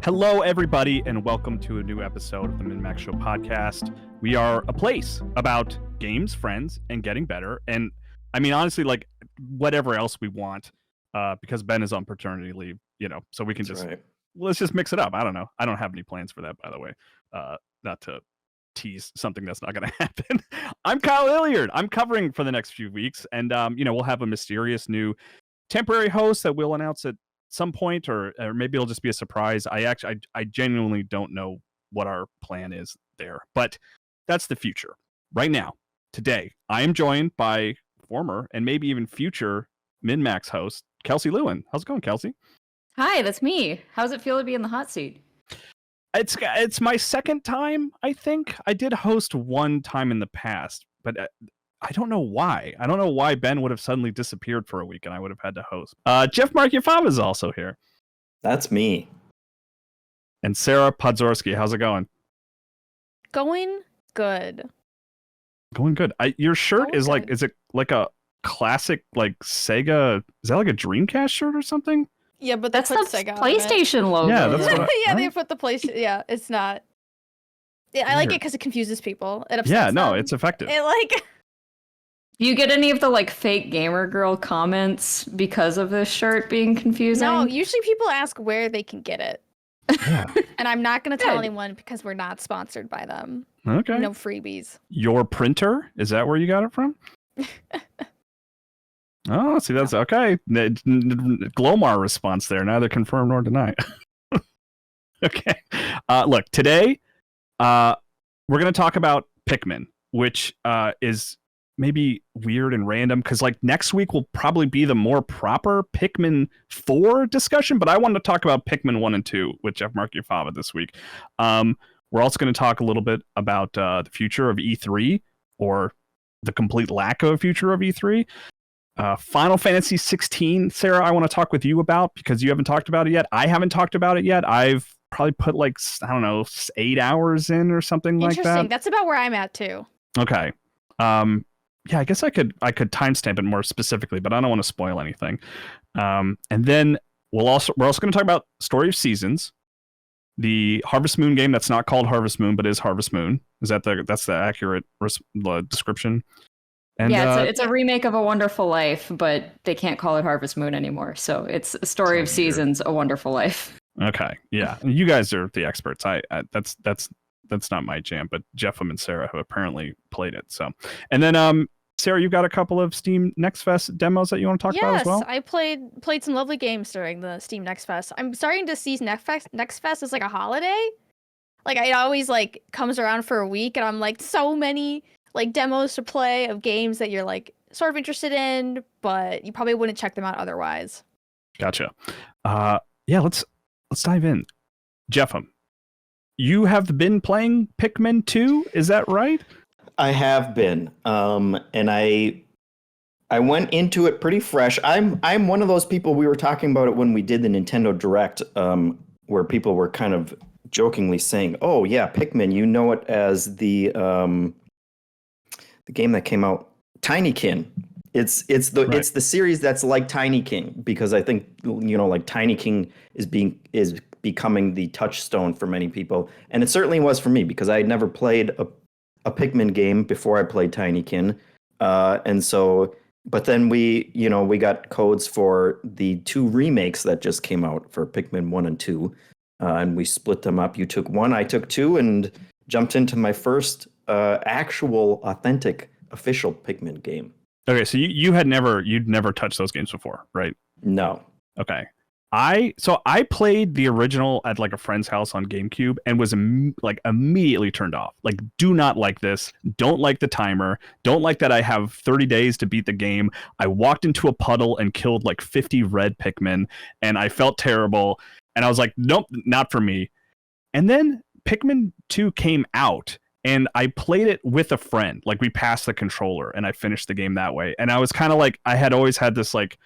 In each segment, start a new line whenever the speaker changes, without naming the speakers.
Hello, everybody, and welcome to a new episode of the MinnMax Show podcast. We are a place about games, friends, and getting better. And I mean, honestly, like whatever else we want, because Ben is on paternity leave, so we can let's just mix it up. I don't know. I don't have any plans for that, by the way. Not to tease something that's not going to happen. I'm Kyle Hilliard. I'm covering for the next few weeks, and we'll have a mysterious new temporary host that we'll announce at some point, or maybe it'll just be a surprise. I genuinely don't know what our plan is there, but that's the future. Right now, today, I am joined by former and maybe even future MinnMax host Kelsey Lewin. How's it going, Kelsey?
Hi, that's me. How's it feel to be in the hot seat?
It's my second time, I think. I did host one time in the past, but I don't know why. I don't know why Ben would have suddenly disappeared for a week and I would have had to host. Jeff Markiafava is also here.
That's me.
And Sarah Podzorski. How's it going?
Going good.
Going good. Your shirt is like,
good.
Is it like a classic, like Sega? Is that like a Dreamcast shirt or something?
Yeah, but
That's the
Sega
PlayStation logo.
Yeah, that's what
yeah, they put the PlayStation. Yeah, it's not. Yeah, I like it because it confuses people. It upsets
Yeah, no,
them.
it's effective.
It like.
Do you get any of the like fake gamer girl comments because of this shirt being confusing?
No, usually people ask where they can get it.
Yeah.
And I'm not going to tell
Good.
anyone because we're not sponsored by them.
Okay.
No freebies.
Your printer? Is that where you got it from? Oh, see, that's okay. Glomar response there. Neither confirm nor deny. Okay. Look, today we're going to talk about Pikmin, which is maybe weird and random because like next week will probably be the more proper Pikmin 4 discussion, but I wanted to talk about Pikmin 1 and 2 with Jeff Markiafava this week. We're also going to talk a little bit about the future of E3, or the complete lack of a future of E3. Final Fantasy 16, Sarah, I want to talk with you about because you haven't talked about it yet. I haven't talked about it yet. I've probably put like, I don't know, 8 hours in or something like that.
Interesting. That's about where I'm at too.
Okay. Yeah, I guess I could timestamp it more specifically, but I don't want to spoil anything. And then we're also going to talk about Story of Seasons, the Harvest Moon game that's not called Harvest Moon but is Harvest Moon. Is that that's the accurate description? And,
yeah, it's a remake of A Wonderful Life, but they can't call it Harvest Moon anymore. So it's a Story of Seasons, A Wonderful Life.
Okay, yeah, you guys are the experts. I that's not my jam, but Jeff and Sarah have apparently played it. So, and then Sarah, you've got a couple of Steam Next Fest demos that you want to talk about as well?
Yes, I played some lovely games during the Steam Next Fest. I'm starting to see Next Fest as like a holiday. Like it always like comes around for a week, and I'm like so many like demos to play of games that you're like sort of interested in, but you probably wouldn't check them out otherwise.
Gotcha. Yeah, let's dive in. Jeff, you have been playing Pikmin 2, is that right?
I have been, and I went into it pretty fresh. I'm one of those people. We were talking about it when we did the Nintendo Direct, where people were kind of jokingly saying, "Oh yeah, Pikmin, you know it as the game that came out, Tinykin." It's the series that's like Tiny King, because I think like Tiny King is becoming the touchstone for many people, and it certainly was for me because I had never played a Pikmin game before I played Tinykin, and so. But then we got codes for the 2 remakes that just came out for Pikmin 1 and 2, and we split them up. You took 1, I took 2, and jumped into my first actual, authentic, official Pikmin game.
Okay, so you'd never touched those games before, right?
No.
Okay. I played the original at like a friend's house on GameCube and was immediately turned off. Like, do not like this. Don't like the timer. Don't like that I have 30 days to beat the game. I walked into a puddle and killed like 50 red Pikmin, and I felt terrible. And I was like, nope, not for me. And then Pikmin 2 came out, and I played it with a friend. Like, we passed the controller, and I finished the game that way. And I was kind of like, I had always had this like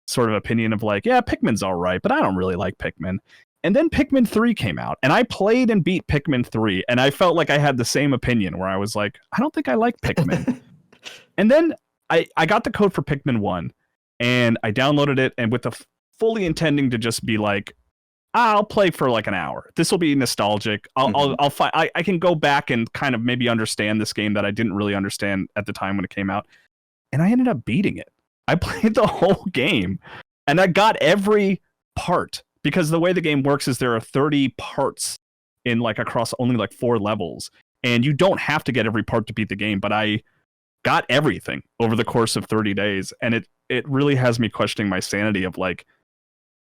sort of opinion of like, yeah, Pikmin's all right, but I don't really like Pikmin. And then Pikmin 3 came out, and I played and beat Pikmin 3, and I felt like I had the same opinion where I was like, I don't think I like Pikmin. And then I got the code for Pikmin 1, and I downloaded it, and with the fully intending to just be like, I'll play for like an hour. This will be nostalgic. I'll find. I can go back and kind of maybe understand this game that I didn't really understand at the time when it came out, and I ended up beating it. I played the whole game, and I got every part because the way the game works is there are 30 parts in like across only like 4 levels, and you don't have to get every part to beat the game. But I got everything over the course of 30 days, and it really has me questioning my sanity of like,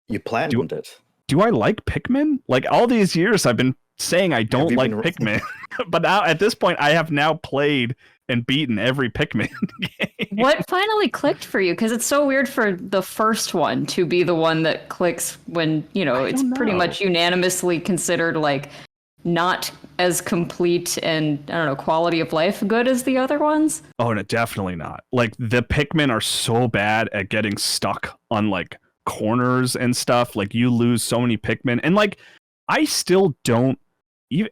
you platinumed it.
Do I like Pikmin? Like all these years I've been saying I don't like Pikmin, but now at this point I have now played and beaten every Pikmin game.
What finally clicked for you? Because it's so weird for the first one to be the one that clicks when, it's pretty much unanimously considered like not as complete and, I don't know, quality of life good as the other ones.
Oh, no, definitely not. Like the Pikmin are so bad at getting stuck on like corners and stuff. Like you lose so many Pikmin, and like I still don't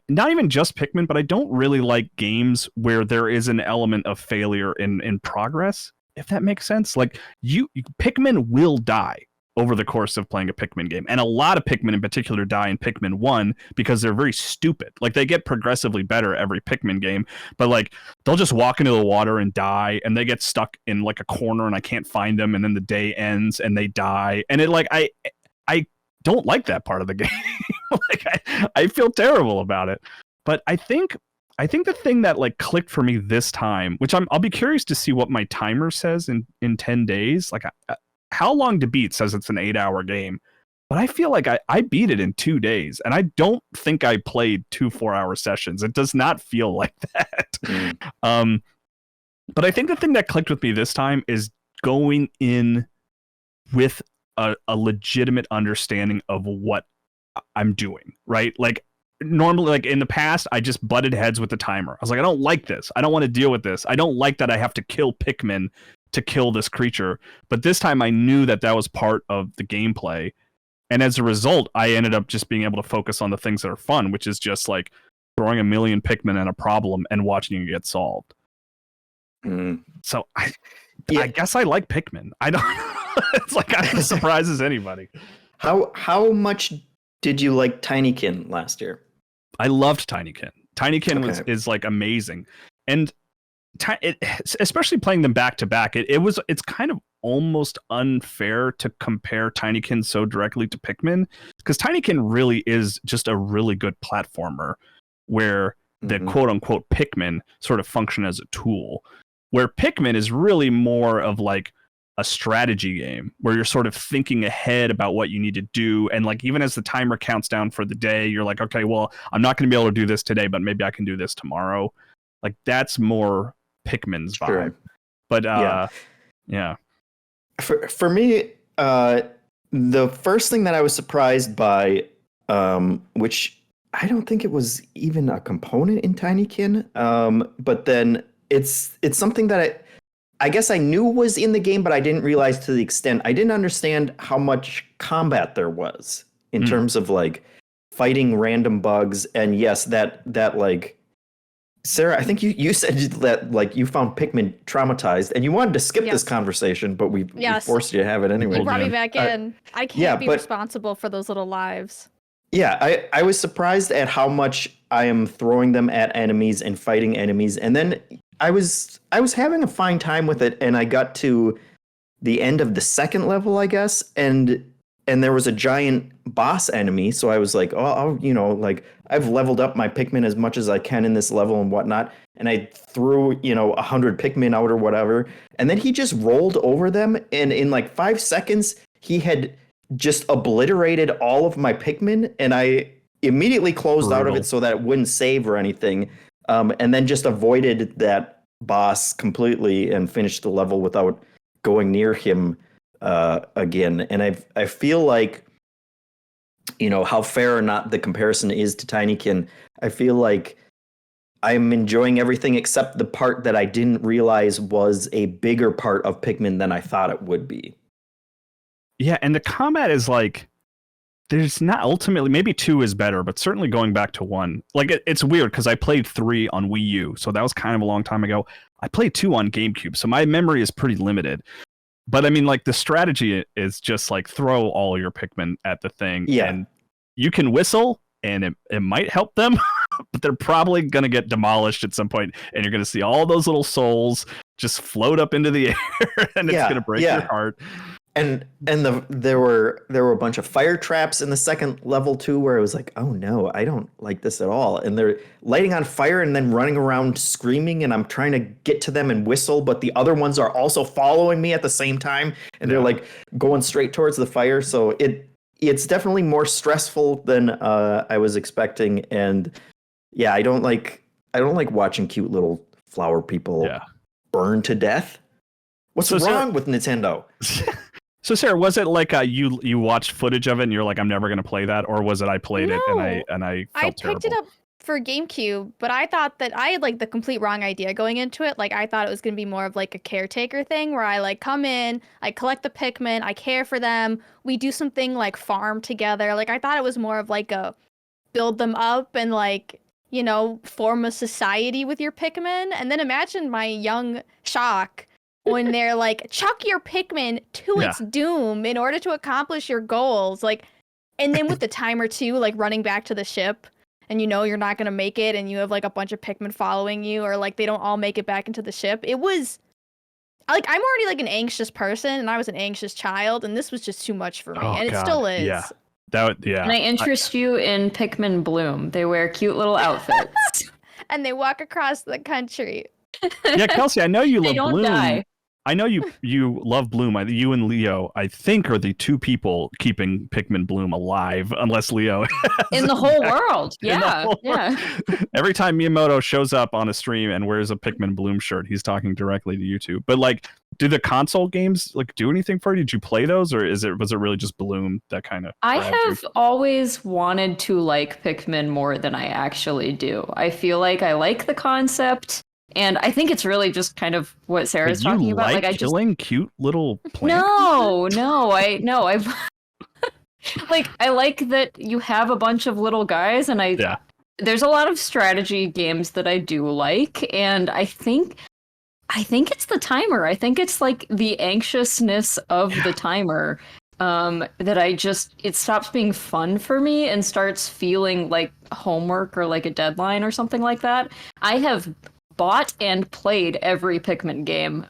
not even just Pikmin, but I don't really like games where there is an element of failure in progress, if that makes sense. Like Pikmin will die over the course of playing a Pikmin game, and a lot of Pikmin in particular die in Pikmin 1 because they're very stupid. Like they get progressively better every Pikmin game, but like they'll just walk into the water and die, and they get stuck in like a corner and I can't find them, and then the day ends and they die, and it like I don't like that part of the game. Like I feel terrible about it. But I think the thing that like clicked for me this time, which I'll be curious to see what my timer says in 10 days, like how long to beat says it's an 8-hour game, but I feel like I beat it in 2 days, and I don't think I played 2 4-hour sessions. It does not feel like that. But I think the thing that clicked with me this time is going in with a legitimate understanding of what I'm doing, right? Like normally, like in the past, I just butted heads with the timer. I was like, I don't like this. I don't want to deal with this. I don't like that I have to kill Pikmin to kill this creature. But this time I knew that was part of the gameplay. And as a result, I ended up just being able to focus on the things that are fun, which is just like throwing a million Pikmin at a problem and watching it get solved. So I guess I like Pikmin. I don't it's like I'm as surprised as anybody.
How much did you like Tinykin last year?
I loved Tinykin. Tinykin is like amazing. And especially playing them back to back, it's kind of almost unfair to compare Tinykin so directly to Pikmin, because Tinykin really is just a really good platformer where the quote unquote Pikmin sort of function as a tool, where Pikmin is really more of like a strategy game where you're sort of thinking ahead about what you need to do. And like, even as the timer counts down for the day, you're like, okay, well, I'm not going to be able to do this today, but maybe I can do this tomorrow. Like that's more Pikmin's vibe.
Sure.
But yeah.
For me, the first thing that I was surprised by, which I don't think it was even a component in Tinykin, but then it's something that I guess I knew was in the game, but I didn't realize to the extent. I didn't understand how much combat there was in terms of like fighting random bugs. And yes, that like, Sarah, I think you said that like you found Pikmin traumatized and you wanted to skip this conversation, but we forced you to have it anyway.
You brought me back in. I can't be responsible for those little lives.
Yeah, I was surprised at how much I am throwing them at enemies and fighting enemies. And then I was having a fine time with it, and I got to the end of the second level, I guess, and there was a giant boss enemy. So I was like, oh, like I've leveled up my Pikmin as much as I can in this level and whatnot. And I threw, 100 Pikmin out or whatever. And then he just rolled over them. And in like 5 seconds, he had just obliterated all of my Pikmin. And I immediately closed out of it so that it wouldn't save or anything. And then just avoided that boss completely and finished the level without going near him again. And I feel like, how fair or not the comparison is to Tinykin, I feel like I'm enjoying everything except the part that I didn't realize was a bigger part of Pikmin than I thought it would be.
Yeah, and the combat is like, there's not ultimately, maybe 2 is better, but certainly going back to 1. Like, it's weird because I played 3 on Wii U, so that was kind of a long time ago. I played 2 on GameCube, so my memory is pretty limited. But I mean, like, the strategy is just like throw all your Pikmin at the thing.
Yeah.
And you can whistle, and it might help them, but they're probably going to get demolished at some point, and you're going to see all those little souls just float up into the air, and it's going to break your heart.
And there were a bunch of fire traps in the second level too, where I was like, oh no, I don't like this at all. And they're lighting on fire and then running around screaming, and I'm trying to get to them and whistle, but the other ones are also following me at the same time, and they're like going straight towards the fire. So it's definitely more stressful than I was expecting. And yeah, I don't like watching cute little flower people burn to death. What's wrong with Nintendo?
So Sarah, was it like you watched footage of it and you're like, I'm never going to play that, or was it I played it and I felt terrible?
Picked it up for GameCube, but I thought that I had like the complete wrong idea going into it. Like I thought it was going to be more of like a caretaker thing where I like come in, I collect the Pikmin, I care for them, we do something like farm together. Like I thought it was more of like a build them up and like, you know, form a society with your Pikmin. And then imagine my young shock when they're like, chuck your Pikmin to its doom in order to accomplish your goals. Like, and then with the timer too, like running back to the ship and you know you're not going to make it and you have like a bunch of Pikmin following you, or like they don't all make it back into the ship. It was like, I'm already like an anxious person and I was an anxious child, and this was just too much for me. It still is.
Yeah.
Can I interest you in Pikmin Bloom? They wear cute little outfits.
And they walk across the country.
Yeah, Kelsey, I know you love Bloom.
Die.
I know you love Bloom. You and Leo, I think, are the two people keeping Pikmin Bloom alive, unless Leo
in the whole world. Yeah.
Every time Miyamoto shows up on a stream and wears a Pikmin Bloom shirt, he's talking directly to you two. But like, do the console games like do anything for you? Did you play those, or was it really just Bloom that kind of?
I have always wanted to like Pikmin more than I actually do. I feel like I like the concept. And I think it's really just kind of what Sarah's talking about. Like, I just
killing cute little plants.
I like, I like that you have a bunch of little guys, and there's a lot of strategy games that I do like, and I think it's the timer. I think it's like the anxiousness of the timer that it stops being fun for me and starts feeling like homework or like a deadline or something like that. I have bought and played every Pikmin game,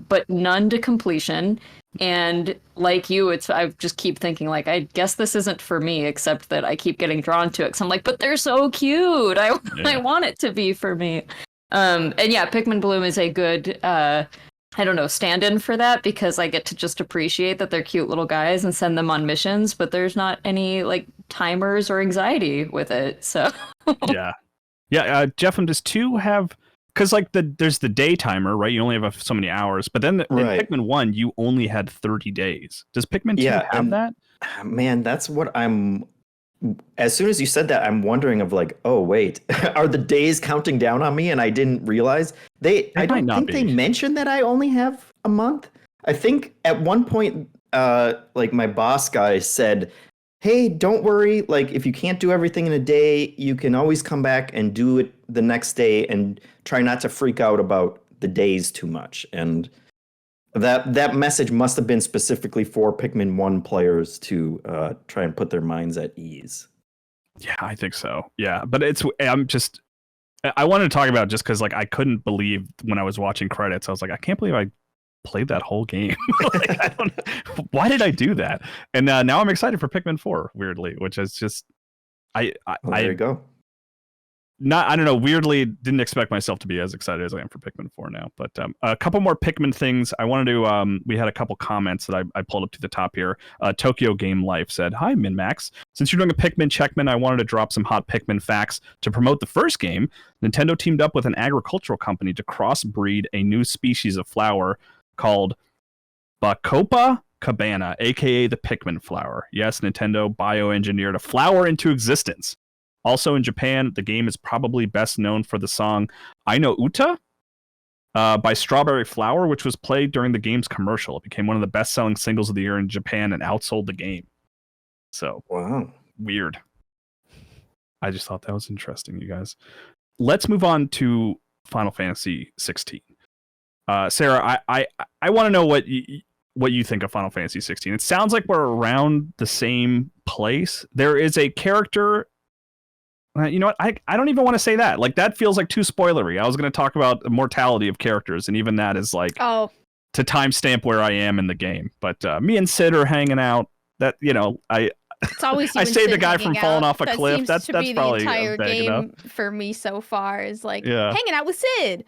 but none to completion. And like you, I just keep thinking like, I guess this isn't for me, except that I keep getting drawn to it. Cause I'm like, but they're so cute. I want it to be for me. And yeah, Pikmin Bloom is a good, stand-in for that, because I get to just appreciate that they're cute little guys and send them on missions, but there's not any like timers or anxiety with it. So
Jeff, does 2 have? Because like there's the day timer, right? You only have so many hours, but then in Pikmin 1, you only had 30 days. Does Pikmin 2 have that?
Man, that's what I'm. As soon as you said that, I'm wondering of like, oh wait, are the days counting down on me? And I didn't realize I don't think they mentioned that I only have a month. I think at one point, like my boss guy said, hey, don't worry. Like, if you can't do everything in a day, you can always come back and do it the next day, and try not to freak out about the days too much. And that message must have been specifically for Pikmin 1 players to try and put their minds at ease.
Yeah, I think so. Yeah, but I wanted to talk about it just because like I couldn't believe when I was watching credits, I was like, I can't believe I played that whole game. Like, why did I do that? And now I'm excited for Pikmin 4, weirdly, which is just there you go. I don't know, weirdly didn't expect myself to be as excited as I am for Pikmin 4 now. But a couple more Pikmin things. I wanted to we had a couple comments that I pulled up to the top here. Tokyo Game Life said, hi MinnMax, since you're doing a Pikmin Checkman, I wanted to drop some hot Pikmin facts. To promote the first game, Nintendo teamed up with an agricultural company to crossbreed a new species of flower called Bacopa cabana, aka the Pikmin flower. Yes, Nintendo bioengineered a flower into existence. Also in Japan, the game is probably best known for the song I No Uta by Strawberry Flower, which was played during the game's commercial. It became one of the best-selling singles of the year in Japan and outsold the game. So,
wow. Weird.
I just thought that was interesting, you guys. Let's move on to Final Fantasy 16. Sarah, I want to know what you think of Final Fantasy 16. It sounds like we're around the same place. There is a character. You know what? I don't even want to say that. Like, that feels like too spoilery. I was going to talk about the mortality of characters, and even that is like to timestamp where I am in the game. But me and Sid are hanging out. That, you know,
it's always
I saved the guy from falling off a
that
cliff.
Seems
That's
to be
probably
the entire game
enough
for me so far is like hanging out with Sid.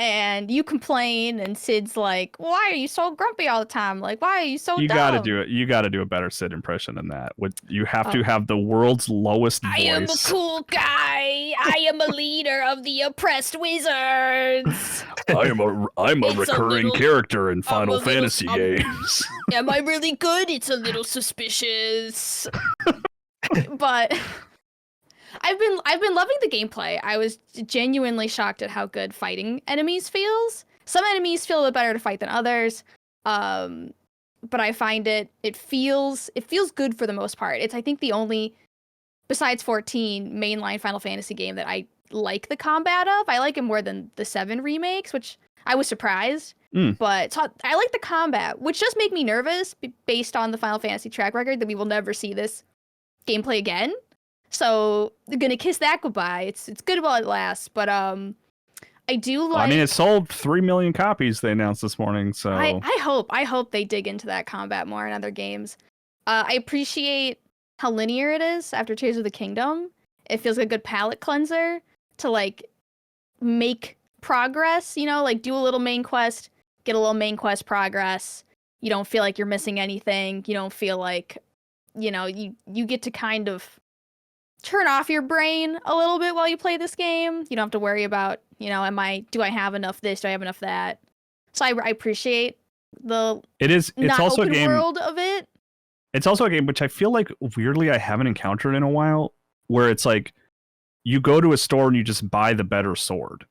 And you complain, and Sid's like, "Why are you so grumpy all the time? Like, why are you so dumb?"
Gotta do it. You gotta do a better Sid impression than that. You have to have the world's lowest voice.
I am a cool guy. I am a leader of the oppressed wizards.
I'm a recurring character in Final Fantasy games.
Am I really good? It's a little suspicious. But I've been loving the gameplay. I was genuinely shocked at how good fighting enemies feels. Some enemies feel a bit better to fight than others, but I find it feels good for the most part. It's, I think, the only, besides 14, mainline Final Fantasy game that I like the combat of. I like it more than the 7 remakes, which I was surprised. But I like the combat, which does make me nervous based on the Final Fantasy track record that we will never see this gameplay again. So they're gonna kiss that goodbye. It's good while it lasts, but I do like.
Well, I mean, it sold 3 million copies. They announced this morning. So
I hope they dig into that combat more in other games. I appreciate how linear it is after Tears of the Kingdom. It feels like a good palate cleanser to like make progress. You know, like do a little main quest, get a little main quest progress. You don't feel like you're missing anything. You don't feel like, you know, you get to kind of turn off your brain a little bit while you play this game. You don't have to worry about, you know, do I have enough this? Do I have enough that? So I appreciate it's also open a game world of it.
It's also a game which I feel like weirdly I haven't encountered in a while, where it's like you go to a store and you just buy the better sword,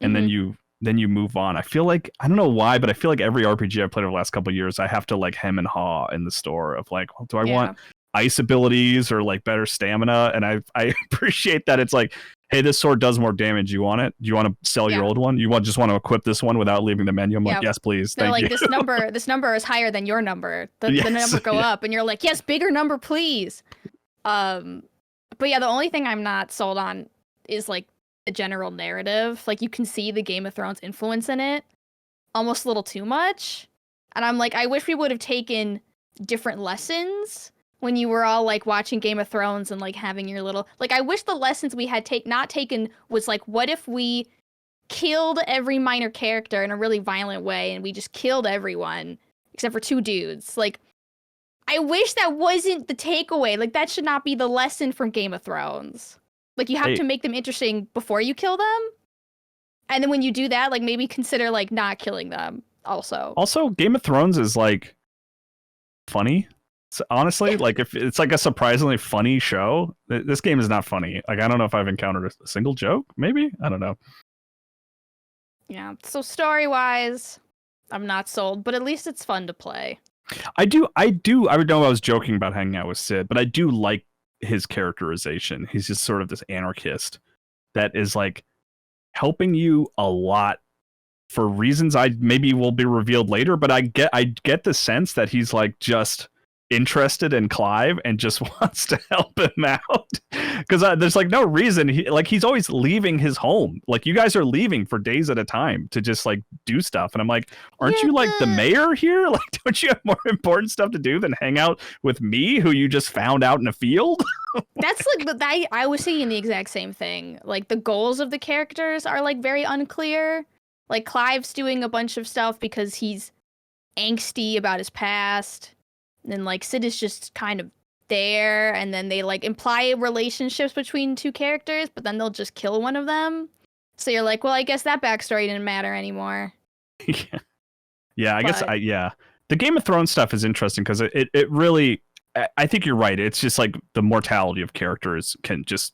and then you move on. I feel like, I don't know why, but I feel like every RPG I've played over the last couple of years, I have to like hem and haw in the store of like, well, do I want ice abilities or like better stamina? And I appreciate that it's like, hey, this sword does more damage. You want it? Do you want to sell your old one? You just want to equip this one without leaving the menu? I'm like, yes, please.
They're
Thank
like,
you.
this number is higher than your number. The number go up, and you're like, yes, bigger number, please. But yeah, the only thing I'm not sold on is like the general narrative. Like, you can see the Game of Thrones influence in it almost a little too much. And I'm like, I wish we would have taken different lessons when you were all like watching Game of Thrones and like having your little, like, I wish the lessons we had not taken was like, what if we killed every minor character in a really violent way and we just killed everyone except for 2 dudes? Like, I wish that wasn't the takeaway. Like, that should not be the lesson from Game of Thrones. Like, you have to make them interesting before you kill them. And then when you do that, like, maybe consider like not killing them also.
Also, Game of Thrones is like funny. So honestly, like, if it's like a surprisingly funny show, this game is not funny. Like, I don't know if I've encountered a single joke. Maybe, I don't know.
Yeah. So story-wise, I'm not sold, but at least it's fun to play.
I know I was joking about hanging out with Sid, but I do like his characterization. He's just sort of this anarchist that is like helping you a lot for reasons I maybe will be revealed later. But I get the sense that he's like just interested in Clive and just wants to help him out, because there's like no reason he's always leaving his home. Like, you guys are leaving for days at a time to just like do stuff, and I'm like, aren't you like the mayor here? Like, don't you have more important stuff to do than hang out with me, who you just found out in a field?
That's like, I was thinking the exact same thing. Like, the goals of the characters are like very unclear. Like, Clive's doing a bunch of stuff because he's angsty about his past. And then, like, Sid is just kind of there, and then they, like, imply relationships between 2 characters, but then they'll just kill one of them. So you're like, well, I guess that backstory didn't matter anymore.
Yeah, I guess, the Game of Thrones stuff is interesting, because it really, I think you're right. It's just, like, the mortality of characters can just,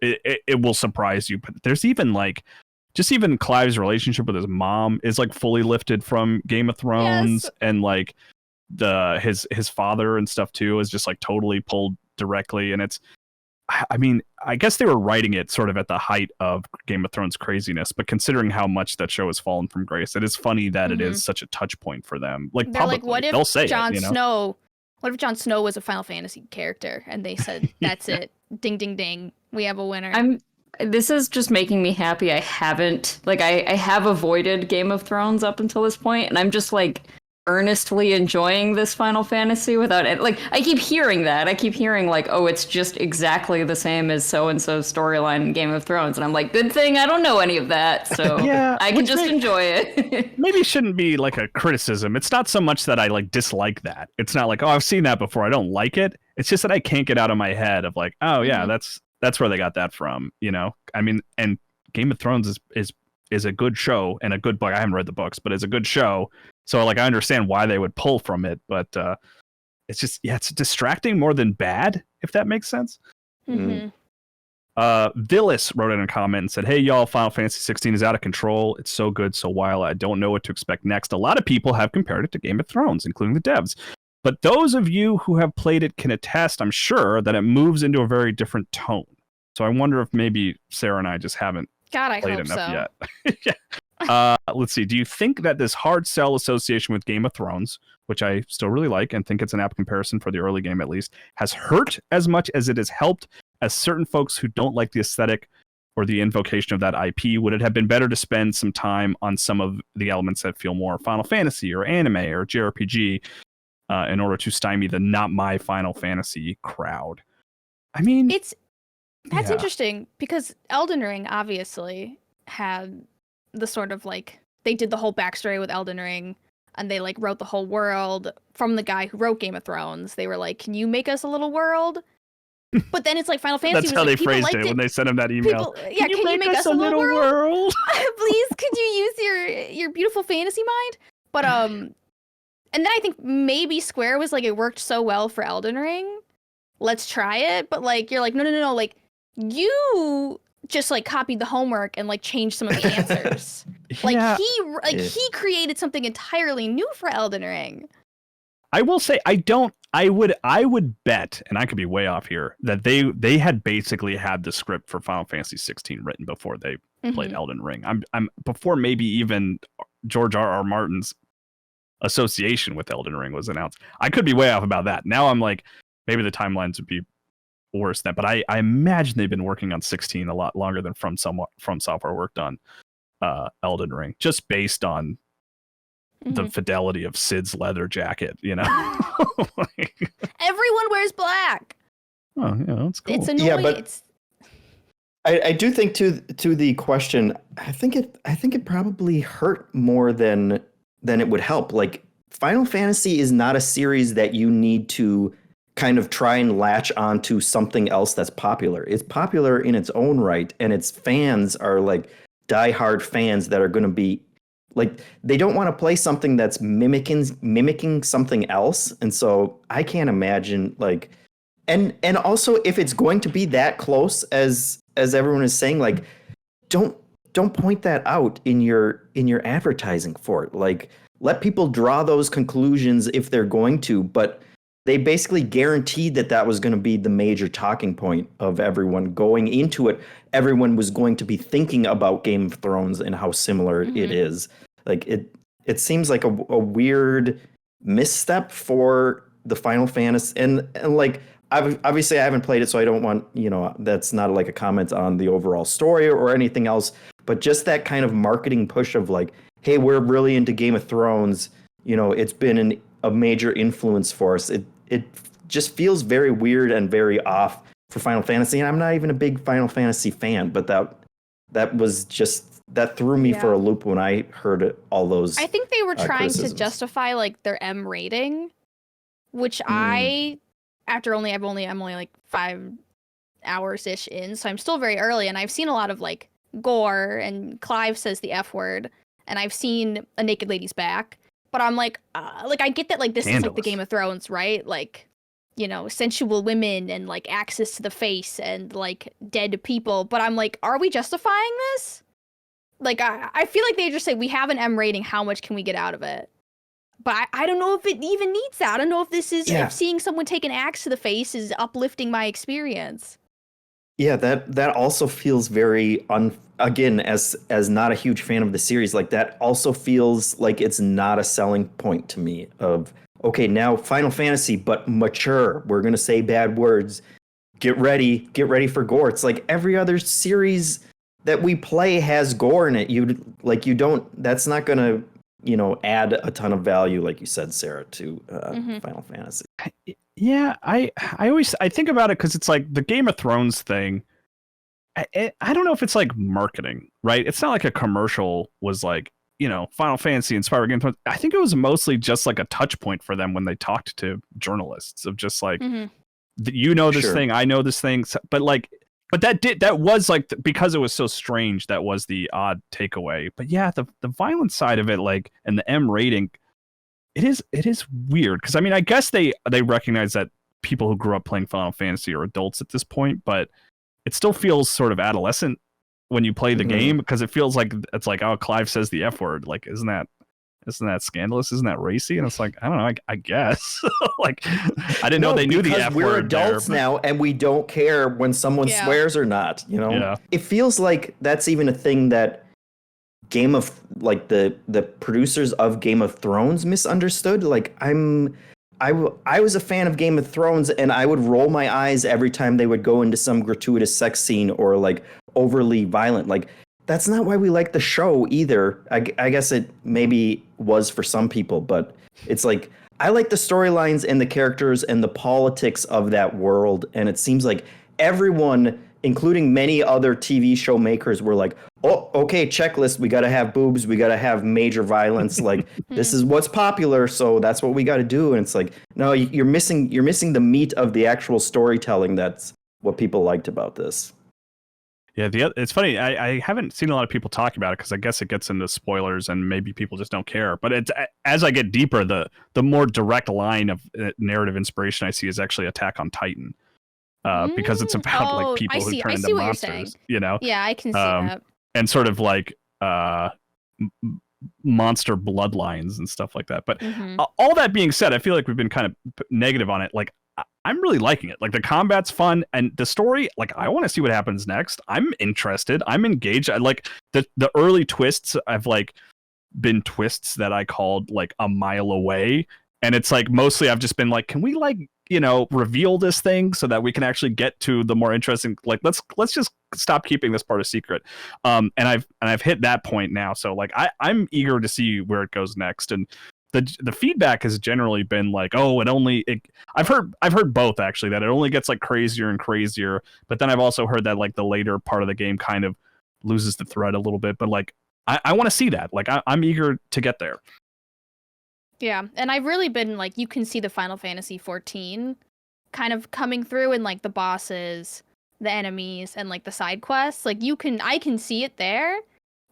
it will surprise you. But there's even, like, just even Clive's relationship with his mom is, like, fully lifted from Game of Thrones, and, like, his father and stuff too is just like totally pulled directly. And it's, I mean, I guess they were writing it sort of at the height of Game of Thrones craziness, but considering how much that show has fallen from grace, it is funny that it is such a touch point for them. Like,
they're
publicly,
like, what if
they'll say
Jon
it, you know?
Snow What if Jon Snow was a Final Fantasy character and they said, "That's it, ding ding ding, we have a winner."
This is just making me happy. I haven't I have avoided Game of Thrones up until this point, and I'm just like earnestly enjoying this Final Fantasy without it. Like, I keep hearing that. I keep hearing like, oh, it's just exactly the same as so and so storyline in Game of Thrones, and I'm like, good thing I don't know any of that, so
Yeah,
I can just enjoy it.
Maybe it shouldn't be like a criticism. It's not so much that I like dislike that. It's not like, oh, I've seen that before, I don't like it. It's just that I can't get out of my head of like, oh yeah, that's where they got that from, you know? I mean, and Game of Thrones is a good show and a good book. I haven't read the books, but it's a good show. So like, I understand why they would pull from it, but it's just, yeah, it's distracting more than bad, if that makes sense.
Mm-hmm.
Villis wrote in a comment and said, hey y'all, Final Fantasy 16 is out of control. It's so good. So while I don't know what to expect next, a lot of people have compared it to Game of Thrones, including the devs. But those of you who have played it can attest, I'm sure, that it moves into a very different tone. So I wonder if maybe Sarah and I just haven't played enough yet. Yeah. Let's see. Do you think that this hard sell association with Game of Thrones, which I still really like and think it's an apt comparison for the early game at least, has hurt as much as it has helped, as certain folks who don't like the aesthetic or the invocation of that IP? Would it have been better to spend some time on some of the elements that feel more Final Fantasy or anime or JRPG in order to stymie the not my Final Fantasy crowd? I mean,
that's interesting, because Elden Ring obviously had the sort of like, they did the whole backstory with Elden Ring, and they like wrote the whole world from the guy who wrote Game of Thrones. They were like, can you make us a little world? But then it's like Final Fantasy.
That's how they phrased it when they sent him that email.
Can you make us a little world? Please, could you use your beautiful fantasy mind? But and then I think maybe Square was like, it worked so well for Elden Ring, let's try it. But like, you're like, no, like you just like copied the homework and like changed some of the answers.
Yeah.
He created something entirely new for Elden Ring.
I will say I would bet, and I could be way off here, that they had basically had the script for Final Fantasy 16 written before they played Elden Ring. I'm before maybe even George R.R. Martin's association with Elden Ring was announced. I could be way off about that. Now I'm like, maybe the timelines would be worse than, but I imagine they've been working on 16 a lot longer than From Software worked on Elden Ring, just based on the fidelity of Sid's leather jacket, you know.
Everyone wears black.
Oh, yeah, that's cool.
It's annoying.
Yeah, but I do think to the question, I think it probably hurt more than it would help. Like, Final Fantasy is not a series that you need to kind of try and latch onto something else that's popular. It's popular in its own right, and its fans are like diehard fans that are going to be like, they don't want to play something that's mimicking something else. And so I can't imagine like, and also if it's going to be that close as everyone is saying, like, don't point that out in your advertising for it. Like, let people draw those conclusions if they're going to, but they basically guaranteed that was going to be the major talking point of everyone going into it. Everyone was going to be thinking about Game of Thrones and how similar it is. Like, it seems like a weird misstep for the Final Fantasy. And like, obviously I haven't played it, so I don't want, that's not like a comment on the overall story or anything else, but just that kind of marketing push of like, hey, we're really into Game of Thrones. It's been a major influence for us. It just feels very weird and very off for Final Fantasy. And I'm not even a big Final Fantasy fan, but that was just, that threw me for a loop when I heard all those.
I think they were trying to justify like their M rating, which I'm only like 5 hours ish in, so I'm still very early, and I've seen a lot of like gore, and Clive says the F word, and I've seen a naked lady's back. But I'm like I get that, like, this is like the Game of Thrones, right? Like, sensual women and like access to the face and like dead people. But I'm like, are we justifying this? Like, I feel like they just say, we have an M rating, how much can we get out of it? But I don't know if it even needs that. I don't know if this is, if seeing someone take an axe to the face is uplifting my experience.
Yeah, that also feels very again, as not a huge fan of the series, like, that also feels like it's not a selling point to me of okay, now Final Fantasy, but mature. We're gonna say bad words. Get ready for gore. It's like every other series that we play has gore in it. You don't. That's not gonna add a ton of value, like you said, Sarah, to Final Fantasy.
Yeah, I think about it because it's like the Game of Thrones thing. I don't know if it's like marketing, right? It's not like a commercial was like, Final Fantasy inspired Game of Thrones. I think it was mostly just like a touch point for them when they talked to journalists of just like, this thing, I know this thing, but that was like, because it was so strange, that was the odd takeaway. But yeah, the violent side of it, like, and the M rating, it is weird because I mean, I guess they recognize that people who grew up playing Final Fantasy are adults at this point, but it still feels sort of adolescent when you play the game because it feels like it's like, oh, Clive says the F word, like isn't that scandalous? Isn't that racy? And it's like, I don't know, I guess. Like, I didn't know they knew the F word.
We're adults now, and we don't care when someone swears or not.
Yeah.
It feels like that's even a thing that the producers of Game of Thrones misunderstood. Like, I was a fan of Game of Thrones, and I would roll my eyes every time they would go into some gratuitous sex scene or like overly violent. Like, that's not why we like the show either. I guess it maybe was for some people, but it's like, I like the storylines and the characters and the politics of that world. And it seems like everyone, including many other TV show makers, were like, oh, okay, checklist. We got to have boobs. We got to have major violence. Like, this is what's popular, so that's what we got to do. And it's like, no, you're missing the meat of the actual storytelling. That's what people liked about this.
Yeah, it's funny. I haven't seen a lot of people talk about it because I guess it gets into spoilers and maybe people just don't care. But it's, as I get deeper, the more direct line of narrative inspiration I see is actually Attack on Titan, because it's about like people who turn into monsters. Yeah,
I can see that.
And sort of like monster bloodlines and stuff like that. But all that being said, I feel like we've been kind of negative on it. Like, I'm really liking it. Like, the combat's fun, and the story, like, I want to see what happens next. I'm interested. I'm engaged. I like the early twists. I've like been twists that I called like a mile away, and it's like mostly I've just been like, can we like reveal this thing so that we can actually get to the more interesting, like, let's just stop keeping this part a secret. And I've hit that point now, so like I'm eager to see where it goes next. And the feedback has generally been like, oh, I've heard both actually, that it only gets like crazier and crazier, but then I've also heard that like the later part of the game kind of loses the thread a little bit. But like I want to see that. Like I'm eager to get there.
Yeah, and I've really been like, you can see the Final Fantasy 14 kind of coming through in like the bosses, the enemies, and like the side quests. Like I can see it there,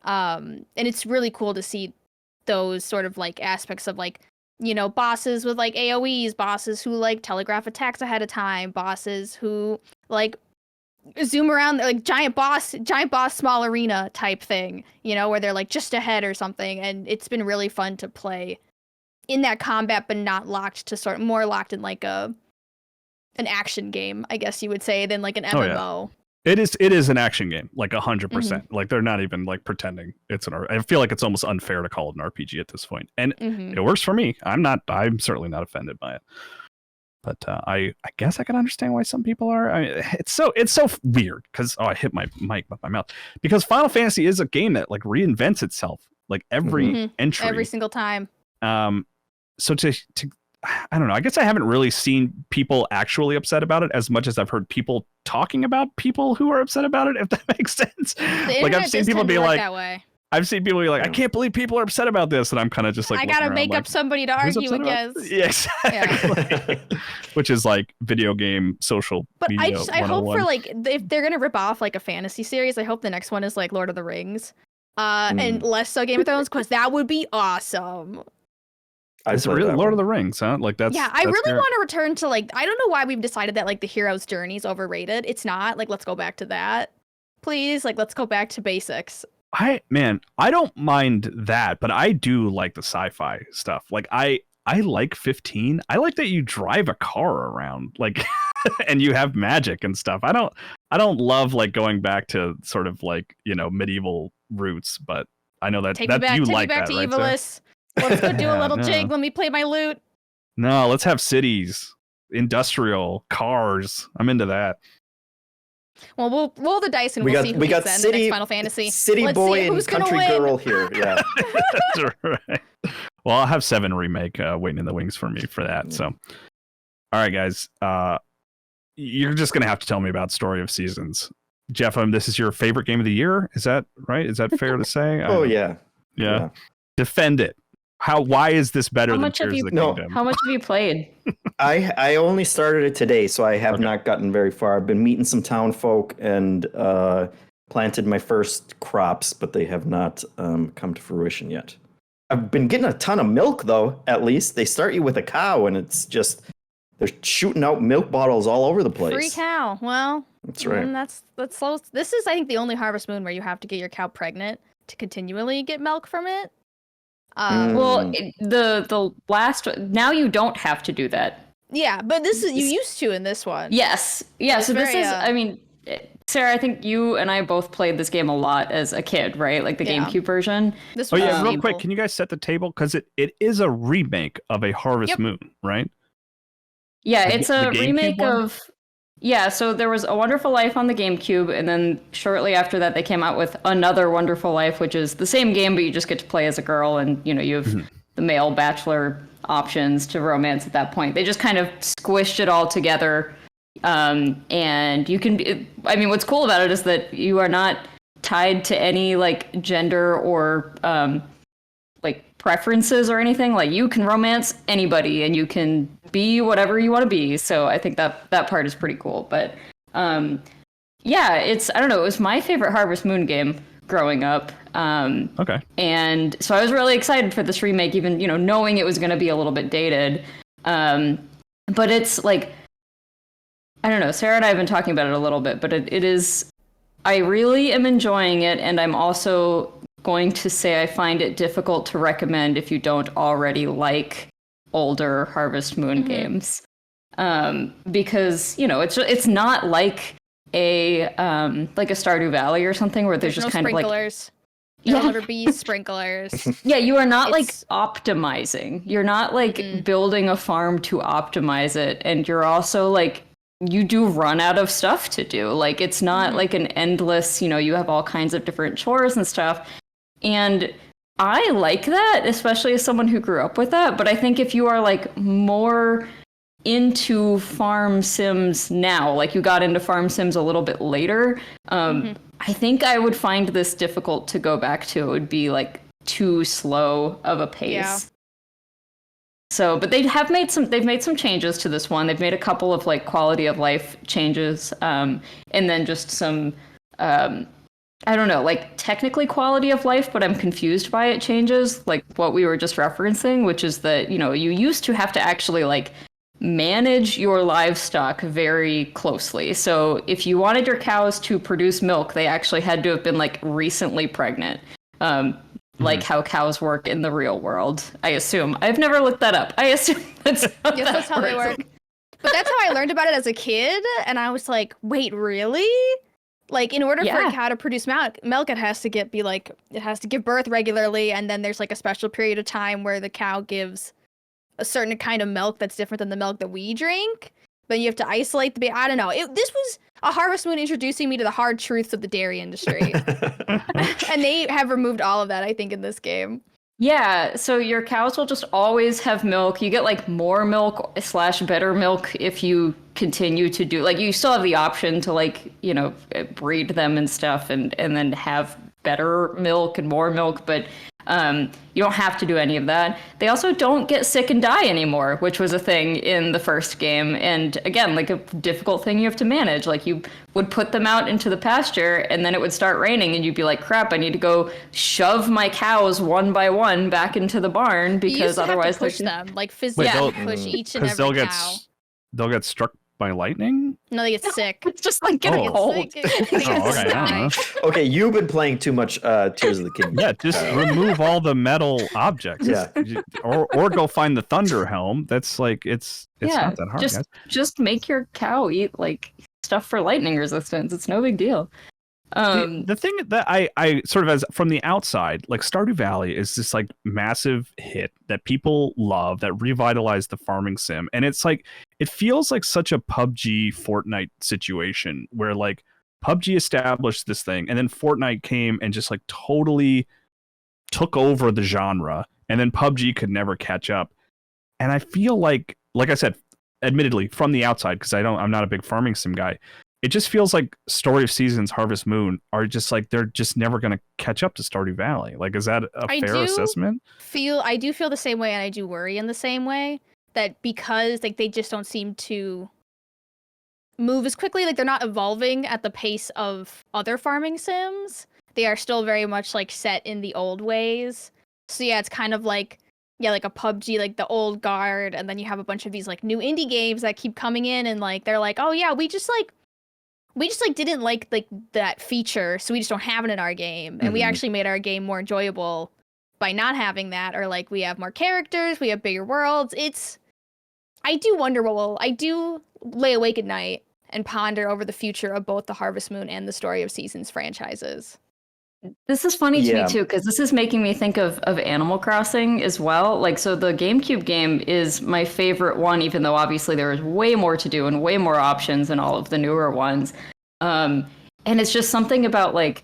and it's really cool to see those sort of like aspects of like, bosses with like AoEs, bosses who like telegraph attacks ahead of time, bosses who like zoom around, like giant boss, small arena type thing, where they're like just ahead or something. And it's been really fun to play in that combat, but not locked to more locked in like an action game, I guess you would say, than like an MMO.
Yeah. It is an action game, like 100%. Like, they're not even like pretending it's I feel like it's almost unfair to call it an RPG at this point. And it works for me. I'm certainly not offended by it. But I guess I can understand why some people are. I mean, it's so weird because I hit my mic with my mouth, because Final Fantasy is a game that like reinvents itself like every entry,
every single time.
So to I don't know. I guess I haven't really seen people actually upset about it as much as I've heard people talking about people who are upset about it, if that makes sense. Like, I've seen people be like, I can't believe people are upset about this. And I'm kind of just like,
I got to make up somebody to argue against.
Yeah, exactly. Which is like video game social media.
But I hope for like, if they're going to rip off like a fantasy series, I hope the next one is like Lord of the Rings. And less so Game of Thrones, because that would be awesome.
It's really Lord of the Rings, huh? Like that's
I really want to return to like, I don't know why we've decided that like the hero's journey is overrated. It's not. Like, let's go back to that, please. Like, let's go back to basics.
I don't mind that, but I do like the sci-fi stuff. Like I like 15. I like that you drive a car around, like, and you have magic and stuff. I don't love like going back to sort of like, medieval roots, but I know that you like that, right?
Evilus. Let's go do a little jig. Let me play my lute.
No, let's have cities, industrial, cars. I'm into that.
Well, we'll roll the dice and
We
we'll
got-
see who
we got
wins then,
city-
the next Final Fantasy.
City
Let's
boy
see
and
who's gonna
country
win.
girl here. Yeah.
That's right. Well, I'll have 7 remake waiting in the wings for me for that. So, all right, guys. You're just gonna have to tell me about Story of Seasons. Jeff, this is your favorite game of the year. Is that right? Is that fair to say?
Oh yeah.
Yeah. Defend it. Why is this better
How
than
much have
Tears
you-
of the
No.
Kingdom?
How much have you played?
I only started it today, so I have
Okay.
not gotten very far. I've been meeting some town folk and planted my first crops, but they have not come to fruition yet. I've been getting a ton of milk, though. At least they start you with a cow, and it's just they're shooting out milk bottles all over the place.
Free cow. Well,
That's right.
That's slow. This is, I think, the only Harvest Moon where you have to get your cow pregnant to continually get milk from it.
Well, the last now you don't have to do that.
Yeah, but this is you used to in this one.
Yes, yeah.
It's
So this
very,
is, I mean, Sarah, I think you and I both played this game a lot as a kid, right? Like the
Yeah.
GameCube version.
This
Oh
was
yeah, real
stable.
quick, can you guys set the table? Because it is a remake of a Harvest
Yep.
Moon, right?
Yeah,
The
it's
Ga-
a
the GameCube
remake
one?
of. Yeah, so there was A Wonderful Life on the GameCube, and then shortly after that, they came out with Another Wonderful Life, which is the same game, but you just get to play as a girl, and you have the male bachelor options to romance at that point. They just kind of squished it all together, and you can. I mean, what's cool about it is that you are not tied to any like gender or like preferences or anything. Like you can romance anybody and you can be whatever you want to be. So I think that part is pretty cool. But yeah, I don't know, it was my favorite Harvest Moon game growing up.
Okay.
And so I was really excited for this remake, even, knowing it was going to be a little bit dated. But it's like, I don't know, Sarah and I have been talking about it a little bit, but it is, I really am enjoying it. And I'm also going to say I find it difficult to recommend if you don't already like older Harvest Moon games. Because, it's not like a Stardew Valley or something where there's just
no
kind of like
sprinklers. There'll never be sprinklers.
yeah, you are not
It's-
like optimizing. You're not like building a farm to optimize it, and you're also like you do run out of stuff to do. Like it's not like an endless, you have all kinds of different chores and stuff. And I like that, especially as someone who grew up with that, but I think if you are like more into farm sims now, like you got into farm sims a little bit later, I think I would find this difficult to go back to. It would be like too slow of a pace.
Yeah.
So, but they've made some changes to this one. They've made a couple of like quality of life changes, and then just some, I don't know, like technically quality of life, but I'm confused by it changes, like what we were just referencing, which is that, you used to have to actually like manage your livestock very closely. So if you wanted your cows to produce milk, they actually had to have been like recently pregnant. Like how cows work in the real world, I assume. I've never looked that up. I assume that's how,
Yes, that's how they work. But that's how I learned about it as a kid, and I was like, wait, really? Like, in order for
Yeah.
a cow to produce milk, it has to give birth regularly, and then there's like a special period of time where the cow gives a certain kind of milk that's different than the milk that we drink. But you have to isolate the baby. I don't know. This was a Harvest Moon introducing me to the hard truths of the dairy industry. And they have removed all of that, I think, in this game.
Yeah, so your cows will just always have milk. You get like more milk / better milk if you continue to do, like, you still have the option to like, breed them and stuff and then have better milk and more milk, but you don't have to do any of that. They also don't get sick and die anymore, which was a thing in the first game. And again, like a difficult thing you have to manage. Like you would put them out into the pasture and then it would start raining and you'd be like, crap, I need to go shove my cows one by one back into the barn because
you used to
otherwise
have to push them, like
Wait,
physically push each and
Because
every cow.
they'll get struck by lightning.
No, they get sick.
it's just like getting
Oh.
cold.
They get
Oh, okay, I
sick.
don't know.
Okay, you've been playing too much Tears of the Kingdom.
Yeah, just remove all the metal objects.
Yeah.
Or go find the Thunder Helm. That's like it's not that hard, guys.
Just make your cow eat like stuff for lightning resistance. It's no big deal.
The thing that I sort of, as from the outside, like Stardew Valley is this like massive hit that people love, that revitalized the farming sim, and it's like it feels like such a PUBG Fortnite situation where like PUBG established this thing, and then Fortnite came and just like totally took over the genre, and then PUBG could never catch up. And I feel like I said, admittedly from the outside, because I'm not a big farming sim guy. It just feels like Story of Seasons, Harvest Moon are just like they're just never going to catch up to Stardew Valley. Like, is that a fair assessment?
I do feel the same way, and I do worry in the same way that because like they just don't seem to move as quickly. Like they're not evolving at the pace of other farming sims. They are still very much like set in the old ways. So yeah, it's kind of like like a PUBG, like the old guard, and then you have a bunch of these like new indie games that keep coming in, and like they're like, oh yeah, we just didn't like that feature, so we just don't have it in our game. And we actually made our game more enjoyable by not having that, or like we have more characters, we have bigger worlds. I do wonder I do lay awake at night and ponder over the future of both the Harvest Moon and the Story of Seasons franchises.
This is funny to me too, because this is making me think of Animal Crossing as well. Like, so the GameCube game is my favorite one, even though obviously there is way more to do and way more options in all of the newer ones. And it's just something about like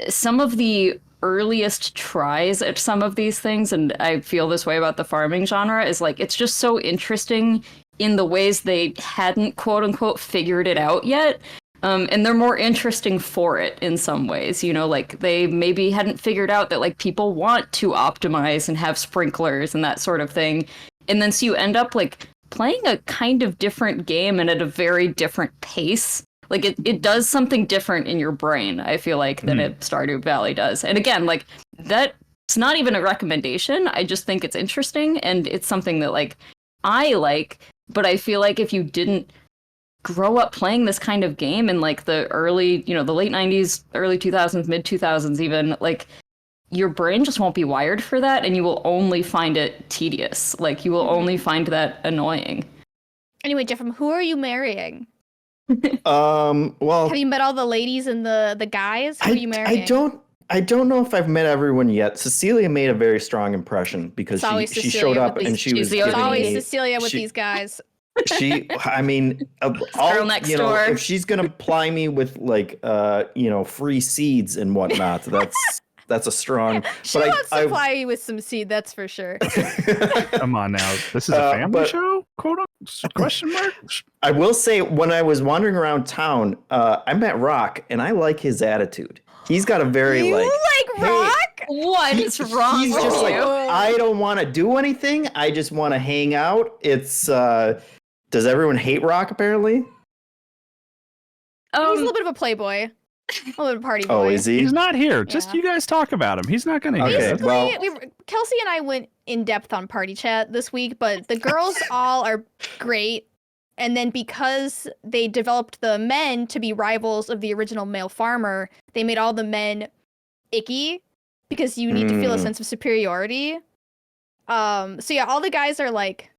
some of the earliest tries at some of these things, and I feel this way about the farming genre, is like it's just so interesting in the ways they hadn't quote unquote figured it out yet. And they're more interesting for it in some ways, you know, like they maybe hadn't figured out that like people want to optimize and have sprinklers and that sort of thing. And then so you end up like playing a kind of different game and at a very different pace. Like it does something different in your brain, I feel like, than Stardew Valley does. And again, like it's not even a recommendation. I just think it's interesting, and it's something that like I like, but I feel like if you didn't grow up playing this kind of game in like the early, the late 90s, early 2000s, mid 2000s even, like your brain just won't be wired for that, and you will only find it tedious. Like you will only find that annoying.
Anyway, Jeff, who are you marrying?
Well,
have you met all the ladies and the guys? Who are you marrying?
I don't know if I've met everyone yet. Cecilia made a very strong impression because she showed up and she was
always Cecilia with these guys.
I mean, if she's gonna ply me with like free seeds and whatnot, that's a strong.
She wants to ply you with some seed, that's for sure.
Come on now, this is a family show? Question mark.
I will say, when I was wandering around town, I met Rock, and I like his attitude. He's got a very
like Rock?
What's wrong with you? He's just like,
I don't want to do anything. I just want to hang out. It's does everyone hate Rock, apparently?
He's a little bit of a playboy. A little bit of a party boy.
Oh, is he?
He's not here. Just you guys talk about him. He's not going to
hear
Kelsey and I went in depth on party chat this week, but the girls all are great. And then because they developed the men to be rivals of the original male farmer, they made all the men icky because you need to feel a sense of superiority. So yeah, all the guys are like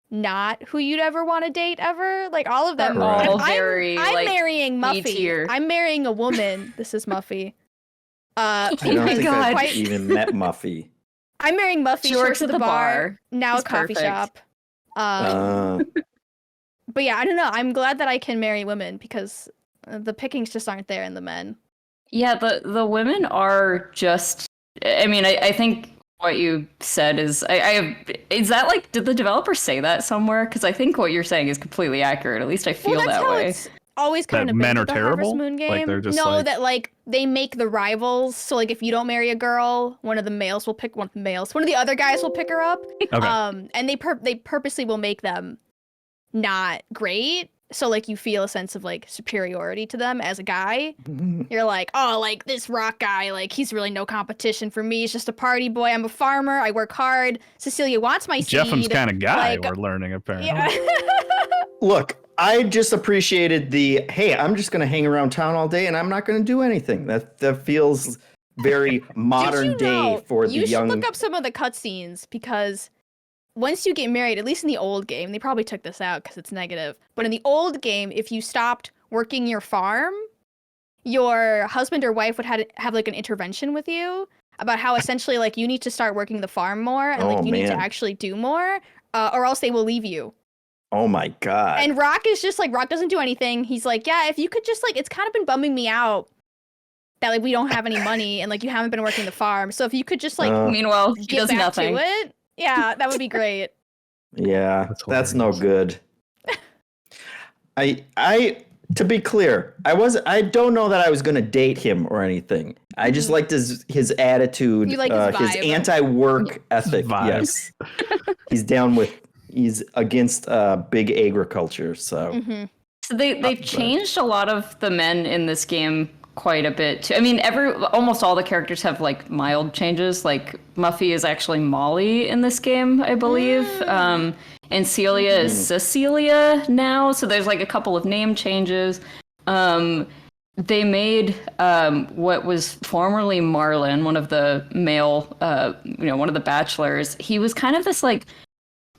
not who you'd ever want to date ever. Like all of them.
All
I'm marrying Muffy.
B-tier.
I'm marrying a woman. This is Muffy.
I don't think I've even met Muffy.
I'm marrying Muffy.
She works at the bar.
Now
He's
a coffee
perfect.
shop. But yeah, I don't know. I'm glad that I can marry women because the pickings just aren't there in the men.
Yeah, the women are just. I mean, I think what you said is is that like, did the developer say that somewhere? Because I think what you're saying is completely accurate. At least I feel that way.
It's always kind of
men
been
are
with the
terrible.
Harvest Moon game.
Like they're just
that like they make the rivals. So like if you don't marry a girl, one of the males will pick one of the males. One of the other guys will pick her up.
Okay.
And they purposely will make them not great. So like you feel a sense of like superiority to them as a guy. You're like, oh, like this Rock guy, like he's really no competition for me. He's just a party boy. I'm a farmer. I work hard. Cecilia wants my seed.
Jeffem's kind of guy,
like,
we're learning apparently.
Yeah.
Look, I just appreciated hey, I'm just gonna hang around town all day and I'm not gonna do anything. That feels very modern day for the young.
You should look up some of the cutscenes because once you get married, at least in the old game, they probably took this out because it's negative. But in the old game, if you stopped working your farm, your husband or wife would have like an intervention with you about how essentially like you need to start working the farm more and like you need to actually do more, or else they will leave you.
Oh my God.
And Rock is just like, Rock doesn't do anything. He's like, yeah, if you could just like, it's kind of been bumming me out that like we don't have any money and like you haven't been working the farm. So if you could just like
meanwhile he
get
does
back
nothing.
to it, yeah, that would be great.
Yeah, that's no good. I to be clear, I don't know that I was gonna date him or anything. I just liked his attitude,
you like
his anti-work ethic. Yes, he's against big agriculture. So,
so they've changed a lot of the men in this game quite a bit too. I mean, almost all the characters have like mild changes. Like Muffy is actually Molly in this game, I believe. And Celia is Cecilia now. So there's like a couple of name changes. They made what was formerly Marlin, one of the male, one of the bachelors. He was kind of this like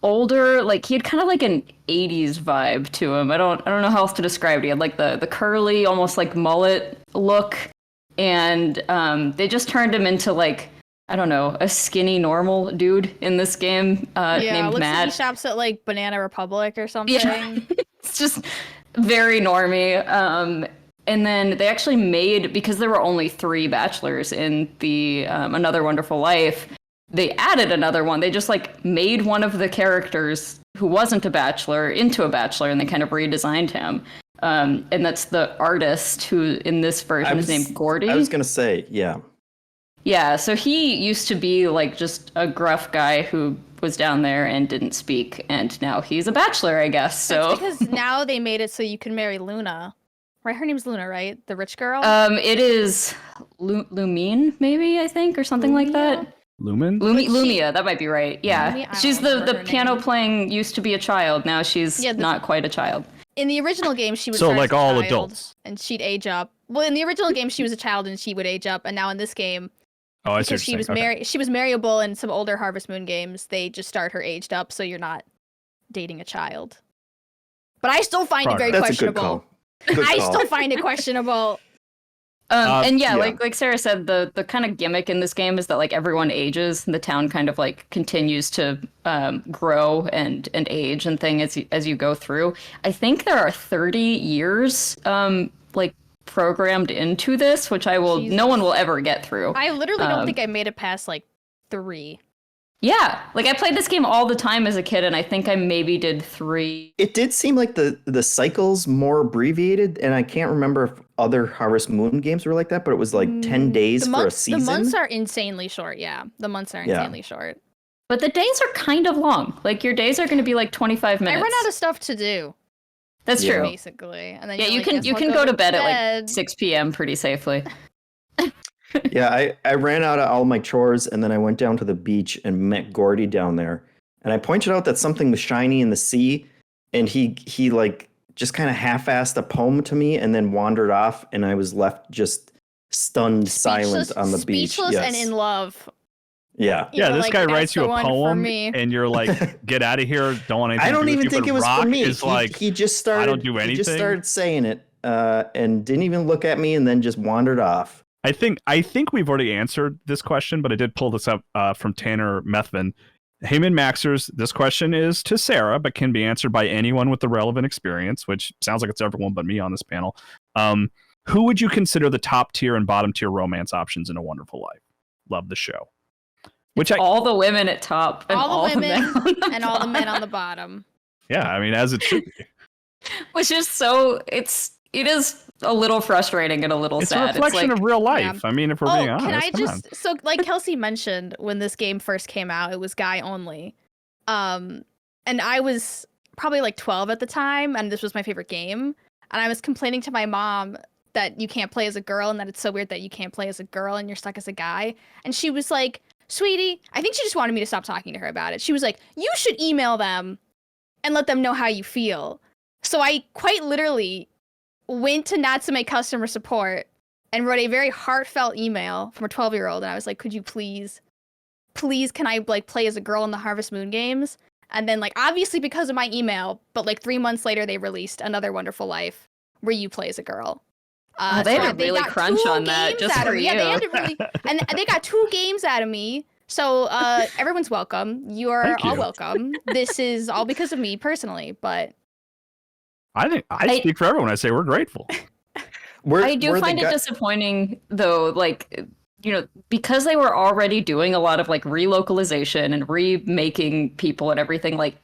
older, like he had kind of like an 80s vibe to him. I don't know how else to describe it. He had like the curly, almost like mullet look, and they just turned him into like, I don't know, a skinny normal dude in this game named
looks
Matt.
Like he shops at like Banana Republic or something.
Yeah. It's just very normy. And then they actually made, because there were only 3 bachelors in the Another Wonderful Life, they added another one. They just like made one of the characters who wasn't a bachelor into a bachelor, and they kind of redesigned him. And that's the artist who in this version is named Gordy.
I was gonna say, yeah.
Yeah, so he used to be like just a gruff guy who was down there and didn't speak, and now he's a bachelor, I guess. So
that's because now they made it so you can marry Luna. Right, her name's Luna, right? The rich girl?
It is Lumine, maybe, I think, or something like that. Lumia, that might be right. Yeah. She's the piano playing used to be a child. Now she's not quite a child.
In the original game, she was
like all adults.
And she'd age up. Well, in the original game, she was a child and she would age up. And now in this game, because she was she was marryable in some older Harvest Moon games, they just start her aged up, so you're not dating a child. But I still find it very questionable. I still find it questionable.
And like Sarah said, the kind of gimmick in this game is that like everyone ages, and the town kind of like continues to grow and age and thing as you go through. I think there are 30 years like programmed into this, which no one will ever get through.
I literally don't think I made it past like 3.
Yeah, like I played this game all the time as a kid, and I think I maybe did 3.
It did seem like the cycles more abbreviated, and I can't remember if other Harvest Moon games were like that, but it was like 10 days for a season.
The months are insanely short, yeah. The months are insanely short.
But the days are kind of long. Like your days are going to be like 25 minutes.
I run out of stuff to do.
That's true.
Basically. And then
you can go to bed at like 6 p.m. pretty safely.
Yeah, I ran out of all my chores, and then I went down to the beach and met Gordy down there. And I pointed out that something was shiny in the sea, and he like just kind of half-assed a poem to me and then wandered off, and I was left just stunned, silent on the beach.
Speechless and in love.
Yeah.
Yeah, this guy writes you a poem, and you're like, get out of here, don't want anything
I don't
to do
even
with
think
you.
it was
Rock
for me.
is like,
he just started,
I don't do anything.
He just started saying it and didn't even look at me, and then just wandered off.
I think we've already answered this question, but I did pull this up from Tanner Methvin. Hey, MinnMaxers, this question is to Sarah, but can be answered by anyone with the relevant experience, which sounds like it's everyone but me on this panel. Who would you consider the top tier and bottom tier romance options in A Wonderful Life? Love the show.
All the women at top and all the women
and all the men on the bottom.
Yeah, I mean, as it should be.
Which is it is a little frustrating and a little sad.
It's a reflection of real life. Yeah. I mean, if we're being honest.
So like Kelsey mentioned, when this game first came out, it was guy only. And I was probably like 12 at the time, and this was my favorite game. And I was complaining to my mom that you can't play as a girl, and that it's so weird that you can't play as a girl and you're stuck as a guy. And she was like, sweetie, I think she just wanted me to stop talking to her about it. She was like, you should email them and let them know how you feel. So I quite literally went to Natsume customer support and wrote a very heartfelt email from a 12-year-old, and I was like, could you please can I like play as a girl in the Harvest Moon games? And then like obviously because of my email, but like 3 months later they released Another Wonderful Life where you play as a girl.
They
so
had to really
got
crunch
2
on that
games
just
out
for
of me.
you.
Yeah, they had to really, and they got 2 games out of me. So everyone's welcome. You are
Thank
all
you.
welcome. This is all because of me personally, but
I think I speak for everyone when I say we're grateful.
I do find it disappointing, though, like, you know, because they were already doing a lot of like relocalization and remaking people and everything, like,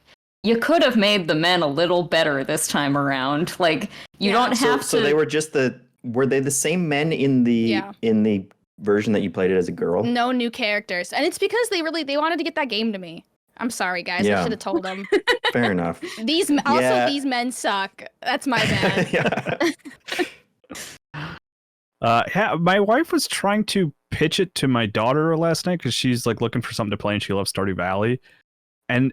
you could have made the men a little better this time around. Like, you don't have to.
So they were just were they the same men in the version that you played it as a girl?
no new characters. And it's because they wanted to get that game to me. I'm sorry, guys. I should have told them.
Fair enough.
These men suck. That's my bad.
My wife was trying to pitch it to my daughter last night because she's like looking for something to play and she loves Stardew Valley. And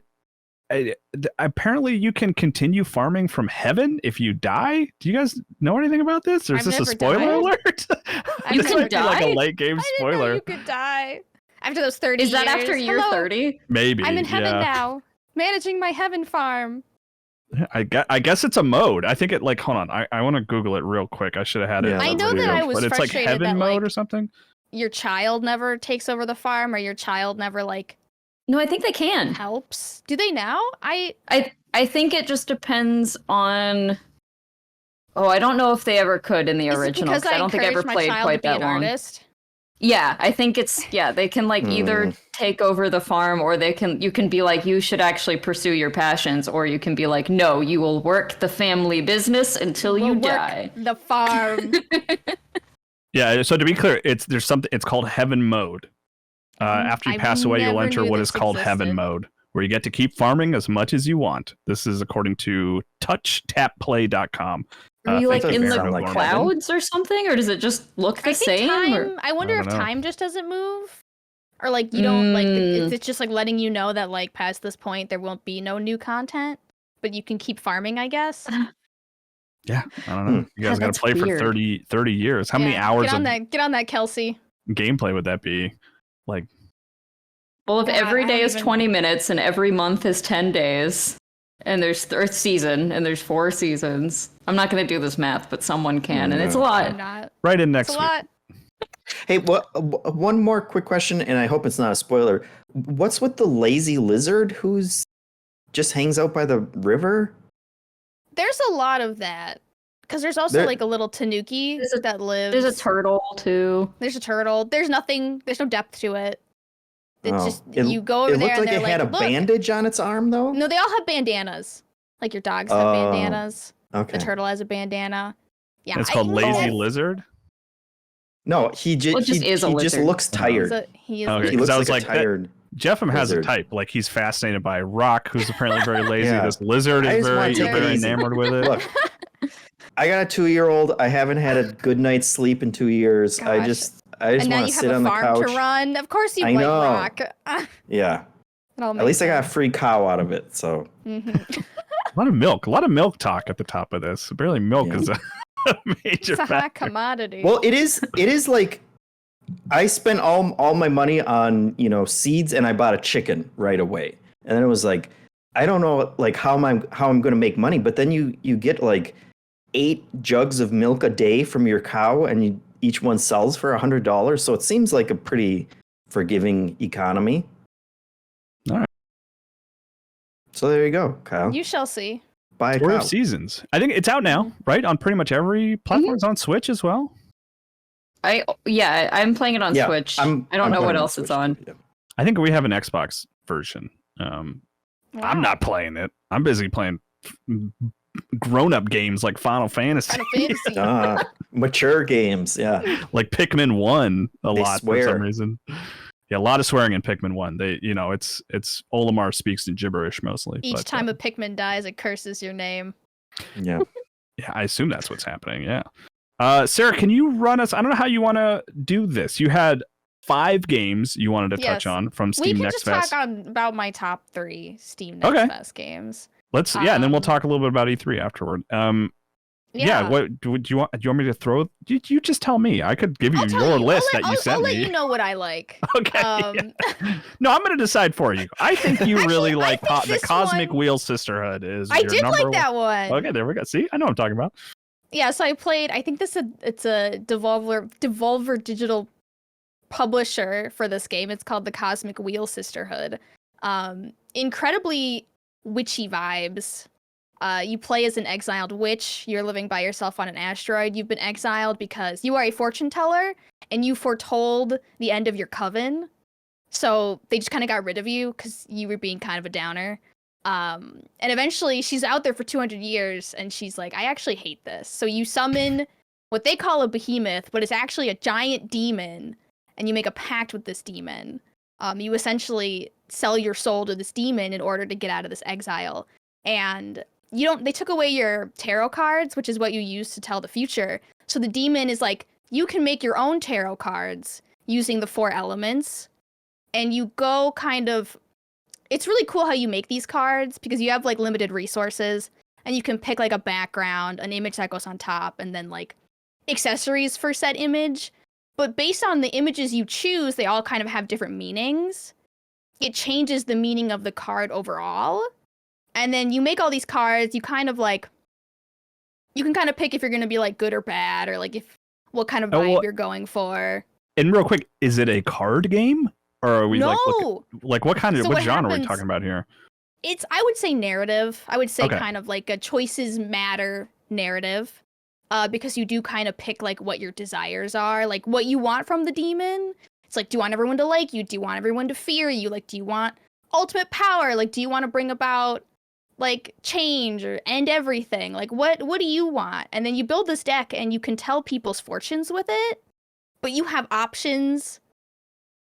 apparently you can continue farming from heaven if you die. Do you guys know anything about this? Or is this a spoiler alert?
You can die?
Like a late game spoiler.
I didn't know you could die. After those 30 years.
Is that after year 30?
Maybe.
I'm in heaven now, managing my heaven farm.
I guess it's a mode. I think it like, hold on. I want to Google it real quick. I should have had it.
I know that I was
but it's like
frustrated
heaven
that
mode
like,
or something.
Your child never takes over the farm, or your child never like.
No, I think they can.
Helps. Do they now? I
think it just depends on. Oh, I don't know if they ever could in the original.
Because
I don't think I ever played quite that long.
Artist?
Yeah, I think it's they can like either take over the farm, or you can be like, you should actually pursue your passions, or you can be like, no, you will work the family business until you die.
The farm.
Yeah, so to be clear, it's called heaven mode. After you pass away, you'll enter what is called heaven mode, where you get to keep farming as much as you want. This is according to touchtapplay.com.
Are you like in the clouds or something, or does it just look the same?
I wonder if time just doesn't move, or like you don't like it's just like letting you know that like past this point there won't be no new content, but you can keep farming, I guess.
Yeah, I don't know. You guys got to play for 30 years. How many hours
get on that, Kelsey.
Gameplay would that be? Like,
well, if every day is 20 minutes and every month is 10 days, and there's third season and there's 4 seasons. I'm not going to do this math, but someone can, and it's a lot.
I'm not.
Right in next week.
Hey, one more quick question, and I hope it's not a spoiler. What's with the lazy lizard who's just hangs out by the river?
There's a lot of that. Because there's also like a little tanuki that lives.
There's a turtle too.
There's a turtle. There's no depth to it. It's just you go over there and they're like,
it had a bandage on its arm though?
No, they all have bandanas. Like your dogs have bandanas.
Okay.
The turtle has a bandana. Yeah.
It's called Lazy Lizard?
No, he just looks tired.
He
looks like a tired.
Jeffem has a type. Like he's fascinated by Rock, who's apparently very lazy. This lizard is very enamored with it.
Look, I got a 2-year-old. I haven't had a good night's sleep in 2 years.
Gosh.
I just want to sit on the couch.
And now you have a farm to run. Of course you like Rock.
Yeah. At least I got a free cow out of it. So.
A lot of milk talk at the top of this. Apparently milk is a major
it's a hot commodity.
Well, it is like I spent all my money on, seeds, and I bought a chicken right away. And then it was like, I don't know like how I'm going to make money, but then you get like 8 jugs of milk a day from your cow, and each one sells for $100. So it seems like a pretty forgiving economy.
All right.
So there you go, Kyle.
You shall see.
Buy a
Story
cow.
of Seasons. I think it's out now, right? On pretty much every platform. It's on Switch as well.
I'm playing it on Switch. I don't know what else it's on.
Yeah.
I think we have an Xbox version. I'm not playing it. I'm busy playing grown-up games like Final Fantasy.
Mature games, yeah.
Like Pikmin 1 a lot for some reason. Yeah, a lot of swearing in Pikmin 1. It's Olimar speaks in gibberish mostly.
Each time a Pikmin dies, it curses your name.
Yeah.
Yeah, I assume that's what's happening, yeah. Sarah, can you run us? I don't know how you want to do this. You had 5 games you wanted to touch on from Steam Next Fest.
We can just talk about my top 3 Steam Next Fest games.
Let's and then we'll talk a little bit about E3 afterward. What do you want? Do you want me to throw? You just tell me. I could give you your list that you sent me.
I'll let you know what I like.
Okay. No, I'm going to decide for you. I think you really like the Cosmic Wheel Sisterhood. I
did like that one.
Okay, there we go. See, I know what I'm talking about.
Yeah, so I played. I think it's a Devolver Digital publisher for this game. It's called the Cosmic Wheel Sisterhood. Incredibly witchy vibes. You play as an exiled witch. You're living by yourself on an asteroid. You've been exiled because you are a fortune teller and you foretold the end of your coven. So they just kind of got rid of you because you were being kind of a downer. And eventually she's out there for 200 years and she's like, I actually hate this. So you summon what they call a behemoth, but it's actually a giant demon. And you make a pact with this demon. You essentially sell your soul to this demon in order to get out of this exile. And they took away your tarot cards, which is what you use to tell the future. So the demon is like, you can make your own tarot cards using the 4 elements. And you go it's really cool how you make these cards because you have like limited resources and you can pick like a background, an image that goes on top, and then like accessories for said image. But based on the images you choose, they all kind of have different meanings. It changes the meaning of the card overall. And then you make all these cards, you can kind of pick if you're going to be like good or bad, or like what kind of vibe you're going for.
And real quick, is it a card game? Or are we
No.
what kind of, what genre are we talking about here?
I would say narrative. I would say
Okay.
kind of like a choices matter narrative. Because you do kind of pick like what your desires are, like what you want from the demon. It's like, do you want everyone to like you? Do you want everyone to fear you? Like, do you want ultimate power? Like, do you want to bring about like change or end everything? Like, what do you want? And then you build this deck and you can tell people's fortunes with it, but you have options.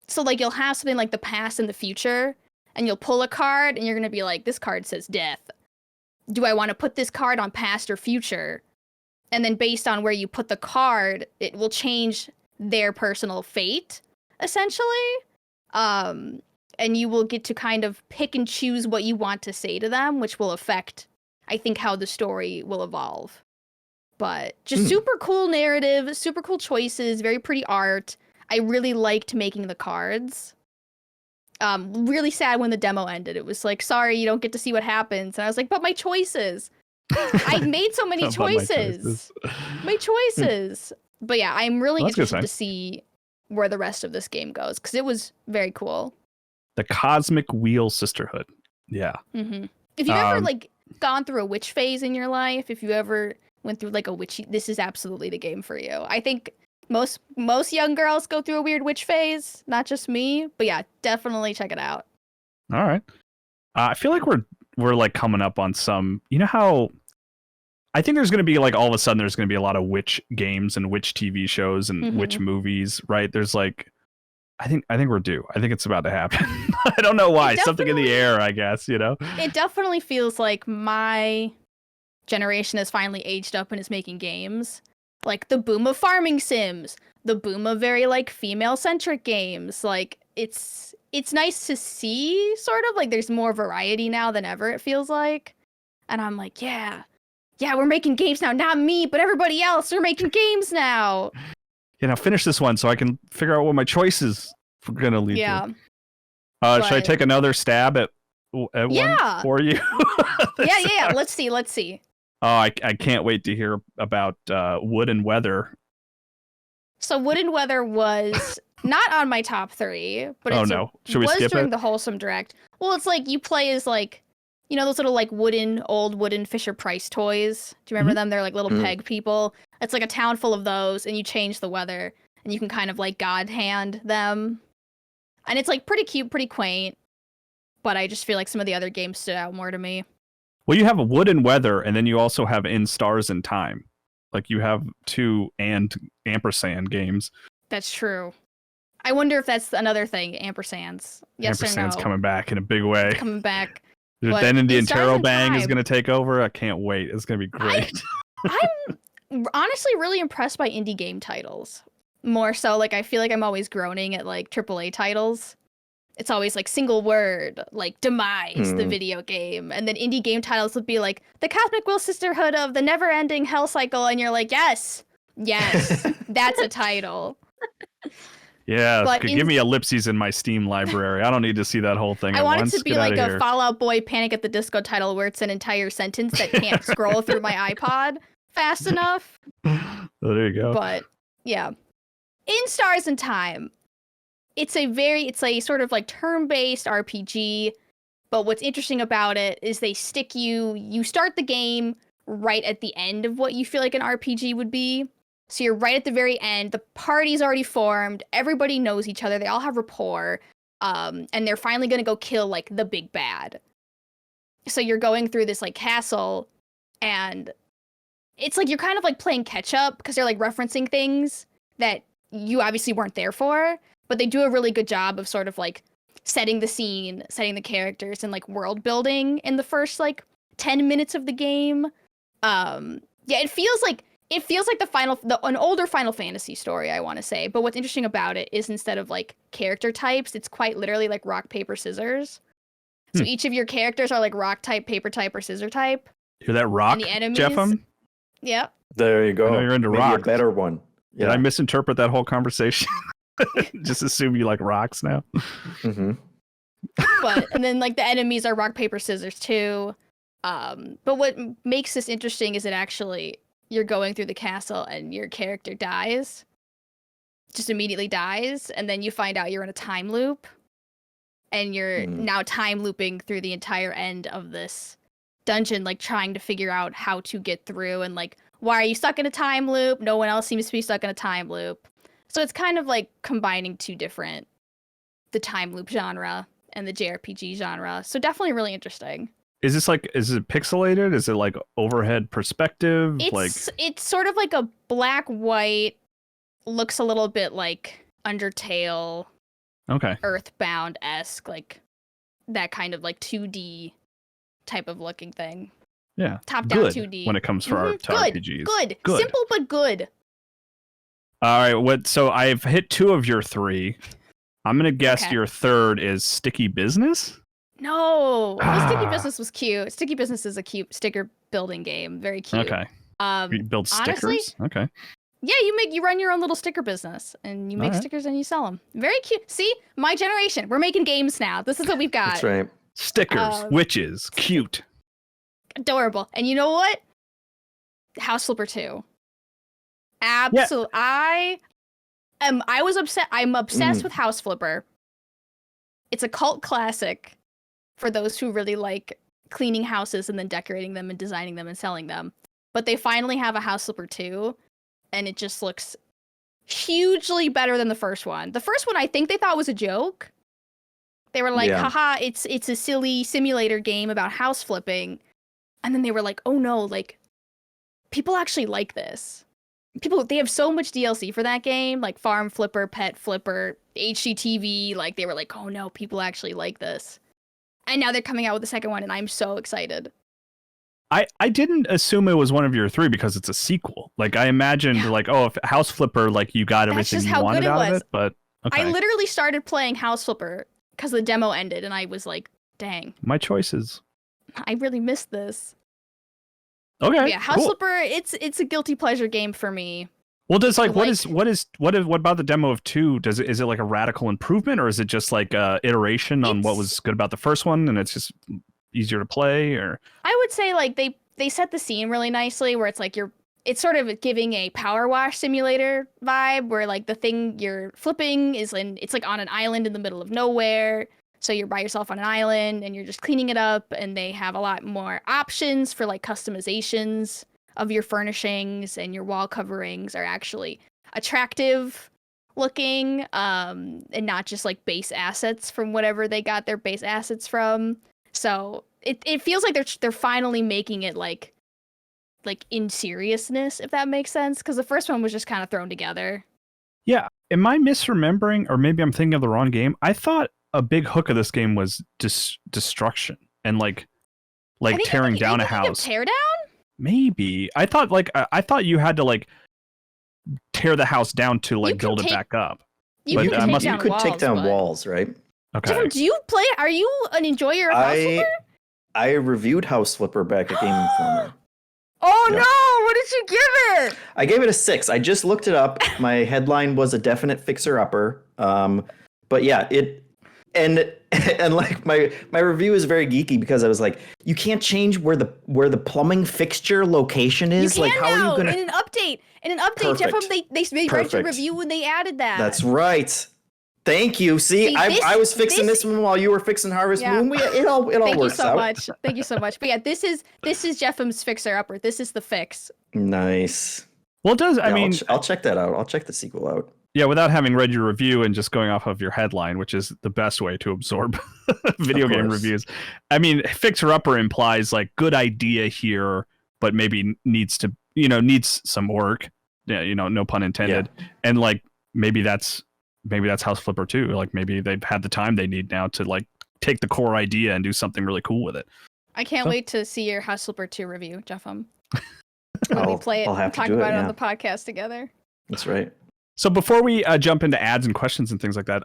So like you'll have something like the past and the future, and you'll pull a card and you're going to be like, this card says death. Do I want to put this card on past or future? And then based on where you put the card, it will change their personal fate, essentially. And you will get to kind of pick and choose what you want to say to them, which will affect, I think, how the story will evolve. But just super cool narrative, super cool choices, very pretty art. I really liked making the cards. Really sad when the demo ended. It was like, sorry, you don't get to see what happens. And I was like, but my choices. I made so many choices. My choices. But yeah, I'm really interested to see where the rest of this game goes because it was very cool.
The Cosmic Wheel Sisterhood. Yeah.
Mm-hmm. If you've ever like gone through a witch phase in your life, if you ever went through like a witchy, this is absolutely the game for you. I think most young girls go through a weird witch phase, not just me. But yeah, definitely check it out.
All right. I feel like we're like coming up on some, you know how I think there's going to be like all of a sudden there's going to be a lot of witch games and witch TV shows and witch movies, right? There's like I think we're due. I think it's about to happen. I don't know why. Something in the air, I guess, you know.
It definitely feels like my generation has finally aged up and is making games. Like the boom of farming sims, the boom of very like female-centric games. Like it's nice to see, sort of like there's more variety now than ever, it feels like. And I'm like, yeah, we're making games now. Not me, but everybody else. We're making games now.
You know, finish this one so I can figure out what my choices are going to lead to. Should I take another stab at one for you?
Yeah. Let's see.
Oh, I can't wait to hear about Wood and Weather.
So Wood and Weather was not on my top 3, but
Should we skip
during
it?
the Wholesome Direct. Well, it's like you play as like, you know, those little like old wooden Fisher-Price toys. Do you remember them? They're like little peg people. It's like a town full of those, and you change the weather, and you can kind of like God hand them. And it's like pretty cute, pretty quaint. But I just feel like some of the other games stood out more to me.
Well, you have a Wood and Weather, and then you also have In Stars and Time. Like you have 2 and ampersand games.
That's true. I wonder if that's another thing, ampersands. Yes or no?
Ampersand's coming back in a big way.
Coming back.
Then Indian Tarot Bang is going to take over. I can't wait. It's going to be great.
I'm honestly really impressed by indie game titles. More so, like, I feel like I'm always groaning at, like, AAA titles. It's always, like, single word, like, Demise, the video game. And then indie game titles would be, like, the Cosmic Wheel Sisterhood of the Never-Ending Hell Cycle. And you're like, yes, that's a title.
Yeah, but give me ellipses in my Steam library. I don't need to see that whole thing.
I want it to be like
a
Fall Out Boy Panic at the Disco title where it's an entire sentence that can't scroll through my iPod. fast enough.
Oh, there you go.
But yeah, in Stars in Time, it's a sort of like turn-based RPG. But what's interesting about it is they stick you start the game right at the end of what you feel like an RPG would be. So you're right at the very end. The party's already formed. Everybody knows each other. They all have rapport. And they're finally going to go kill like the big bad. So you're going through this like castle, and it's like you're kind of like playing catch up because they're like referencing things that you obviously weren't there for, but they do a really good job of sort of like setting the scene, setting the characters, and like world building in the first like 10 minutes of the game. It feels like an older Final Fantasy story, I want to say. But what's interesting about it is instead of like character types, it's quite literally like rock, paper, scissors. So each of your characters are like rock type, paper type, or scissor type.
Hear that rock,
And the enemies,
Jeffem?
Yep.
There you go.
I know you're into
Maybe
rock.
a better one.
Did I misinterpret that whole conversation? Just assume you like rocks now.
Mm-hmm.
And then like the enemies are rock, paper, scissors too. But what makes this interesting is that actually you're going through the castle and your character dies. Just immediately dies, and then you find out you're in a time loop. And you're now time looping through the entire end of this dungeon, like trying to figure out how to get through, and like, why are you stuck in a time loop? No one else seems to be stuck in a time loop. So it's kind of like combining the time loop genre and the JRPG genre. So definitely really interesting.
Is it pixelated? Is it like overhead perspective?
It's sort of like a black white, looks a little bit like Undertale.
Okay.
Earthbound-esque, like that kind of like 2D type of looking thing.
Yeah.
Top-down
good
2D.
When it comes to RPGs.
Good.
Good.
Simple but good.
All right. So I've hit 2 of your 3. I'm going to guess your third is Sticky Business?
No. Sticky Business was cute. Sticky Business is a cute sticker building game. Very cute.
Okay. You build stickers?
Honestly,
okay.
Yeah, you run your own little sticker business, and you make stickers and you sell them. Very cute. See, my generation, we're making games now. This is what we've got.
That's right.
Stickers, witches, cute,
adorable. And you know what? House Flipper 2. Absolutely. Yeah. I'm obsessed with House Flipper. It's a cult classic for those who really like cleaning houses and then decorating them and designing them and selling them. But they finally have a House Flipper 2. And it just looks hugely better than the first one. The first one, I think they thought was a joke. They were like, haha, it's a silly simulator game about house flipping. And then they were like, oh no, like, people actually like this. They have so much DLC for that game, like Farm Flipper, Pet Flipper, HGTV. Like, they were like, oh no, people actually like this. And now they're coming out with the second one, and I'm so excited.
I didn't assume it was one of your 3 because it's a sequel. Like, I imagined, like, if House Flipper, like, you got everything you wanted out of it, but okay.
I literally started playing House Flipper because the demo ended, and I was like, dang.
My choices.
I really missed this.
Okay,
but yeah, House Flipper, it's a guilty pleasure game for me.
Well, does what about the demo of 2? Is it like a radical improvement, or is it just like iteration on what was good about the first one, and it's just easier to play? Or
I would say like they set the scene really nicely, where it's like it's sort of giving a power wash simulator vibe, where like the thing you're flipping it's like on an island in the middle of nowhere. So you're by yourself on an island and you're just cleaning it up, and they have a lot more options for like customizations of your furnishings, and your wall coverings are actually attractive looking, and not just like base assets from whatever they got their base assets from. So it feels like they're finally making it like in seriousness, if that makes sense, because the first one was just kind of thrown together.
Yeah, am I misremembering, or maybe I'm thinking of the wrong game? I thought a big hook of this game was destruction and like tearing down a house.
Tear down?
Maybe I thought you had to like tear the house down to like build it back up.
You could
take down walls, right?
Okay.
Jim, do you play? Are you an enjoyer of House Flipper?
I reviewed House Flipper back at Game Informer.
Oh no! What did you give it?
I gave it a 6. I just looked it up. My headline was a definite fixer-upper. But yeah, and like my review is very geeky because I was like, you can't change where the plumbing fixture location is.
You
Like,
can
how
now
are you gonna?
in an update. Jeff,
Perfect.
they read your
Perfect.
review when they added that.
That's right. Thank you. See, I was fixing this one while you were fixing Harvest Moon. It all
Thank you
works
so
out.
much. Thank you so much. But yeah, this is Jeffem's fixer upper. This is the fix.
Nice.
Well, it does.
Yeah,
I mean,
I'll check that out. I'll check the sequel out.
yeah, without having read your review and just going off of your headline, which is the best way to absorb video game reviews. I mean, fixer upper implies like good idea here, but maybe needs some work. Yeah, no pun intended. Yeah. And like maybe that's House Flipper too. Like maybe they've had the time they need now to like take the core idea and do something really cool with it.
I can't wait to see your House Flipper 2 review, Jeffem.
I'll
play it and talk about it on the podcast together.
That's right.
So before we jump into ads and questions and things like that,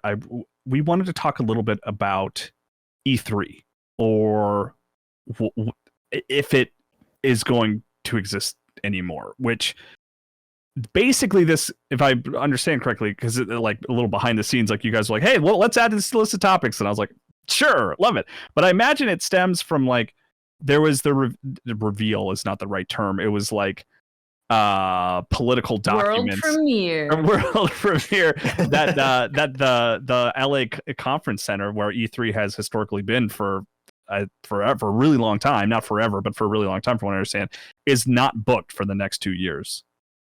we wanted to talk a little bit about E3 or if it is going to exist anymore, which basically this, if I understand correctly, because like a little behind the scenes, like you guys were like, hey, well, let's add this list of topics. And I was like, sure, love it. But I imagine it stems from like, there was the reveal is not the right term. It was like political documents. World premiere that the LA Conference Center, where E3 has historically been for a really long time, not forever, but for a really long time, from what I understand, is not booked for the next 2 years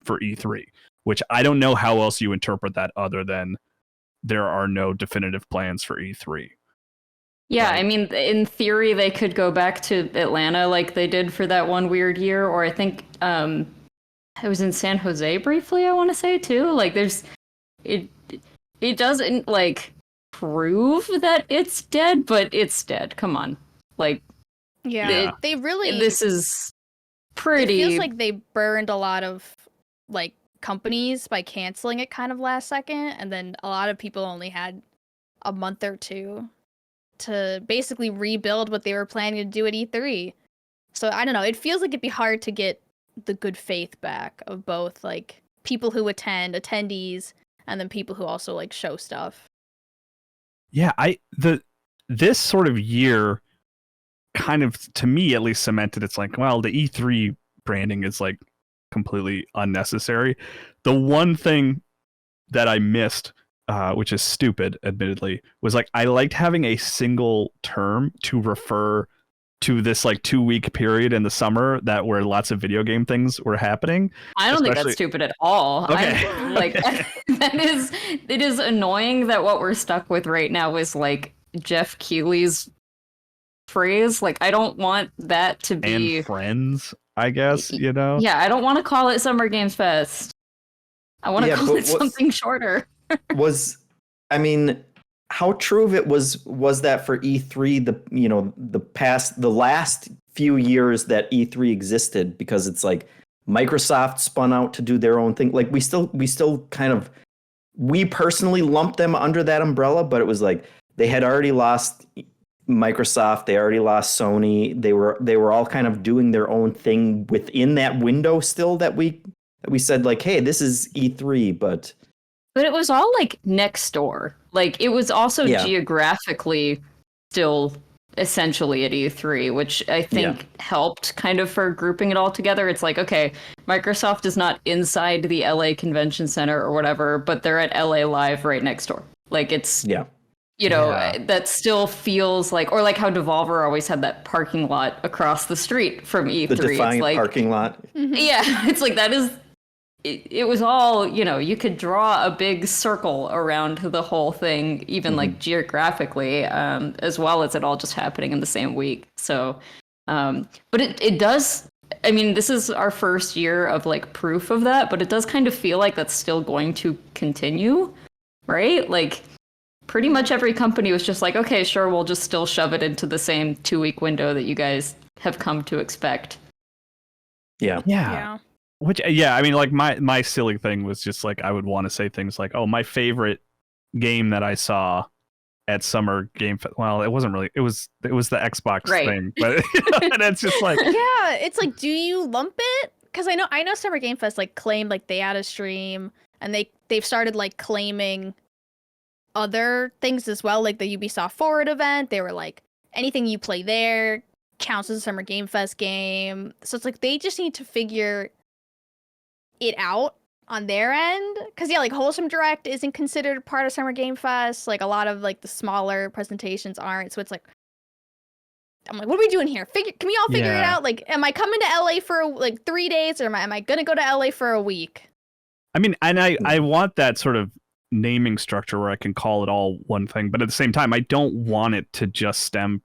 for E3, which I don't know how else you interpret that other than there are no definitive plans for E3.
Yeah, I mean, in theory, they could go back to Atlanta like they did for that one weird year, or I think it was in San Jose briefly, I want to say, too. Like, it doesn't, like, prove that it's dead, but it's dead. Come on. Like,
yeah, they really...
This is pretty...
It feels like they burned a lot of, like, companies by canceling it kind of last second, and then a lot of people only had a month or two to basically rebuild what they were planning to do at E3. So, I don't know. It feels like it'd be hard to get the good faith back of both, like, people who attendees, and then people who also, like, show stuff.
Yeah, this sort of year kind of, to me at least, cemented it's like, well, the E3 branding is like completely unnecessary. The one thing that I missed, which is stupid, admittedly, was like I liked having a single term to refer to this like 2-week period in the summer where lots of video game things were happening.
I don't think that's stupid at all.
Okay.
It is annoying that what we're stuck with right now is like Jeff Keighley's phrase. Like, I don't want that to be...
And friends, I guess,
Yeah, I don't want to call it Summer Games Fest. I want to call it something shorter.
How true of it was that for E3, the last few years that E3 existed, because it's like Microsoft spun out to do their own thing. Like we still kind of, we personally lumped them under that umbrella, but it was like they had already lost Microsoft, they already lost Sony. They were all kind of doing their own thing within that window still that we said like, hey, this is E3, but
it was all like next door. Like it was also geographically still essentially at E3, which I think helped kind of for grouping it all together. It's like, okay, Microsoft is not inside the LA Convention Center or whatever, but they're at LA Live right next door. Like it's, that still feels like, or like how Devolver always had that parking lot across the street from E3.
The defined parking lot.
Yeah, it's like that is... It was all, you could draw a big circle around the whole thing, even like geographically, as well as it all just happening in the same week. So, but it does, I mean, this is our first year of like proof of that, but it does kind of feel like that's still going to continue, right? Like pretty much every company was just like, okay, sure, we'll just still shove it into the same 2-week window that you guys have come to expect.
Yeah. Which, I mean, like my silly thing was just like, I would want to say things like, oh, my favorite game that I saw at Summer Game Fest. Well, it wasn't really, it was the Xbox thing, but and it's just like,
yeah, it's like, do you lump it? Because I know Summer Game Fest like claimed like they had a stream and they've started like claiming other things as well, like the Ubisoft Forward event. They were like, anything you play there counts as a Summer Game Fest game. So it's like they just need to figure it out on their end. Because yeah, like Wholesome Direct isn't considered part of Summer Game Fest. Like a lot of like the smaller presentations aren't. So it's like, I'm like, what are we doing here? Can we all figure it out? Like, am I coming to LA for like 3 days, or am I gonna go to LA for a week?
I mean, and I want that sort of naming structure where I can call it all one thing, but at the same time, I don't want it to just stem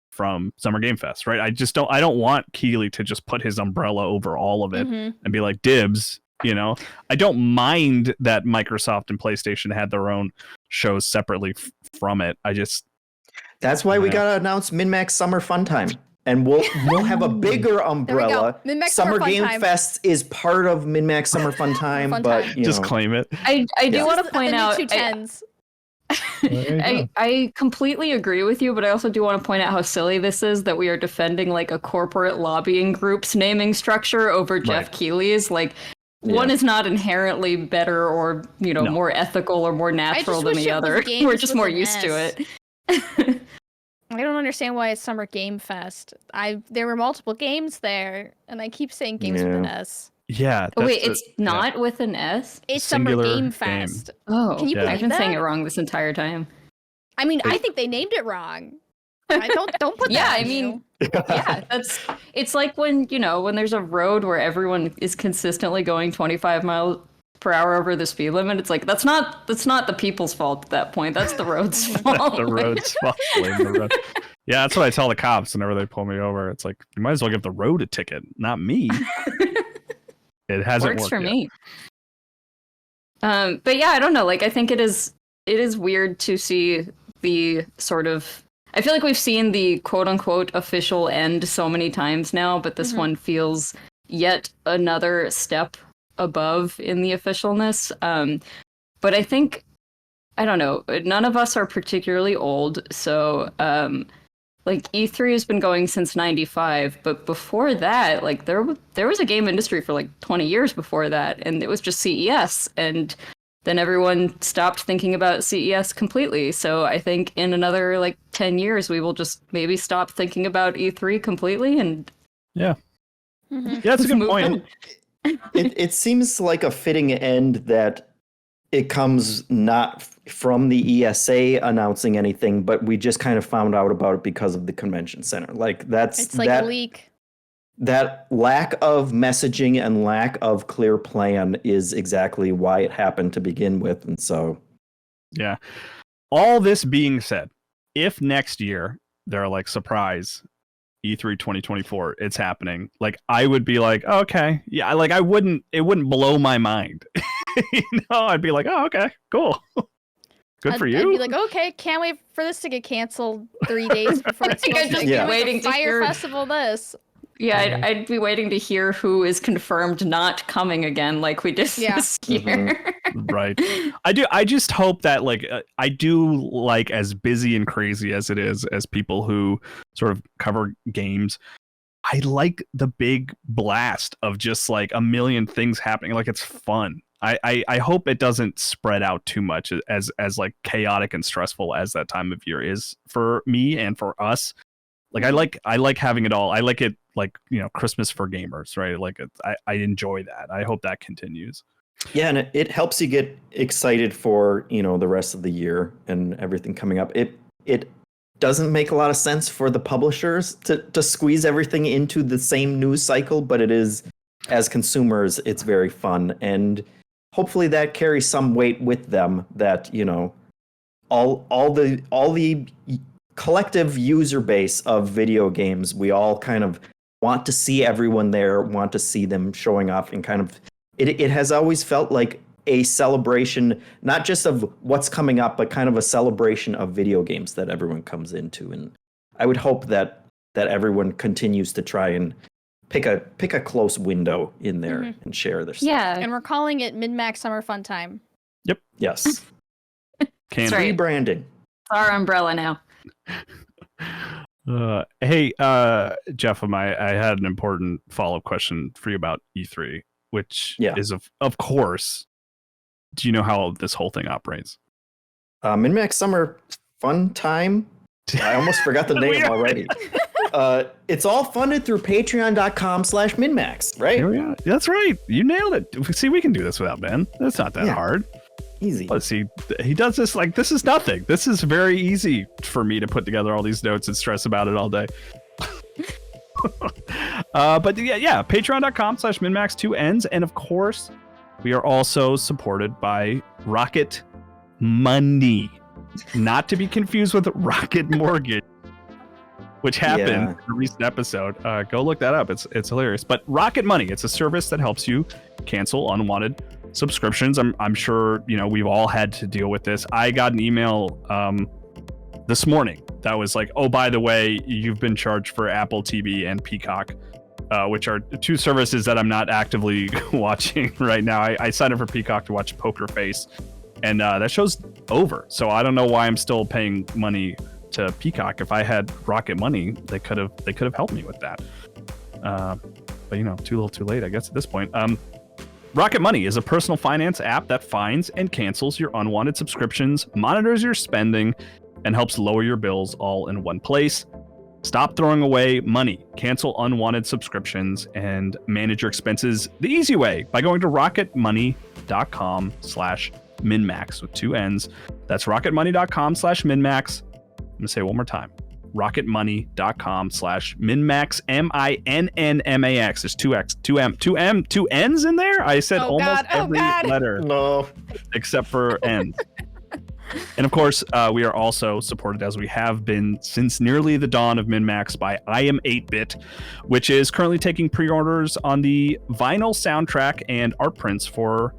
from Summer Game Fest, right? I don't want Keighley to just put his umbrella over all of it and be like, dibs, you know? I don't mind that Microsoft and PlayStation had their own shows separately from it.
That's why we gotta announce MinnMax Summer Fun Time, and we'll have a bigger umbrella.
MinnMax
Summer Game
Time.
Fest is part of MinnMax Summer Fun Time, but you
just
know.
claim it.
I do want to point out.
210s.
I completely agree with you, but I also do want to point out how silly this is that we are defending like a corporate lobbying group's naming structure over Jeff Keighley's. Like, one is not inherently better or more ethical or more natural than the other. We're just more used to it.
I don't understand why it's Summer Game Fest. There were multiple games there, and I keep saying games with an S.
Yeah.
Oh, wait, it's not with an S?
It's Summer Game Fest.
Oh,
can you believe
I've been
that?
saying it wrong this entire time.
I mean, I think they named it wrong. I don't put that.
Yeah, I mean, it's like when there's a road where everyone is consistently going 25 miles per hour over the speed limit. It's like that's not the people's fault at that point. That's the road's fault.
The road's fault. Yeah, that's what I tell the cops whenever they pull me over. It's like, you might as well give the road a ticket, not me. It hasn't
works
worked
for
yet.
me. But yeah, I don't know. Like, I think it is weird to see the sort of. I feel like we've seen the quote unquote official end so many times now, but this one feels yet another step above in the officialness. But I think, I don't know, none of us are particularly old, so like E3 has been going since 95, but before that, like there was a game industry for like 20 years before that, and it was just CES, and then everyone stopped thinking about CES completely. So I think in another like 10 years we will just maybe stop thinking about E3 completely, and
yeah, that's a good point.
It seems like a fitting end that it comes not from the ESA announcing anything, but we just kind of found out about it because of the convention center. Like
it's like a leak.
That lack of messaging and lack of clear plan is exactly why it happened to begin with. And so,
yeah. All this being said, if next year they're like, surprise, E3 2024, it's happening, like I would be like, oh, okay, yeah, like it wouldn't blow my mind. I'd be like, oh, okay, cool. Good for you.
I'd be like, okay, can't wait for this to get canceled 3 days before it's supposed to be
waiting to
Fire
hear...
Festival this.
Yeah, I'd be waiting to hear who is confirmed not coming again, like we did this year.
Right. I just hope that like I do like, as busy and crazy as it is, as people who sort of cover games, I like the big blast of just like a million things happening. Like, it's fun. I hope it doesn't spread out too much as like chaotic and stressful as that time of year is for me and for us. Like, I like having it all. I like it, like, Christmas for gamers, right? Like, I enjoy that. I hope that continues.
Yeah, and it helps you get excited for, the rest of the year and everything coming up. It doesn't make a lot of sense for the publishers to squeeze everything into the same news cycle, but it is, as consumers, it's very fun. And hopefully that carries some weight with them, that, all the collective user base of video games, we all kind of want to see everyone there, want to see them showing off, and kind of it has always felt like a celebration, not just of what's coming up, but kind of a celebration of video games that everyone comes into. And I would hope that everyone continues to try and pick a close window in there and share their stuff.
Yeah.
And we're calling it MinnMax Summer Fun Time.
Yep.
Yes.
Candy.
Rebranding.
Our umbrella now.
Hey, Jeff, I had an important follow-up question for you about E3, which is of course, do you know how this whole thing operates?
MinnMax Summer Fun Time. I almost forgot the name already. It's all funded through patreon.com/MinnMax, right?
Here we are. That's right. You nailed it. See, we can do this without Ben. That's not that hard.
Easy.
Let's see. He does this like this is nothing. This is very easy for me to put together all these notes and stress about it all day. But yeah, patreon.com/MinnMax 2 ends. And of course, we are also supported by Rocket Money. Not to be confused with Rocket Mortgage, which happened in a recent episode. Go look that up. It's hilarious. But Rocket Money, it's a service that helps you cancel unwanted subscriptions. I'm sure we've all had to deal with this. I got an email this morning that was like, oh, by the way, you've been charged for Apple TV and Peacock, which are two services that I'm not actively watching right now. I signed up for Peacock to watch Poker Face, and that show's over. So I don't know why I'm still paying money to Peacock. If I had Rocket Money, they could have helped me with that. But too little, too late, I guess at this point. Rocket Money is a personal finance app that finds and cancels your unwanted subscriptions, monitors your spending, and helps lower your bills all in one place. Stop throwing away money, cancel unwanted subscriptions, and manage your expenses the easy way by going to rocketmoney.com/MinnMax with 2 N's. That's rocketmoney.com/MinnMax. I'm going to say it one more time. rocketmoney.com/MinnMax, MinnMax. There's 2 N's in there. I said every letter.
No.
Except for N's. And of course, we are also supported, as we have been since nearly the dawn of MinnMax, by I Am 8-Bit, which is currently taking pre-orders on the vinyl soundtrack and art prints for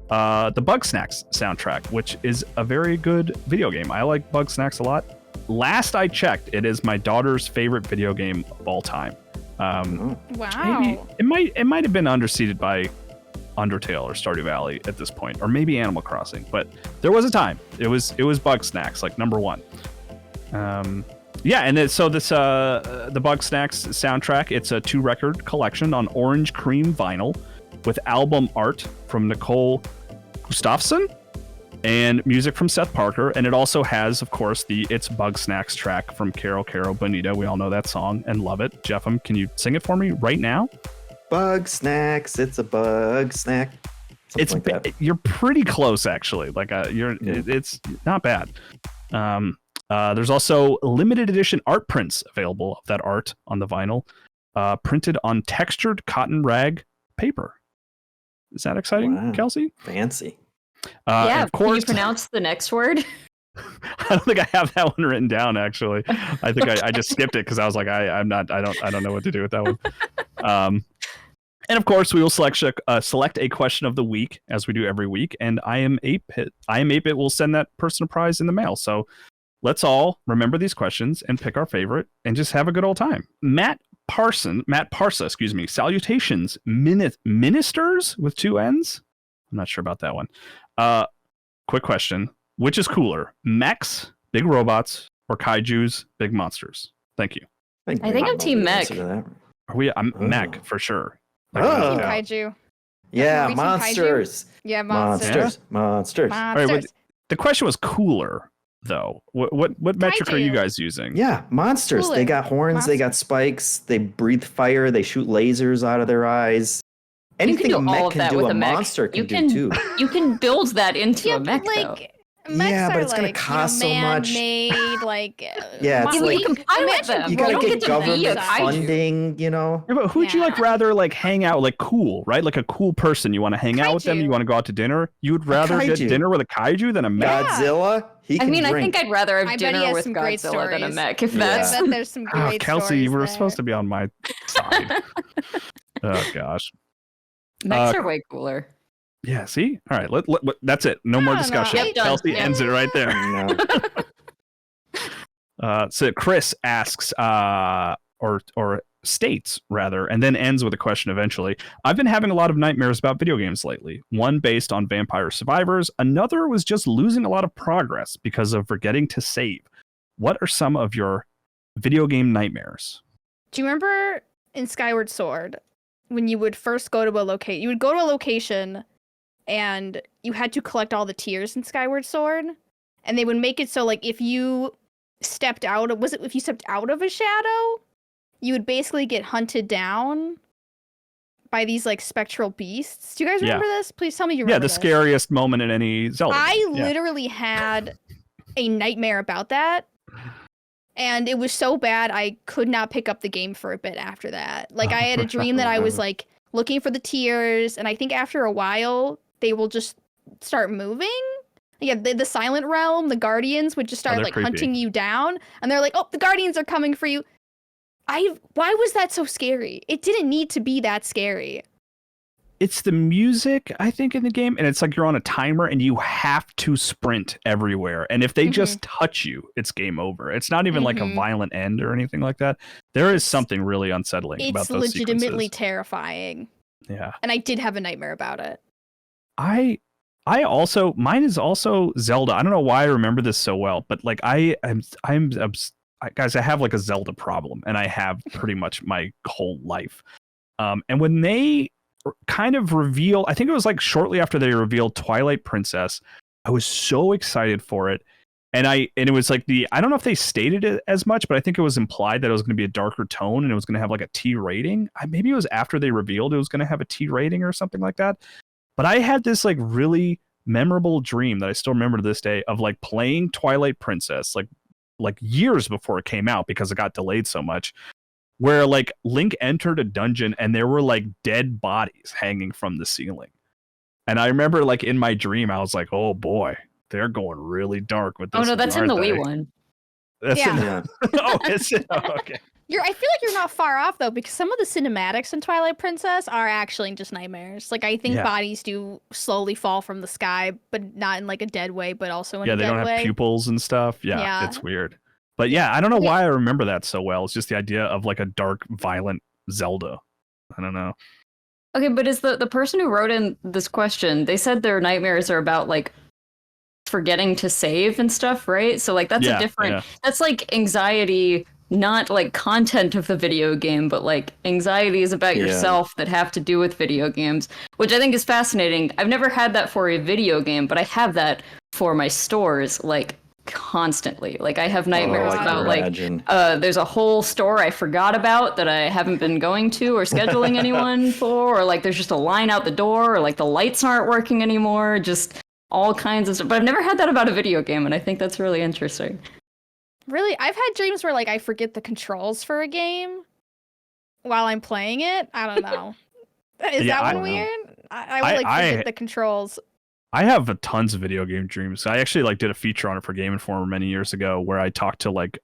the Bugsnax soundtrack, which is a very good video game. I like Bugsnax a lot. Last I checked, it is my daughter's favorite video game of all time.
Wow.
Maybe it might have been underseated by Undertale or Stardew Valley at this point, or maybe Animal Crossing, but there was a time it was Bugsnax, like number one. And so this the Bugsnax soundtrack, it's a 2-record collection on orange cream vinyl with album art from Nicole Gustafsson and music from Seth Parker, and it also has, of course, the It's Bugsnax track from Caro Caro Bonita. We all know that song and love it. Jeffem, can you sing it for me right now?
Bugsnax, it's a bug snack.
You're pretty close, actually. Like it's not bad. There's also limited edition art prints available of that art on the vinyl, printed on textured cotton rag paper. Is that exciting, Kelsey?
Fancy.
Of course.
Can you pronounce the next word?
I don't think I have that one written down. Actually, I think I just skipped it because I was like, I don't know what to do with that one. And of course, we will select a question of the week, as we do every week. And I Am 8-Bit will send that person a prize in the mail. So let's all remember these questions and pick our favorite and just have a good old time. Matt Parsa, excuse me. Salutations, ministers with 2 N's. I'm not sure about that one. Quick question. Which is cooler, mechs, big robots, or kaijus, big monsters? Thank you.
I think I'm Team Mech.
Are we? I'm Mech for sure.
Team Kaiju.
Yeah, monsters.
Yeah, monsters.
Monsters.
All right, but the question was cooler, though. What metric are you guys using?
Yeah, monsters.
Cooler.
They got horns. They got spikes. They breathe fire. They shoot lasers out of their eyes. Anything a mech can do, a monster can do too.
You can build that into a mech, though.
Yeah, but it's gonna cost so much.
Man-made,
yeah, it's like
you
gotta get government funding,
Yeah, but who'd you rather hang out cool, right? Like a cool person. You want to hang out with them. You want to go out to dinner. You would rather get dinner with a kaiju than a mech.
Godzilla.
I think I'd rather have dinner with Godzilla than a mech. If that's
I bet there's some great
Kelsey, you were
there.
supposed to be on my side. Oh gosh.
Mechs are way cooler.
Yeah, see? All right, that's it. No more discussion.
Yep,
Kelsey ends it right there. So Chris asks, or states rather, and then ends with a question eventually. I've been having a lot of nightmares about video games lately. One based on Vampire Survivors. Another was just losing a lot of progress because of forgetting to save. What are some of your video game nightmares?
Do you remember in Skyward Sword when you would first go to a location? You would go to a location and you had to collect all the tears in Skyward Sword. and they would make it so like if you stepped out of a shadow, you would basically get hunted down by these like spectral beasts. Do you guys remember this? Please tell me you remember.
Yeah, the scariest moment in any Zelda game.
Literally had a nightmare about that. And it was so bad I could not pick up the game for a bit after that. Like I had a dream that I was like looking for the tears, and I think after a while they will just start moving. Yeah, the Silent Realm, the Guardians would just start like
creepy.
hunting you down, and they're like, "Oh, the Guardians are coming for you." Why was that so scary? It didn't need to be that scary.
It's the music, I think, in the game, and it's like you're on a timer and you have to sprint everywhere. And if they just touch you, it's game over. It's not even like a violent end or anything like that. There is something really unsettling about those
It's legitimately
sequences.
terrifying.
Yeah.
And I did have a nightmare about it.
I also, mine is also Zelda. I don't know why I remember this so well, but like guys, I have like a Zelda problem, and I have pretty much my whole life. And when they kind of reveal, I think it was like shortly after they revealed Twilight Princess, I was so excited for it. And it was like I don't know if they stated it as much, but I think it was implied that it was going to be a darker tone and it was going to have like a T rating. Maybe it was after they revealed it was going to have a T rating or something like that. But I had this like really memorable dream that I still remember to this day of like playing Twilight Princess, like years before it came out because it got delayed so much, where like Link entered a dungeon and there were like dead bodies hanging from the ceiling. And I remember like in my dream, I was like, oh boy, they're going really dark with this.
Oh no, that's in the Wii one.
That's
Yeah.
Oh, is it? Oh, okay.
I feel like you're not far off though, because some of the cinematics in Twilight Princess are actually just nightmares. Like I think bodies do slowly fall from the sky, but not in like a dead way, but also in a dead way.
Yeah, they don't have pupils and stuff. Yeah, it's weird. But yeah, I don't know why I remember that so well. It's just the idea of like a dark, violent Zelda. I don't know.
Okay, but is the person who wrote in this question, they said their nightmares are about like forgetting to save and stuff, right? So like that's a different, that's like anxiety, not like content of the video game, but like anxieties about yourself that have to do with video games, which I think is fascinating. I've never had that for a video game, but I have that for my stores, like constantly. Like I have nightmares about like there's a whole store I forgot about that I haven't been going to or scheduling anyone for, or like there's just a line out the door, or like the lights aren't working anymore, just all kinds of stuff. But I've never had that about a video game, and I think that's really interesting.
Really? I've had dreams where like I forget the controls for a game while I'm playing it. I don't know. Is that one weird? I would like forget the controls.
I have tons of video game dreams. I actually like did a feature on it for Game Informer many years ago where I talked to like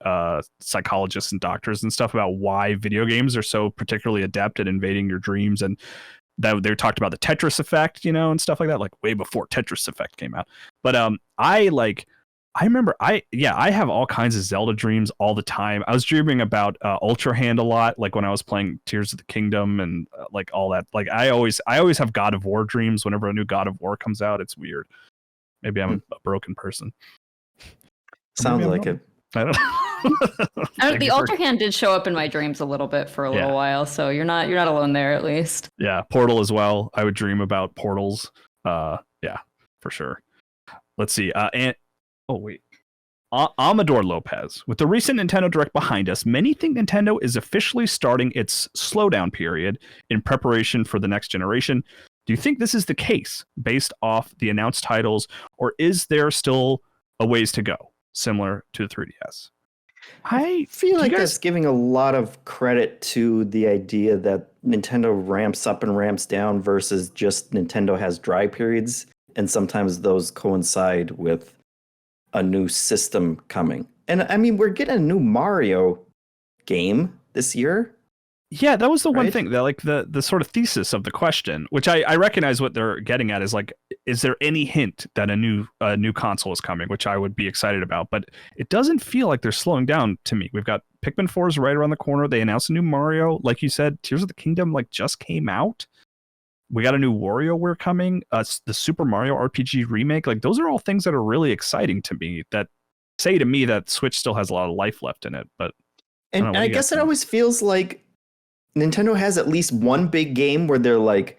psychologists and doctors and stuff about why video games are so particularly adept at invading your dreams, and that they talked about the Tetris effect, and stuff like that, like way before Tetris effect came out. But I remember I have all kinds of Zelda dreams all the time. I was dreaming about Ultra Hand a lot, like when I was playing Tears of the Kingdom and like all that. Like I always have God of War dreams whenever a new God of War comes out. It's weird. Maybe I'm a broken person.
Sounds like it.
I don't know.
The Ultra Hand did show up in my dreams a little bit for a little while, so you're not alone there at least.
Yeah, Portal as well. I would dream about portals. Yeah, for sure. Let's see. Oh, wait. Amador Lopez. With the recent Nintendo Direct behind us, many think Nintendo is officially starting its slowdown period in preparation for the next generation. Do you think this is the case based off the announced titles, or is there still a ways to go, similar to the 3DS?
I feel like that's giving a lot of credit to the idea that Nintendo ramps up and ramps down versus just Nintendo has dry periods, and sometimes those coincide with a new system coming. And I mean, we're getting a new Mario game this year.
Yeah, that was the one thing that like the sort of thesis of the question, which I recognize what they're getting at, is like, is there any hint that a new console is coming, which I would be excited about, but it doesn't feel like they're slowing down to me. We've got Pikmin 4 is right around the corner. They announced a new Mario. Like you said, Tears of the Kingdom like just came out. We got a new WarioWare coming, the Super Mario RPG remake. Like those are all things that are really exciting to me, that say to me that Switch still has a lot of life left in it. But
I guess it always feels like Nintendo has at least one big game where they're like,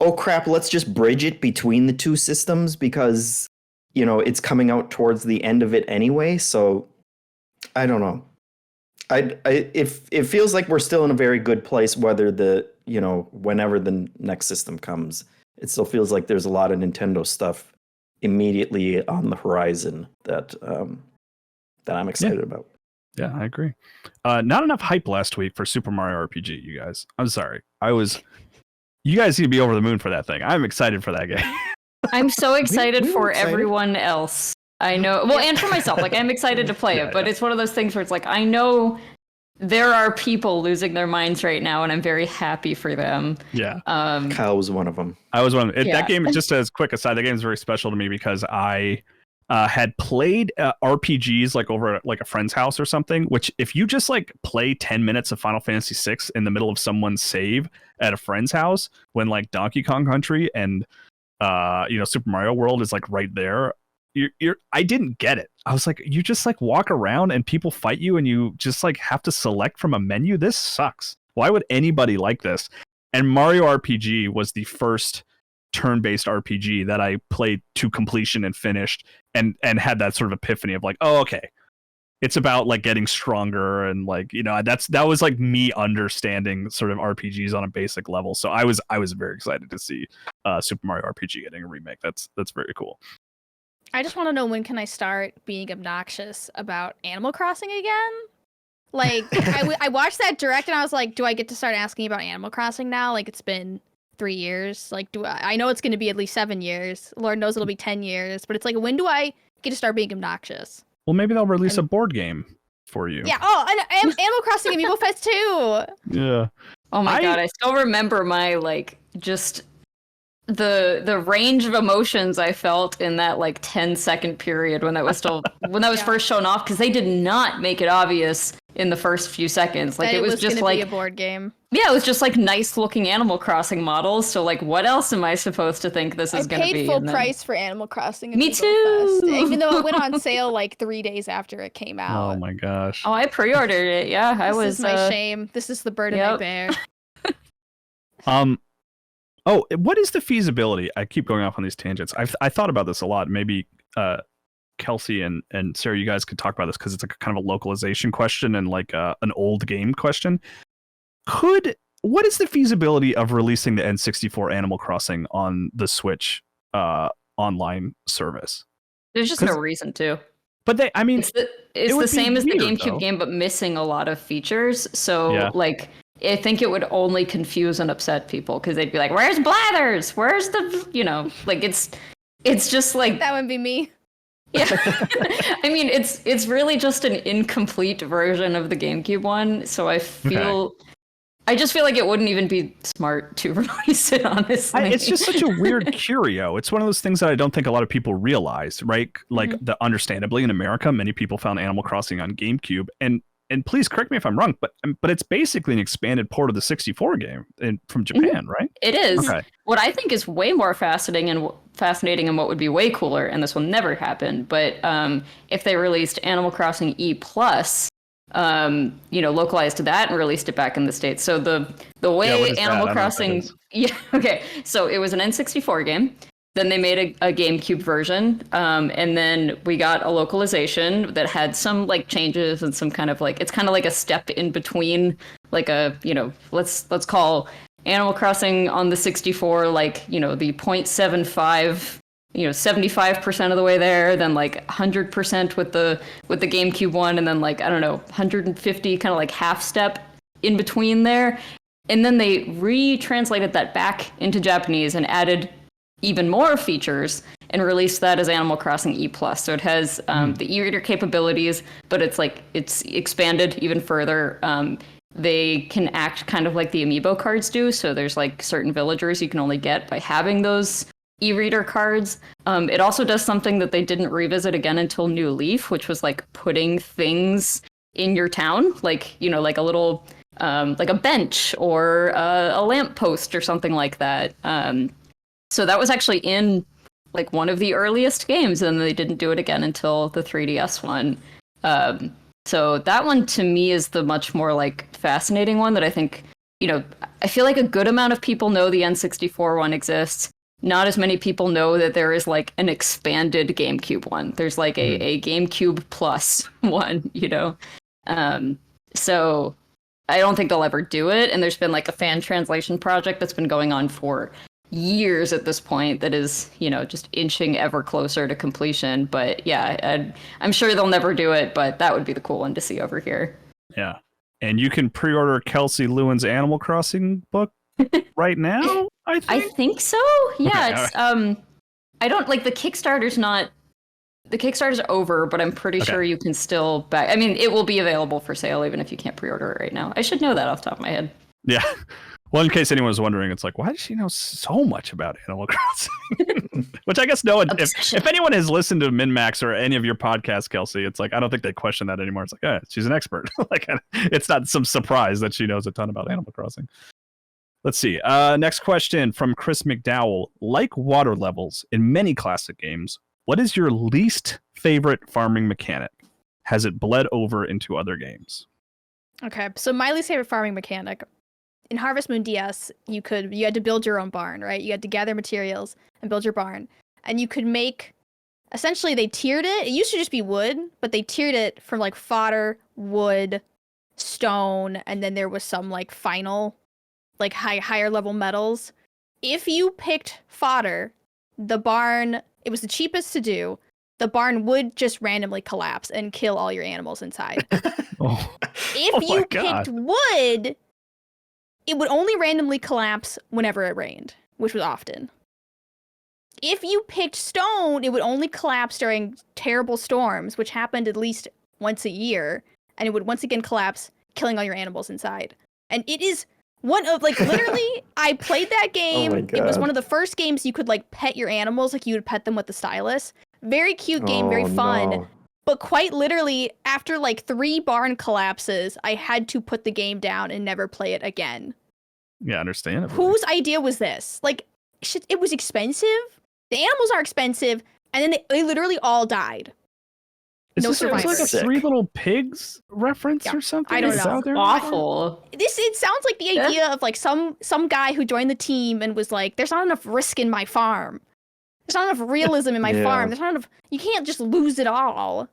oh crap, let's just bridge it between the two systems, because it's coming out towards the end of it anyway. So I don't know. It feels like we're still in a very good place, whether whenever the next system comes. It still feels like there's a lot of Nintendo stuff immediately on the horizon that I'm excited about.
Yeah, I agree. Not enough hype last week for Super Mario RPG, you guys. I'm sorry. You guys need to be over the moon for that thing. I'm excited for that game.
I'm so excited
we were
for
excited.
Everyone else. I know. Well, and for myself. Like, I'm excited to play it, but it's one of those things where it's like, I know there are people losing their minds right now, and I'm very happy for them.
Yeah.
Kyle was one of them.
I was one of them. That game, just as quick aside, that game is very special to me because I had played RPGs like over at like a friend's house or something, which if you just like play 10 minutes of Final Fantasy VI in the middle of someone's save at a friend's house when like Donkey Kong Country and Super Mario World is like right there, I didn't get it. I was like, you just like walk around and people fight you and you just like have to select from a menu. This sucks. Why would anybody like this? And Mario RPG was the first turn-based RPG that I played to completion and finished and had that sort of epiphany of like, oh, okay. It's about like getting stronger and like, that was like me understanding sort of RPGs on a basic level. So I was very excited to see Super Mario RPG getting a remake. That's very cool.
I just want to know, when can I start being obnoxious about Animal Crossing again? Like, I watched that direct and I was like, do I get to start asking about Animal Crossing now? Like, it's been 3 years. Like, I know it's going to be at least 7 years. Lord knows it'll be 10 years. But it's like, when do I get to start being obnoxious?
Well, maybe they'll release a board game for you.
Yeah. Oh, and Animal Crossing Amiibo Fest too.
Yeah.
Oh my God, I still remember my just the range of emotions I felt in that 10-second period when that was first shown off, because they did not make it obvious in the first few seconds. Like, it was just
gonna be a board game.
Yeah, it was just nice looking Animal Crossing models. So what else am I supposed to think this is going to be?
I paid full price for Animal Crossing.
Me too.
Fest, even though it went on sale 3 days after it came out.
Oh my gosh.
Oh, I pre-ordered it. Yeah,
This is my shame. This is the burden I bear.
Oh, what is the feasibility? I keep going off on these tangents. I thought about this a lot. Maybe Kelsey and Sarah, you guys could talk about this because it's kind of a localization question and an old game question. What is the feasibility of releasing the N64 Animal Crossing on the Switch online service?
There's just no reason to.
But it's
the same as the GameCube game, but missing a lot of features. So I think it would only confuse and upset people because they'd be like, "Where's Blathers? Where's the it's just like
that would be me."
Yeah, I mean it's really just an incomplete version of the GameCube one. So I just feel like it wouldn't even be smart to release it, honestly.
It's just such a weird curio. It's one of those things that I don't think a lot of people realize, right? Like, understandably in America, many people found Animal Crossing on GameCube, and please correct me if I'm wrong, but it's basically an expanded port of the 64 game from Japan, right?
It is. Okay. What I think is way more fascinating and what would be way cooler, and this will never happen, but if they released Animal Crossing E+, localized to that and released it back in the States. So the way Animal Crossing... Yeah, okay. So it was an N64 game. Then they made a GameCube version, and then we got a localization that had some changes and some kind of it's kind of like a step in between, let's call Animal Crossing on the 64 the 0.75, 75% of the way there, then 100% with the GameCube one, and then 150 kind of half step in between there, and then they retranslated that back into Japanese and added even more features and released that as Animal Crossing E+. So it has the e-reader capabilities, but it's expanded even further. They can act kind of like the amiibo cards do. So there's certain villagers you can only get by having those e-reader cards. It also does something that they didn't revisit again until New Leaf, which was putting things in your town, a little a bench or a lamppost or something like that. So that was actually in one of the earliest games, and they didn't do it again until the 3DS one. So that one to me is the much more fascinating one that I think, I feel like a good amount of people know the N64 one exists. not as many people know that there is like an expanded GameCube one. There's like a GameCube Plus one, you know? So I don't think they'll ever do it. And there's been like a fan translation project that's been going on for years at this point that is, you know, just inching ever closer to completion. But yeah, I'm sure they'll never do it, but that would be the cool one to see over here.
Yeah. And you can pre-order Kelsey Lewin's Animal Crossing book right now, I think?
I think so. Yeah,
Okay,
it's I don't like the Kickstarter's over, but I'm pretty sure you can still back. I mean, it will be available for sale even if you can't pre-order it right now. I should know that off the top of my head.
Yeah. Well, in case anyone was wondering, it's like, why does she know so much about Animal Crossing? Which I guess if anyone has listened to MinnMax or any of your podcasts, Kelsey, it's like I don't think they question that anymore. It's like, yeah, she's an expert. Like, it's not some surprise that she knows a ton about Animal Crossing. Let's see. Next question from Chris McDowell. Like water levels in many classic games, what is your least favorite farming mechanic? Has it bled over into other games?
Okay, so my least favorite farming mechanic. In Harvest Moon DS, you had to build your own barn, right? You had to gather materials and build your barn. And you could make, essentially they tiered it. It used to just be wood, but they tiered it from like fodder, wood, stone, and then there was some like final, like higher level metals. If you picked fodder, the barn, it was the cheapest to do. The barn would just randomly collapse and kill all your animals inside. If you picked wood, it would only randomly collapse whenever it rained, which was often. If you picked stone, it would only collapse during terrible storms, which happened at least once a year, and it would once again collapse, killing all your animals inside. And it is one of, like, literally, I played that game.
Oh
it was one of the first games you could, like, pet your animals, like you would pet them with the stylus. Very cute game, very fun.
No.
But quite literally, after like 3 barn collapses, I had to put the game down and never play it again.
Yeah, understandable.
Whose idea was this? Like, it was expensive. The animals are expensive, and then they literally all died.
Is
No
this like a
survivors.
Three Little Pigs reference or something?
I don't
Is
know.
out there?
Awful.
It sounds like the idea of like some guy who joined the team and was like, "There's not enough risk in my farm. There's not enough realism in my farm. There's not enough. You can't just lose it all."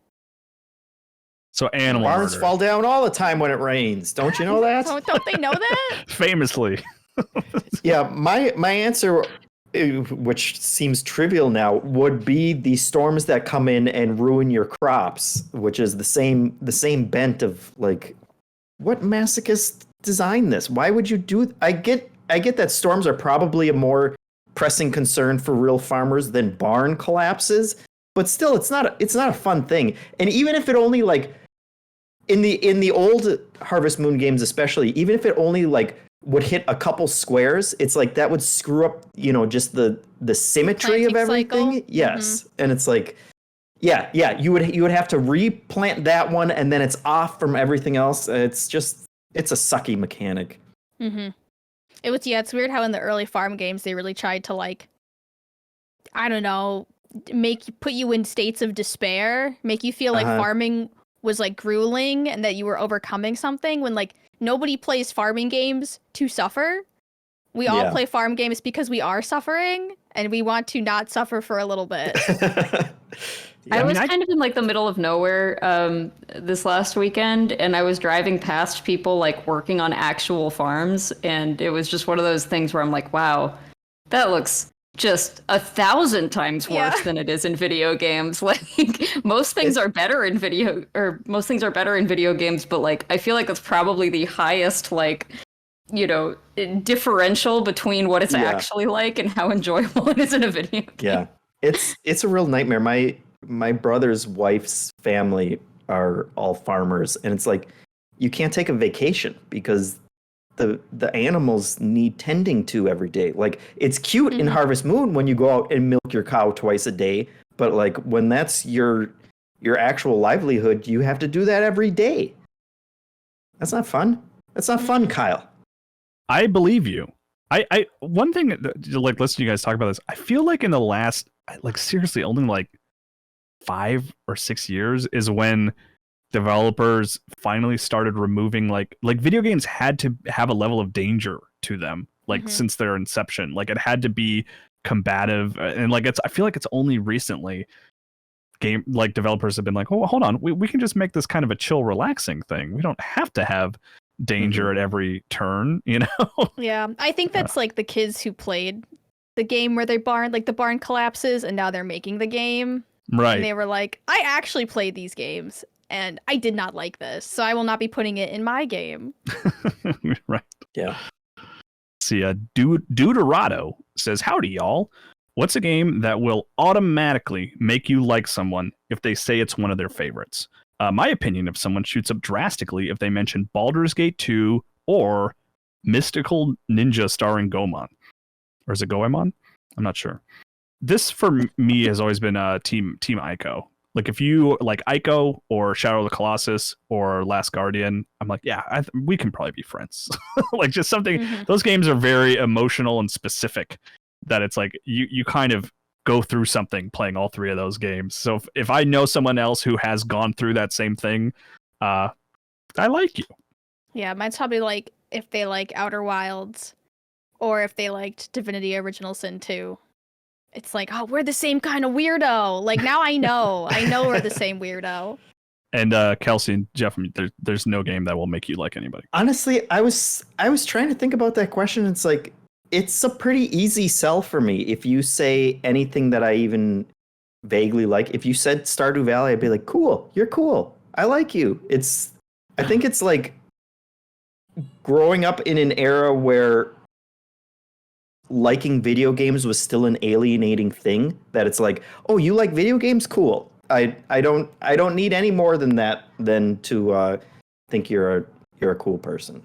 So animal
Barns
murder.
fall down all the time when it rains. Don't you know that?
Don't they know that?
Famously.
Yeah, my answer, which seems trivial now, would be the storms that come in and ruin your crops, which is the same bent of like, what masochist designed this? Why would you do? I get that storms are probably a more pressing concern for real farmers than barn collapses, but still, it's not a fun thing. And even if it only like in the old Harvest Moon games, especially, even if it only like would hit a couple squares, it's like that would screw up, you know, just the symmetry of
Planting
everything.
cycle.
Yes. And it's like, yeah, you would have to replant that one, and then it's off from everything else. It's a sucky mechanic.
Mm-hmm. It's weird how in the early farm games they really tried to, like, I don't know, put you in states of despair, make you feel like farming was like grueling and that you were overcoming something, when like nobody plays farming games to suffer. We all play farm games because we are suffering and we want to not suffer for a little bit.
I was kind of in like the middle of nowhere this last weekend, and I was driving past people like working on actual farms, and it was just one of those things where I'm like, wow, that looks just 1,000 times worse than it is in video games. Like most things are better in video games, but like I feel like that's probably the highest like, you know, differential between what it's actually like and how enjoyable it is in a video game.
Yeah. It's a real nightmare. My brother's wife's family are all farmers, and it's like you can't take a vacation because the animals need tending to every day. Like, it's cute in Harvest Moon when you go out and milk your cow twice a day, but like when that's your actual livelihood, you have to do that every day. That's not fun. That's not fun, Kyle.
I believe you. I one thing, like, listening to you guys talk about this, I feel like in the last, like, seriously, only like 5 or 6 years is when developers finally started removing like video games had to have a level of danger to them, like since their inception. Like, it had to be combative, and like I feel like it's only recently game like developers have been like, oh, hold on, we can just make this kind of a chill, relaxing thing. We don't have to have danger at every turn, you know?
Yeah, I think that's like the kids who played the game where the barn collapses, and now they're making the game.
Right.
And they were like, I actually played these games, and I did not like this, so I will not be putting it in my game.
Right.
Yeah.
See, Deuterado says, howdy, y'all. What's a game that will automatically make you like someone if they say it's one of their favorites? My opinion of someone shoots up drastically if they mention Baldur's Gate 2 or Mystical Ninja starring Goemon. Or is it Goemon? I'm not sure. This, for me, has always been Team Ico. Like, if you like Ico or Shadow of the Colossus or Last Guardian, I'm like, yeah, we can probably be friends. Like, just something. Those games are very emotional and specific. That it's like you kind of go through something playing all three of those games. So if I know someone else who has gone through that same thing, I like you.
Yeah, mine's probably like if they like Outer Wilds, or if they liked Divinity Original Sin 2. It's like, oh, we're the same kind of weirdo. Like, now I know we're the same weirdo.
And Kelsey and Jeff, there's no game that will make you like anybody.
Honestly, I was trying to think about that question. It's like, it's a pretty easy sell for me. If you say anything that I even vaguely like, if you said Stardew Valley, I'd be like, cool, you're cool. I like you. I think it's like growing up in an era where liking video games was still an alienating thing, that it's like, oh, you like video games? Cool. I don't need any more than that than to think you're a cool person.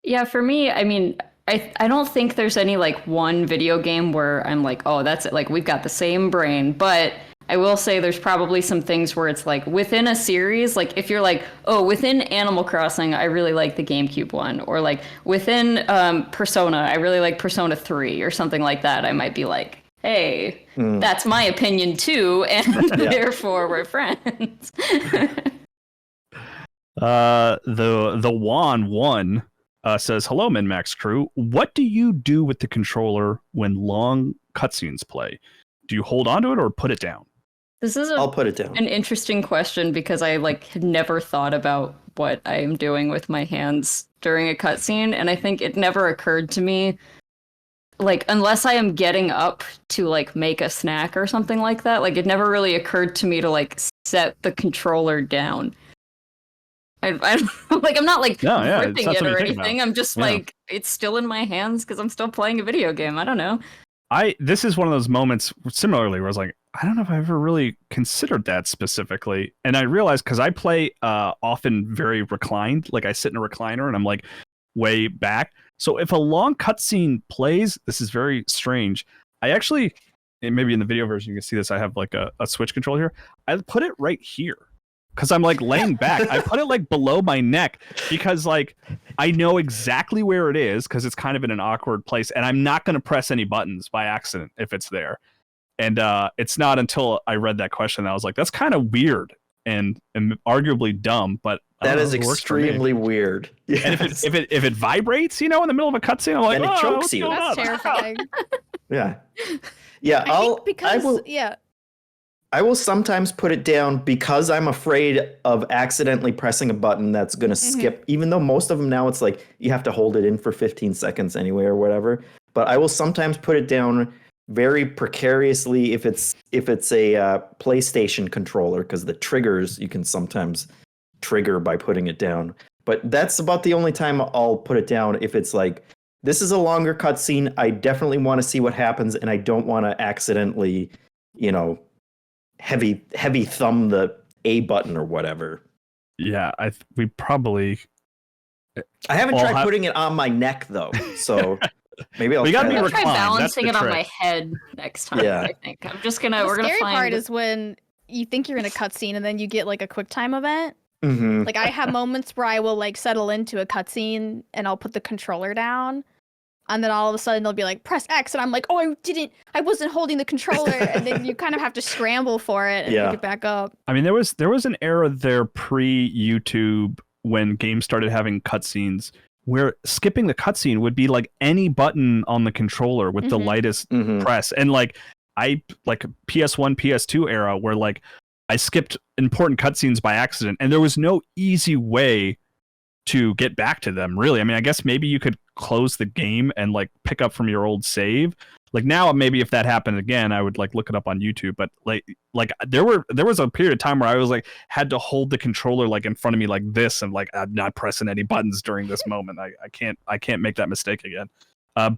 Yeah, for me, I mean, I don't think there's any like one video game where I'm like, oh, that's it. Like, we've got the same brain. But I will say there's probably some things where it's like within a series, like if you're like, oh, within Animal Crossing, I really like the GameCube one, or like within Persona, I really like Persona 3 or something like that. I might be like, hey, that's my opinion too, and therefore we're friends.
The Juan one says, hello, MinnMax crew. What do you do with the controller when long cutscenes play? Do you hold onto it or put it down?
This is
I'll put it down.
An interesting question, because I had never thought about what I am doing with my hands during a cutscene, and I think it never occurred to me, like, unless I am getting up to like make a snack or something like that, like it never really occurred to me to like set the controller down. I like, I'm not like gripping it or anything. I'm just like, it's still in my hands because I'm still playing a video game. I don't know.
This is one of those moments similarly where I was like, I don't know if I ever really considered that specifically. And I realized, because I play often very reclined, like I sit in a recliner and I'm like way back. So if a long cutscene plays, this is very strange. I actually, and maybe in the video version you can see this, I have like a Switch controller here. I put it right here because I'm like laying back. I put it like below my neck because like I know exactly where it is because it's kind of in an awkward place, and I'm not going to press any buttons by accident if it's there. And it's not until I read that question that I was like, that's kind of weird and arguably dumb, but
that is extremely weird. Yes.
And if it vibrates, you know, in the middle of a cutscene, I'm like,
and it chokes you.
That's terrifying.
Yeah. I will sometimes put it down because I'm afraid of accidentally pressing a button that's going to skip, even though most of them now it's like you have to hold it in for 15 seconds anyway or whatever. But I will sometimes put it down very precariously if it's a PlayStation controller, because the triggers you can sometimes trigger by putting it down. But that's about the only time I'll put it down. If it's like, this is a longer cutscene, I definitely want to see what happens, and I don't want to accidentally, heavy thumb the A button or whatever.
Yeah, we probably.
I haven't tried putting it on my neck though, so maybe I'll try
balancing it on my head next time. Yeah. I think I'm just gonna.
The scary part is when you think you're in a cutscene and then you get like a quick time event.
Mm-hmm.
Like I have moments where I will like settle into a cutscene and I'll put the controller down. And then all of a sudden they'll be like, press X. And I'm like, oh, I wasn't holding the controller. And then you kind of have to scramble for it and pick it back up.
I mean, there was an era there pre-YouTube when games started having cutscenes where skipping the cutscene would be like any button on the controller with the lightest press. And like PS1, PS2 era where like I skipped important cutscenes by accident and there was no easy way to get back to them, really. I mean, I guess maybe you could close the game and like pick up from your old save. Like now, maybe if that happened again, I would like look it up on YouTube. But like there was a period of time where I was like had to hold the controller like in front of me like this, and like I'm not pressing any buttons during this moment. I can't make that mistake again.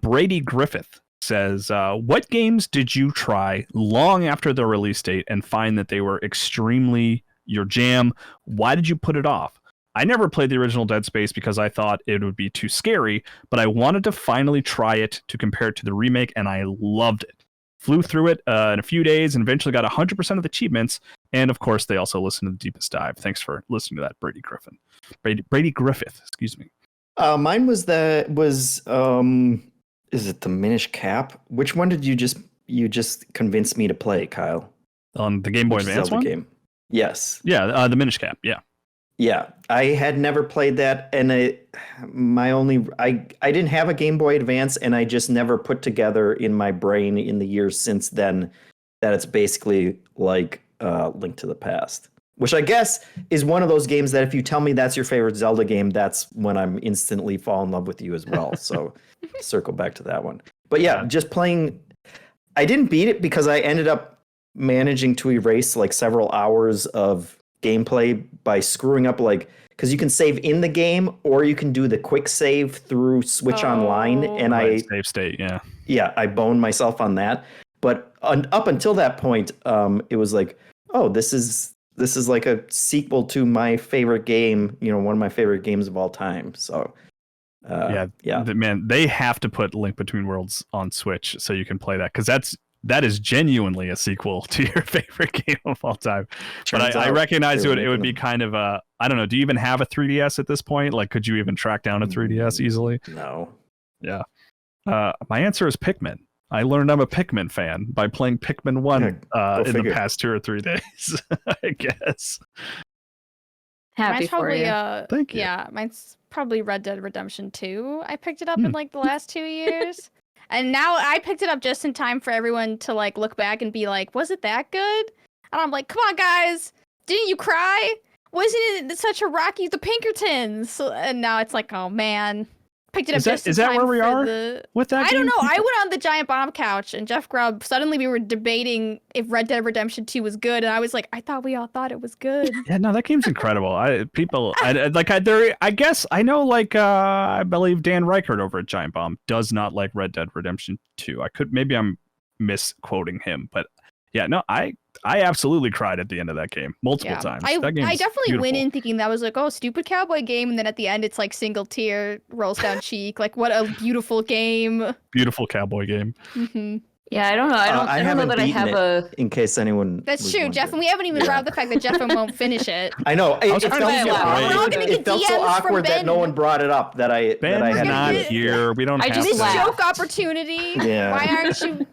Brady Griffith says, what games did you try long after the release date and find that they were extremely your jam? Why did you put it off? I never played the original Dead Space because I thought it would be too scary, but I wanted to finally try it to compare it to the remake, and I loved it. Flew through it in a few days and eventually got 100% of the achievements. And of course, they also listened to The Deepest Dive. Thanks for listening to that, Brady Griffith, excuse me.
Mine was is it the Minish Cap? Which one did you just convince me to play, Kyle?
On the Game Boy Advance one?
Game. Yes.
Yeah, the Minish Cap, yeah.
Yeah, I had never played that, and I didn't have a Game Boy Advance, and I just never put together in my brain in the years since then that it's basically like Link to the Past, which I guess is one of those games that if you tell me that's your favorite Zelda game, that's when I'm instantly fall in love with you as well. So circle back to that one. But yeah, just playing. I didn't beat it because I ended up managing to erase like several hours of gameplay by screwing up, like, because you can save in the game or you can do the quick save through Switch Online, and
save state,
I boned myself on that. But up until that point, it was like, oh, this is like a sequel to my favorite game, one of my favorite games of all time. So
man, they have to put Link Between Worlds on Switch so you can play that, because that is genuinely a sequel to your favorite game of all time. But I recognize it would be kind of a, I don't know, do you even have a 3DS at this point? Like, could you even track down a 3DS easily?
No.
Yeah. My answer is Pikmin. I learned I'm a Pikmin fan by playing Pikmin 1 in the past 2 or 3 days, I guess.
Happy for you.
Thank you.
Yeah, mine's probably Red Dead Redemption 2. I picked it up in like the last 2 years. And now I picked it up just in time for everyone to like look back and be like, was it that good? And I'm like, come on, guys. Didn't you cry? Wasn't it such a rocky, the Pinkertons? And now it's like, oh man. Picked it up just in time.
Is that where we are with that game?
I don't know. I went on the Giant Bomb couch and Jeff Grubb, suddenly we were debating if Red Dead Redemption 2 was good. And I was like, I thought we all thought it was good.
Yeah, no, that game's incredible. I guess I know, like, I believe Dan Reichardt over at Giant Bomb does not like Red Dead Redemption 2. Maybe I'm misquoting him, but yeah, no, I absolutely cried at the end of that game multiple times.
I definitely
beautiful.
went in thinking that was like, oh, stupid cowboy game, and then at the end it's like single tear rolls down cheek. Like, what a beautiful game.
Beautiful cowboy game.
Mm-hmm.
Yeah, I don't know. I don't know that I have a.
In case anyone.
That's true, Jeff, and we haven't even brought up the fact that Jeff won't finish it.
I know. It felt so
DMs
awkward that no one brought it up that I
Ben's
had
not here. We don't have
this
to.
joke opportunity.
Yeah.
Why aren't you?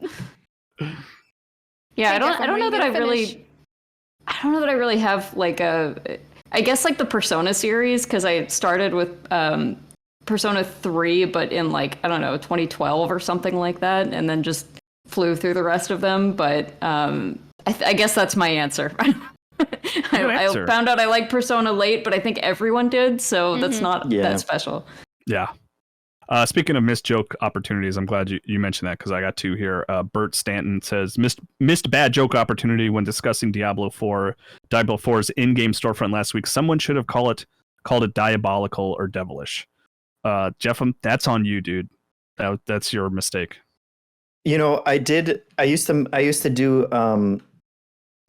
Yeah, I don't know that I really have like I guess like the Persona series, because I started with Persona 3, but in like, I don't know, 2012 or something like that, and then just flew through the rest of them. But I guess that's my answer. I found out I liked Persona late, but I think everyone did, so that's not that special.
Yeah. Speaking of missed joke opportunities, I'm glad you mentioned that, because I got 2 here. Bert Stanton says, missed bad joke opportunity when discussing Diablo 4's in-game storefront last week. Someone should have called it diabolical or devilish. Jeff, that's on you, dude. That's your mistake.
I used to do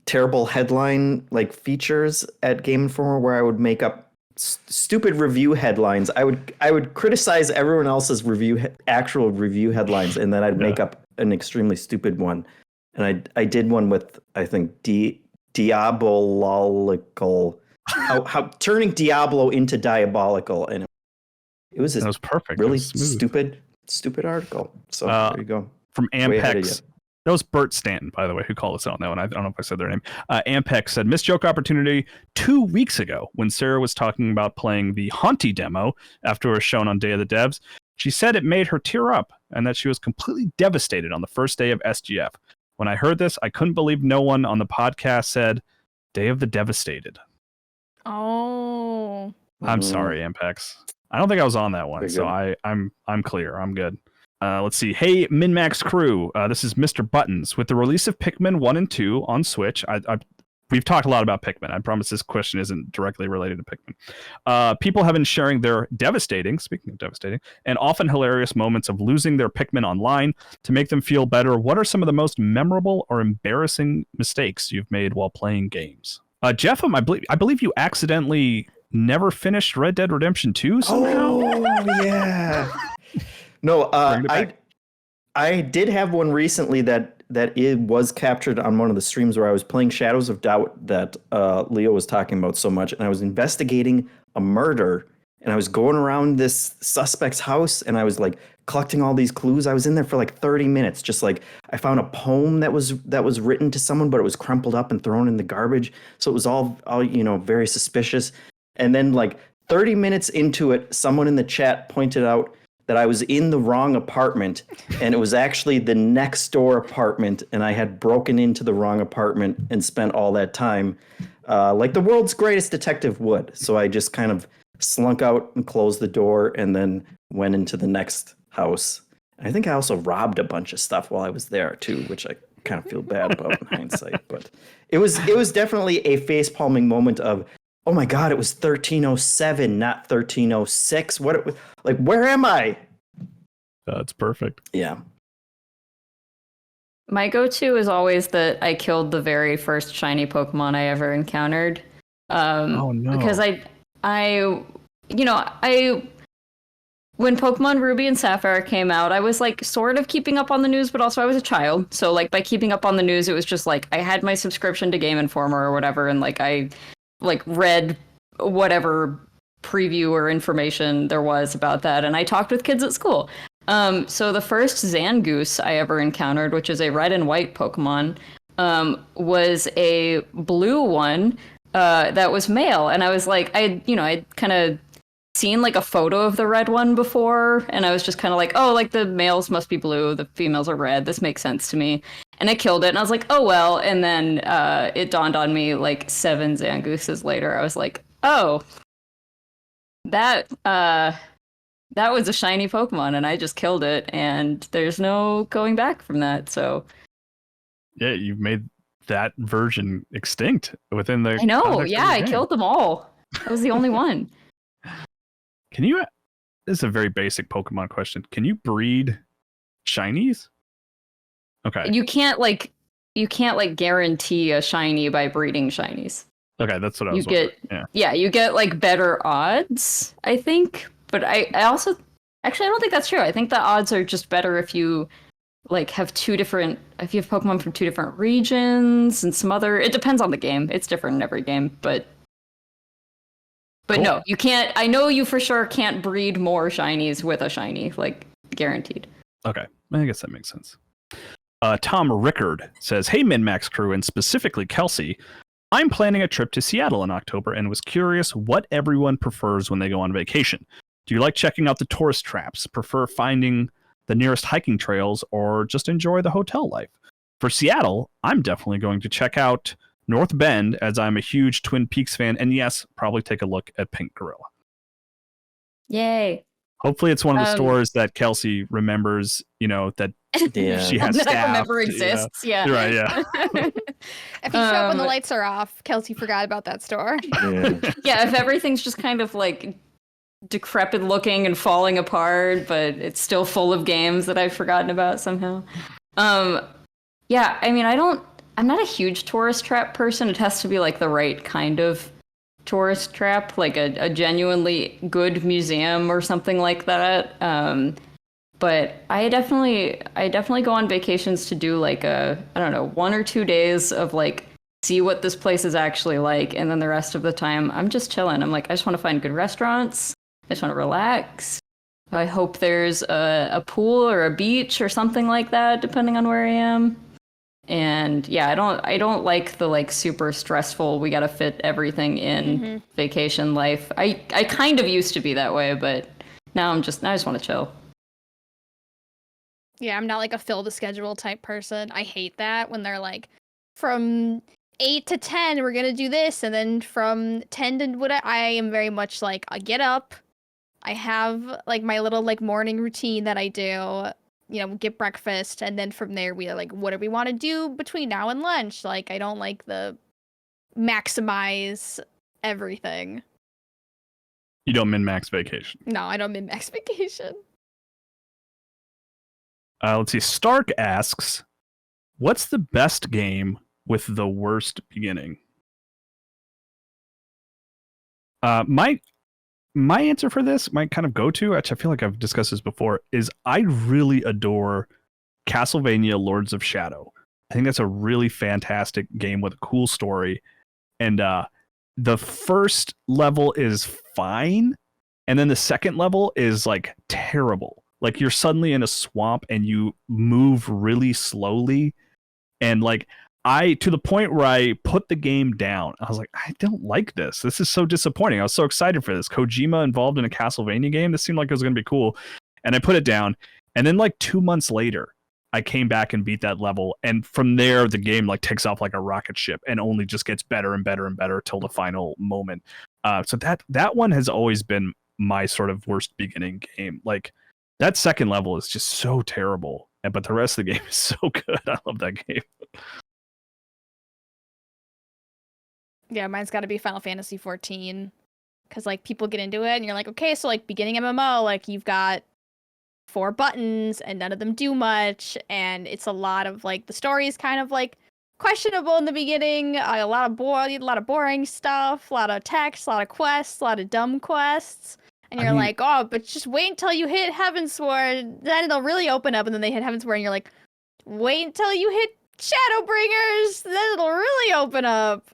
terrible headline like features at Game Informer where I would make up stupid review headlines. I would criticize everyone else's actual review headlines, and then I'd make up an extremely stupid one. And I did one with, I think, diabolical, how turning Diablo into diabolical, and it was
that was perfect.
Really stupid article. So there you go.
From Ampex That was Bert Stanton, by the way, who called us out on that one. I don't know if I said their name. Ampex said, missed joke opportunity 2 weeks ago when Sarah was talking about playing the Haunty demo after it was shown on Day of the Devs. She said it made her tear up and that she was completely devastated on the first day of SGF. When I heard this, I couldn't believe no one on the podcast said Day of the Devastated.
Oh.
I'm sorry, Ampex. I don't think I was on that one,
Very
so
good.
I'm clear. I'm good. Let's see. Hey, MinnMax crew. This is Mr. Buttons. With the release of Pikmin 1 and 2 on Switch, we've talked a lot about Pikmin. I promise this question isn't directly related to Pikmin. People have been sharing their speaking of devastating, and often hilarious moments of losing their Pikmin online. To make them feel better, what are some of the most memorable or embarrassing mistakes you've made while playing games? Jeff, I believe you accidentally never finished Red Dead Redemption 2 somehow?
Oh, yeah. No, I did have one recently that it was captured on one of the streams where I was playing Shadows of Doubt that Leo was talking about so much, and I was investigating a murder, and I was going around this suspect's house, and I was like collecting all these clues. I was in there for like 30 minutes, just like I found a poem that was written to someone, but it was crumpled up and thrown in the garbage, so it was all very suspicious. And then like 30 minutes into it, someone in the chat pointed out that I was in the wrong apartment, and it was actually the next door apartment, and I had broken into the wrong apartment and spent all that time like the world's greatest detective would. So I just kind of slunk out and closed the door and then went into the next house. I think I also robbed a bunch of stuff while I was there too, which I kind of feel bad about in hindsight. But it was definitely a face-palming moment of, oh my God, it was 1307, not 1306. Where am I?
That's perfect.
Yeah.
My go-to is always that I killed the very first shiny Pokemon I ever encountered.
Oh no!
Because when Pokemon Ruby and Sapphire came out, I was like sort of keeping up on the news, but also I was a child. So like by keeping up on the news, it was just like I had my subscription to Game Informer or whatever, and like I read whatever preview or information there was about that, and I talked with kids at school. So the first Zangoose I ever encountered, which is a red and white Pokemon, was a blue one that was male, and I was like, I'd kind of seen like a photo of the red one before, and I was just kind of like, oh, like the males must be blue, the females are red, this makes sense to me. And I killed it, and I was like, oh well. And then it dawned on me like 7 Zangooses later, I was like, oh, that was a shiny Pokemon, and I just killed it, and there's no going back from that. So
yeah, you've made that version extinct within the.
I know.
context
Yeah,
of the
I
game.
killed them all. I was the only one.
Can you? This is a very basic Pokemon question. Can you breed shinies? Okay.
You can't guarantee a shiny by breeding shinies.
Okay, that's what I was.
You get like better odds, I think. But I also actually I don't think that's true. I think the odds are just better if you like have if you have Pokemon from 2 different regions and some other. It depends on the game. It's different in every game, but
Cool.
No, you can't. I know you for sure can't breed more shinies with a shiny, like guaranteed.
Okay, I guess that makes sense. Tom Rickard says, "Hey, MinnMax crew, and specifically Kelsey, I'm planning a trip to Seattle in October and was curious what everyone prefers when they go on vacation. Do you like checking out the tourist traps, prefer finding the nearest hiking trails, or just enjoy the hotel life? For Seattle, I'm definitely going to check out North Bend, as I'm a huge Twin Peaks fan, and yes, probably take a look at Pink Gorilla."
Yay!
Hopefully, it's one of the stores that Kelsey remembers. That she has
that
staff.
I remember exists. Yeah.
Right. Yeah.
If you show up when the lights are off, Kelsey forgot about that store.
Yeah.
If everything's just kind of like decrepit looking and falling apart, but it's still full of games that I've forgotten about somehow. Yeah, I mean, I'm not a huge tourist trap person. It has to be like the right kind of tourist trap, like a genuinely good museum or something like that. But I definitely go on vacations to do like 1 or 2 days of like see what this place is actually like, and then the rest of the time I'm just chilling. I'm like, I just want to find good restaurants. I just want to relax. I hope there's a pool or a beach or something like that, depending on where I am. And yeah, I don't like the like super stressful, we gotta fit everything in vacation life. I kind of used to be that way, but now I just want to chill.
Yeah, I'm not like a fill the schedule type person. I hate that when they're like, from 8 to 10, we're gonna do this, and then from 10 to what I am very much like, I get up, I have like my little like morning routine that I do, get breakfast, and then from there we are like, what do we want to do between now and lunch? Like, I don't like the maximize everything.
You don't min-max vacation.
No, I don't min-max vacation.
Let's see. Stark asks, what's the best game with the worst beginning? My answer for this, my kind of go-to, which I feel like I've discussed this before, is I really adore Castlevania Lords of Shadow. I think that's a really fantastic game with a cool story. And the first level is fine, and then the second level is like terrible. Like, you're suddenly in a swamp and you move really slowly, and like to the point where I put the game down. I was like, I don't like this. This is so disappointing. I was so excited for this. Kojima involved in a Castlevania game. This seemed like it was going to be cool. And I put it down. And then like 2 months later, I came back and beat that level. And from there, the game like takes off like a rocket ship and only just gets better and better and better till the final moment. So that one has always been my sort of worst beginning game. Like, that second level is just so terrible. But the rest of the game is so good. I love that game.
Yeah, mine's got to be Final Fantasy 14, because like people get into it and you're like, okay, so like beginning MMO, like you've got 4 buttons and none of them do much, and it's a lot of like the story is kind of like questionable in the beginning, a lot of boring stuff, a lot of text, a lot of quests, a lot of dumb quests, and you're like, oh, but just wait until you hit Heavensward, then it'll really open up, and then they hit Heavensward and you're like, wait until you hit Shadowbringers, then it'll really open up.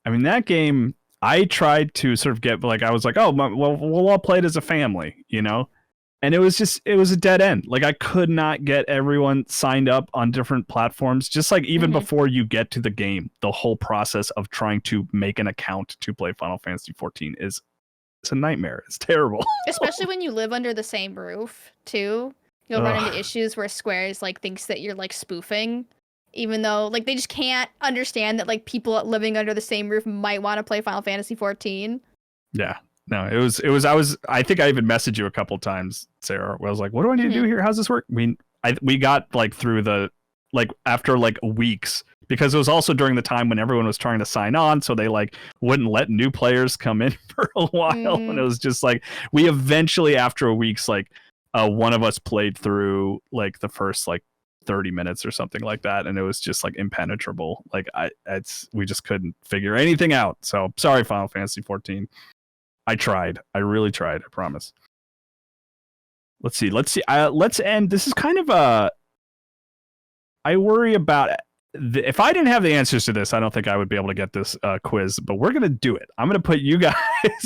I mean, that game, I tried to sort of get, like, I was like, oh, well, we'll all play it as a family, And it was a dead end. Like, I could not get everyone signed up on different platforms. Just like even before you get to the game, the whole process of trying to make an account to play Final Fantasy 14 it's a nightmare. It's terrible.
Especially when you live under the same roof, too. You'll run into issues where Square's like thinks that you're like spoofing. Even though, like, they just can't understand that, like, people living under the same roof might want to play Final Fantasy 14.
Yeah. No, I think I even messaged you a couple times, Sarah, where I was like, what do I need to do here? How's this work? We got, like, through after, like, weeks, because it was also during the time when everyone was trying to sign on, so they, like, wouldn't let new players come in for a while, and it was just, like, we eventually, after a week's, like, one of us played through, like, the first, like, 30 minutes or something like that, and it was just like impenetrable. Like, we just couldn't figure anything out. So sorry, Final Fantasy 14. I tried. I really tried. I promise. Let's see. Let's end. This is kind of I worry about if I didn't have the answers to this, I don't think I would be able to get this quiz. But we're gonna do it. I'm gonna put you guys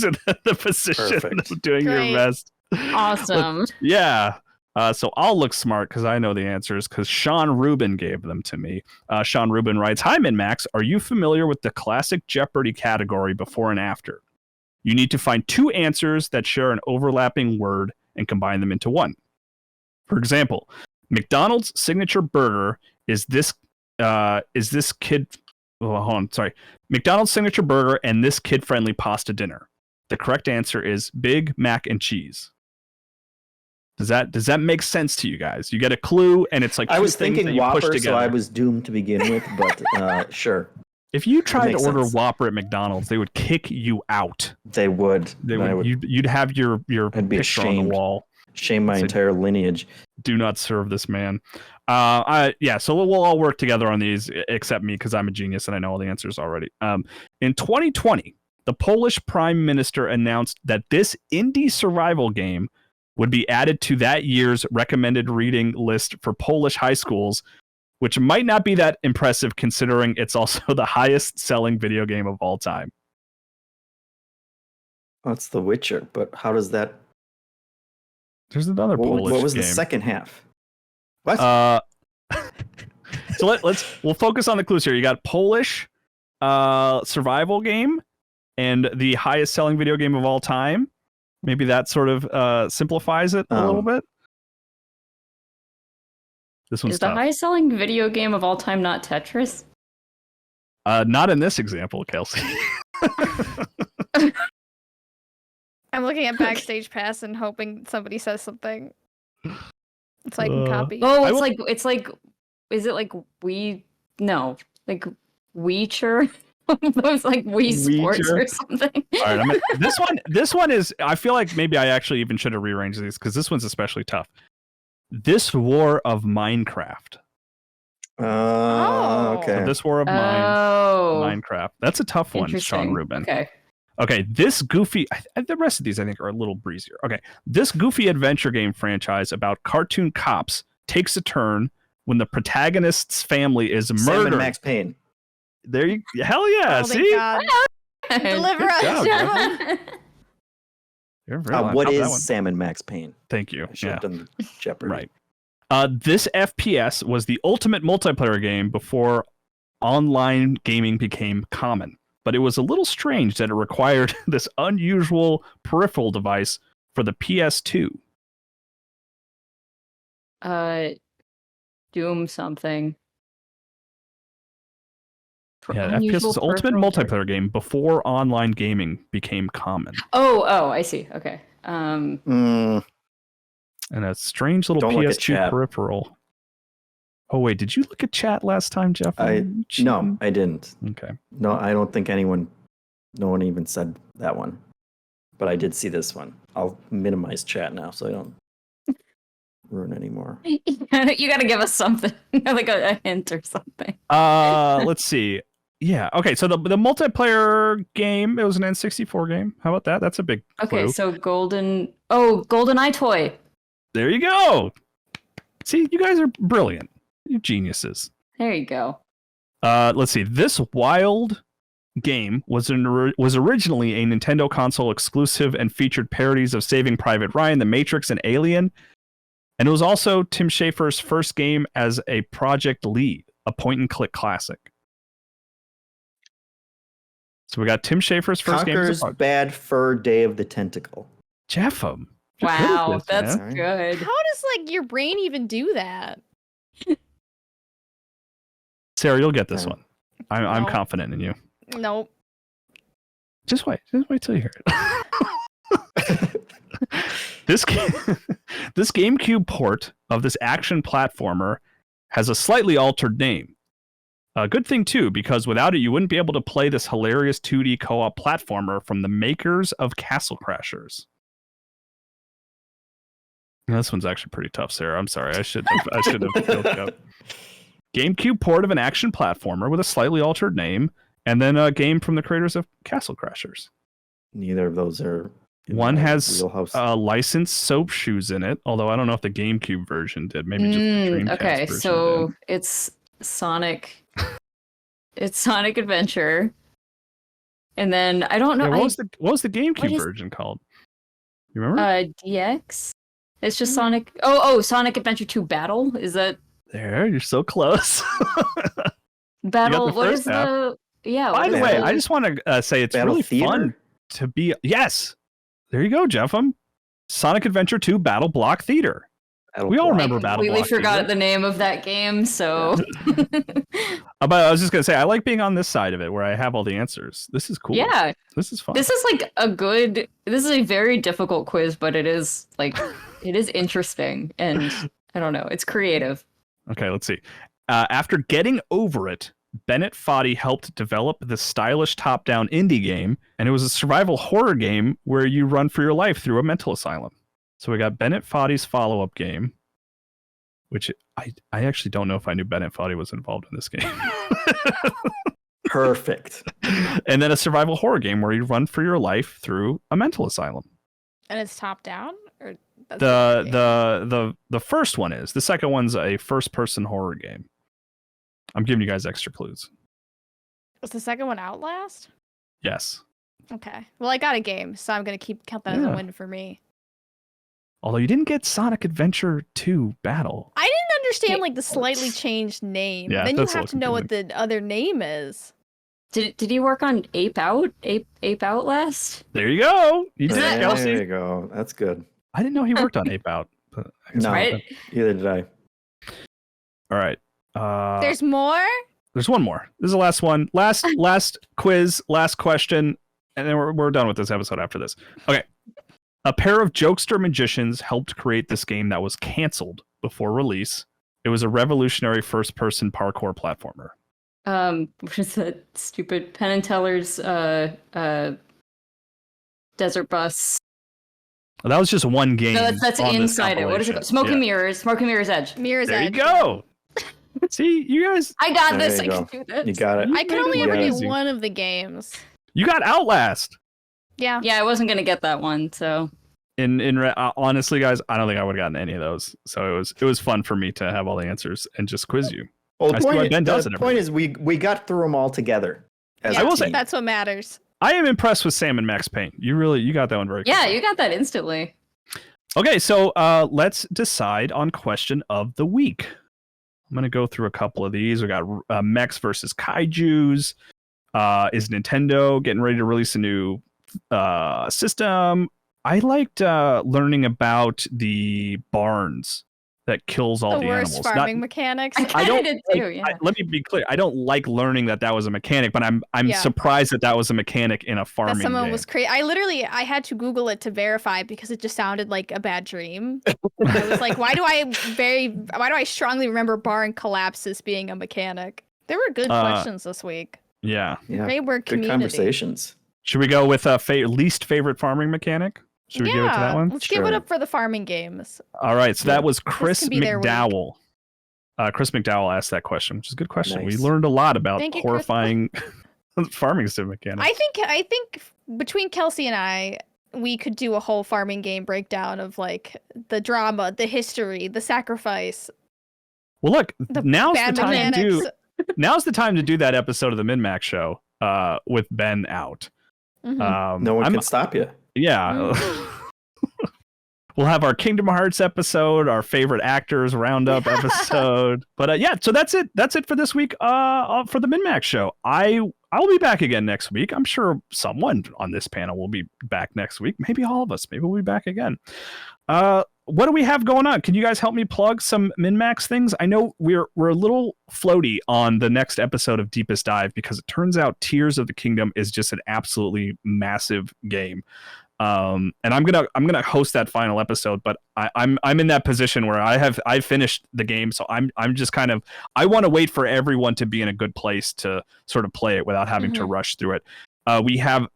in the position of doing your best.
Awesome.
Yeah. So I'll look smart because I know the answers, because Sean Rubin gave them to me. Sean Rubin writes, hi, MinnMax. Are you familiar with the classic Jeopardy category before and after? You need to find 2 answers that share an overlapping word and combine them into one. For example, McDonald's signature burger is this kid... Oh, hold on, sorry. McDonald's signature burger and this kid-friendly pasta dinner. The correct answer is Big Mac and Cheese. Does that make sense to you guys? You get a clue, and it's like
I was thinking Whopper, so I was doomed to begin with. But sure.
If you tried to order Whopper at McDonald's, they would kick you out.
They would.
You'd have your picture on the wall.
Shame my entire lineage.
Do not serve this man. So we'll all work together on these, except me, because I'm a genius and I know all the answers already. In 2020, the Polish Prime Minister announced that this indie survival game would be added to that year's recommended reading list for Polish high schools, which might not be that impressive considering it's also the highest selling video game of all time.
Oh, it's The Witcher, but how does that...
There's another Polish game.
What was the second half? What?
So we'll focus on the clues here. You got Polish survival game and the highest selling video game of all time. Maybe that sort of simplifies it a little bit. This one's
Is the
tough.
highest selling video game of all time not Tetris?
Not in this example, Kelsey.
I'm looking at Backstage Pass and hoping somebody says something so I can copy.
Oh, it's like is it like no, like Weecher? Those like Wii Sports or something.
All right, this one is, I feel like maybe I actually even should have rearranged these because this one's especially tough. This War of Minecraft.
Okay.
So this War of Minecraft. That's a tough one, Sean Rubin. Okay, this goofy... the rest of these, I think, are a little breezier. Okay, this goofy adventure game franchise about cartoon cops takes a turn when the protagonist's family is murdered.
Sam Max Payne.
There you... Hell yeah, see?
God. Deliver us, Jeff.
What is Sam and Max Payne?
Thank you.
I should have done Jeopardy.
Right. This FPS was the ultimate multiplayer game before online gaming became common. But it was a little strange that it required this unusual peripheral device for the PS2.
Doom something.
Yeah, FPS was the ultimate multiplayer game before online gaming became common.
Oh, I see. Okay.
And a strange little PS2 peripheral. Oh wait, did you look at chat last time, Jeff?
No, I didn't.
Okay.
No, I don't think no one even said that one. But I did see this one. I'll minimize chat now so I don't ruin any more.
You gotta give us something, like a hint or something.
Let's see. Yeah. Okay. So the multiplayer game, it was an N64 game. How about that? That's a big clue.
Okay. So GoldenEye toy.
There you go. See, you guys are brilliant. You're geniuses.
There you go.
Let's see. This wild game was originally a Nintendo console exclusive and featured parodies of Saving Private Ryan, The Matrix, and Alien. And it was also Tim Schafer's first game as a project lead, a point-and-click classic. So we got Tim Schafer's first game.
Conker's Bad Fur Day of the Tentacle.
Jeffem.
Wow, that's good.
How does your brain even do that?
Sarah, you'll get this one. I'm confident in you.
Nope.
Just wait till you hear it. This GameCube port of this action platformer has a slightly altered name. A good thing too, because without it, you wouldn't be able to play this hilarious 2D co-op platformer from the makers of Castle Crashers. This one's actually pretty tough, Sarah. I'm sorry. I should have built it up. GameCube port of an action platformer with a slightly altered name, and then a game from the creators of Castle Crashers.
Neither of those are.
One has licensed soap shoes in it, although I don't know if the GameCube version did. Maybe just the Dreamcast version
so
did.
it's Sonic. It's Sonic Adventure, and then I don't know.
Yeah, what was the GameCube version called? You remember?
DX. It's just Sonic. Oh, Sonic Adventure 2 Battle. Is that?
There, you're so close.
Battle. What is the? Yeah.
By the way, I just want to say it's
Battle
really
Theater?
fun to be. Yes, there you go, Jeffem. Sonic Adventure 2 Battle Block Theater. We all remember Battle Block.
I completely forgot the name of that game, so.
But I was just gonna say, I like being on this side of it where I have all the answers. This is cool.
Yeah,
this is fun.
This is This is a very difficult quiz, but it is it is interesting, and I don't know, it's creative.
Okay, let's see. After getting over it, Bennett Foddy helped develop the stylish top-down indie game, and it was a survival horror game where you run for your life through a mental asylum. So we got Bennett Foddy's follow-up game, which I actually don't know if I knew Bennett Foddy was involved in this game.
Perfect.
And then a survival horror game where you run for your life through a mental asylum.
And it's top-down? Or
the first one is. The second one's a first-person horror game. I'm giving you guys extra clues.
Was the second one Outlast?
Yes.
Okay. Well, I got a game, so I'm going to count that as a win for me.
Although you didn't get Sonic Adventure 2 Battle.
I didn't understand like the slightly changed name.
Yeah,
Then you
that's a
have to know what the other name is.
Did he work on Ape Out? Ape Outlast?
There you go. You did it,
There
Kelsey.
you go. That's good.
I didn't know he worked on Ape Out. But I guess
No,
Right?
either did I.
All right.
There's more?
There's one more. This is the last one. Last quiz, last question, and then we're done with this episode after this. Okay. A pair of jokester magicians helped create this game that was canceled before release. It was a revolutionary first-person parkour platformer.
What is that stupid Penn and Teller's Desert Bus?
Well, that was just one game.
No, that's
on this
inside it. What is it?
compilation.
Smoke and
Yeah.
Mirrors. Smoke and Mirrors Edge.
Mirror's
There you
Edge.
go. See, you guys.
I got
There
this.
you
I
go.
can do this.
You got it.
I could only ever
Yes.
do one of the games.
You got Outlast.
Yeah.
Yeah, I wasn't gonna get that one, so.
Honestly, guys, I don't think I would have gotten any of those. So it was fun for me to have all the answers and just quiz you.
Well,
I see why Ben does it
the
every
point
week.
is we got through them all together. As
I
a
will say-
team.
That's what matters.
I am impressed with Sam and Max Payne. You got that one very
Yeah,
quickly.
you got that instantly.
Okay, so let's decide on question of the week. I'm going to go through a couple of these. We got Mechs versus Kaijus. Is Nintendo getting ready to release a new system? I liked learning about the barns that kills all
The
the
worst
animals.
farming mechanics.
I
I
kind
don't
of did too, yeah.
Let me be clear. I don't like learning that was a mechanic, but I'm
Yeah.
surprised that was a mechanic in a farming
That someone
game.
was crazy. I had to Google it to verify because it just sounded like a bad dream. I was like, why do I strongly remember barn collapses being a mechanic? There were good questions this week.
Yeah.
Yeah,
Great work,
good
community.
conversations.
Should we go with least favorite farming mechanic? Should we give it to that one?
Let's give it
Sure.
up for the farming games.
All right. So that was
can
Chris
be their week.
McDowell. Chris McDowell asked that question, which is a good question.
Nice.
We learned a lot about
Thank you, Chris.
horrifying farming sim mechanics.
I think between Kelsey and I, we could do a whole farming game breakdown of like the drama, the history, the sacrifice,
Well, look,
the
now's the
bad
time
mechanics.
to do. Now's the time to do that episode of the MinnMax show with Ben out.
Mhm.
No one
I'm-
can stop you.
Yeah. We'll have our Kingdom Hearts episode, our favorite actors roundup episode. But yeah, so that's it. That's it for this week for the MinnMax show. I will be back again next week. I'm sure someone on this panel will be back next week. Maybe all of us. Maybe we'll be back again. What do we have going on? Can you guys help me plug some MinnMax things? I know we're a little floaty on the next episode of Deepest Dive because it turns out Tears of the Kingdom is just an absolutely massive game. And I'm gonna host that final episode, but I'm in that position where I've finished the game, so I'm just kind of, I want to wait for everyone to be in a good place to sort of play it without having to rush through it.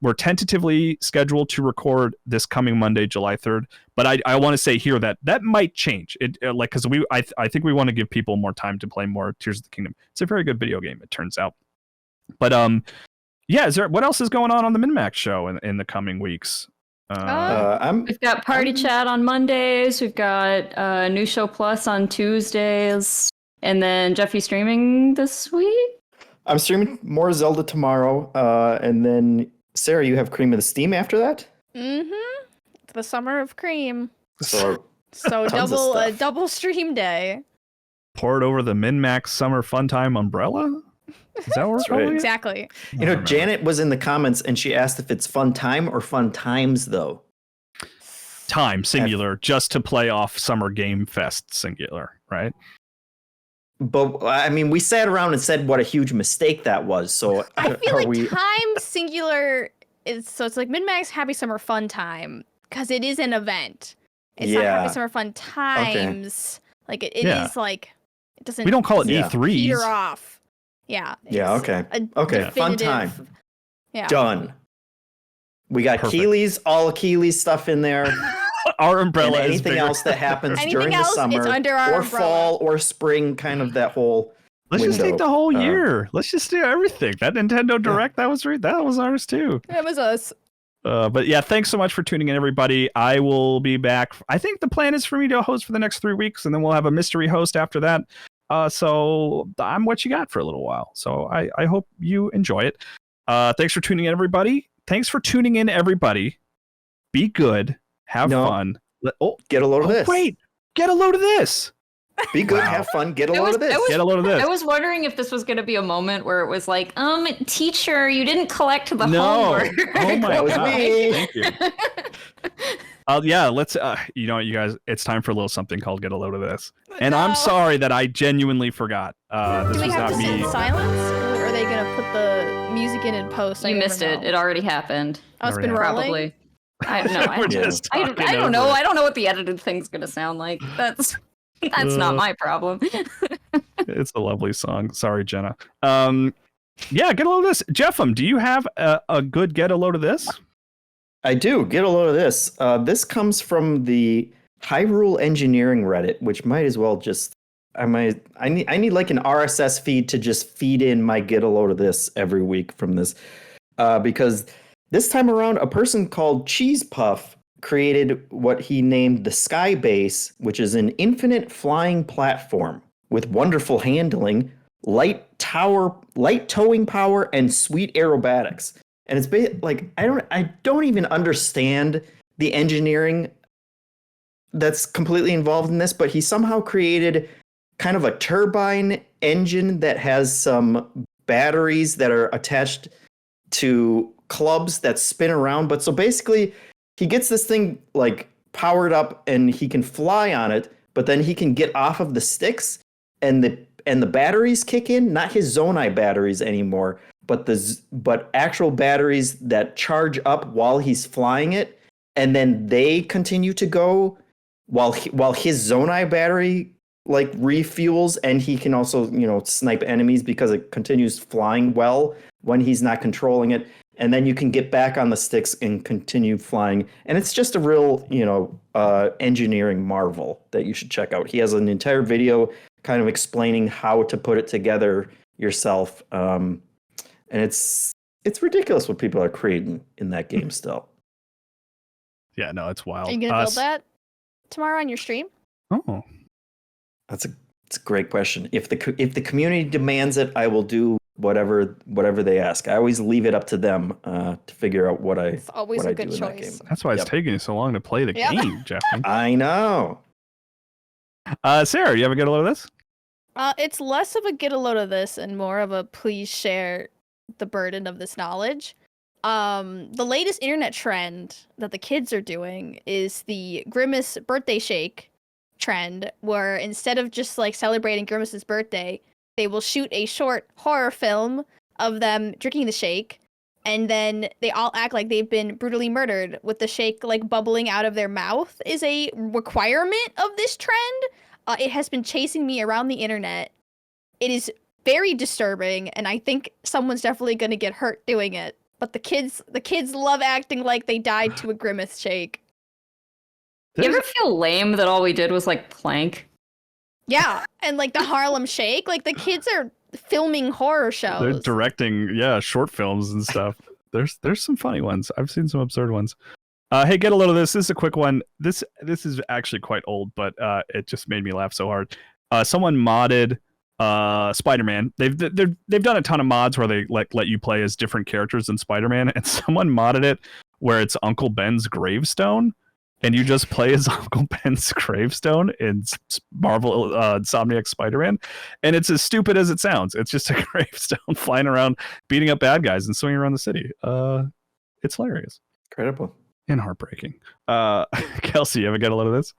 We're tentatively scheduled to record this coming Monday, July 3rd, but I want to say here that might change it, like, because I think we want to give people more time to play more Tears of the Kingdom. It's a very good video game, it turns out. But yeah, what else is going on the MinnMax show in the coming weeks?
We've got Party Chat on Mondays. We've got New Show Plus on Tuesdays. And then Jeffy streaming this week?
I'm streaming more Zelda tomorrow, and then Sarah, you have Cream of the Steam after that.
Mm-hmm. The summer of cream.
So
So
Tons of stuff.
double stream day.
Pour it over the MinnMax Summer Fun Time umbrella? Is that what we're
That's right.
calling it?
Exactly.
you know, Janet was in the comments and she asked if it's fun time or fun times though.
Time singular, just to play off Summer Game Fest singular, right?
But I mean, we sat around and said what a huge mistake that was. So
I feel
are
like
we?
time singular is so it's like MinnMax Happy Summer Fun Time because it is an event. It's not
Yeah.
Happy Summer Fun Times. Like it
Yeah.
is like it doesn't.
We don't call it
Yeah.
E3s.
peter off. Yeah.
Yeah,
it's
okay.
a
Okay, fun time.
definitive- Yeah.
Done. We got
Perfect.
Keeley's, all Keeley's stuff in there.
Our
And
umbrella is
anything
bigger.
else that happens
Anything
during the
else, it's
summer
under our
or
umbrella.
fall or spring, kind of that whole
Let's just
window.
take the whole
Uh,
year. Let's just do everything. That Nintendo Direct, that was ours too.
It was us.
But yeah, thanks so much for tuning in, everybody. I will be back. I think the plan is for me to host for the next 3 weeks, and then we'll have a mystery host after that. So I'm what you got for a little while. So I hope you enjoy it. Thanks for tuning in, everybody. Be good. Have
No.
fun.
Get a load of this.
Wait, get a load of this.
Be good,
Wow.
have fun, get a load of this.
Get a load of this.
I was wondering if this was going to be a moment where it was like, teacher, you didn't collect the
No.
homework.
Oh my
That was
god.
me.
Thank you. Yeah, let's you know what, you guys, it's time for a little something called Get a Load of This. And I'm
No.
sorry that I genuinely forgot. This
Do we
was
have
not
to sit
me.
in silence, or are they gonna put the music in post? I
You
never
missed it.
know.
It already happened.
Oh, it's been
Already
rolling.
Probably. I don't know.
We're just
I
talking
don't know.
over it.
I don't know what the edited thing's going to sound like. That's not my problem.
It's a lovely song. Sorry, Jenna. Yeah, get a load of this. Jeffem, do you have a good get a load of this?
I do. Get a load of this. This comes from the Hyrule Engineering Reddit, which might as well just I need like an RSS feed to just feed in my get a load of this every week from this. Because this time around, a person called Cheese Puff created what he named the Sky Base, which is an infinite flying platform with wonderful handling, light towing power, and sweet aerobatics. And it's like I don't even understand the engineering that's completely involved in this, but he somehow created kind of a turbine engine that has some batteries that are attached to clubs that spin around. But so basically, he gets this thing like powered up and he can fly on it, but then he can get off of the sticks and the batteries kick in, not his Zonai batteries anymore, but actual batteries that charge up while he's flying it, and then they continue to go while his Zonai battery like refuels, and he can also, snipe enemies because it continues flying well when he's not controlling it. And then you can get back on the sticks and continue flying. And it's just a real, engineering marvel that you should check out. He has an entire video kind of explaining how to put it together yourself. And it's ridiculous what people are creating in that game still.
Yeah, no, it's wild.
Are you gonna build that tomorrow on your stream?
Oh,
It's a great question. If the community demands it, I will do whatever they ask. I always leave it up to them to figure out what I.
It's always
what
a
I
good
do in that
choice.
game.
that's why it's taking you so long to play the
Yep.
game, Jeff.
I know.
Sarah, you ever get a load of this?
It's less of a get a load of this and more of a please share the burden of this knowledge. The latest internet trend that the kids are doing is the Grimace birthday shake trend, where instead of just like celebrating Grimace's birthday, they will shoot a short horror film of them drinking the shake, and then they all act like they've been brutally murdered with the shake like bubbling out of their mouth is a requirement of this trend. It has been chasing me around the internet. It is very disturbing, and I think someone's definitely going to get hurt doing it. But the kids love acting like they died to a Grimace shake.
You ever feel lame that all we did was like plank?
Yeah, and like the Harlem Shake, like the kids are filming horror shows.
They're directing, short films and stuff. There's some funny ones. I've seen some absurd ones. Hey, get a load of this. This is a quick one. This is actually quite old, but it just made me laugh so hard. Someone modded Spider-Man. They've done a ton of mods where they let you play as different characters in Spider-Man, and someone modded it where it's Uncle Ben's gravestone, and you just play as Uncle Ben's gravestone in Marvel Insomniac Spider-Man, and it's as stupid as it sounds. It's just a gravestone flying around, beating up bad guys, and swinging around the city. It's hilarious.
Incredible.
And heartbreaking. Kelsey, you ever get a load of this?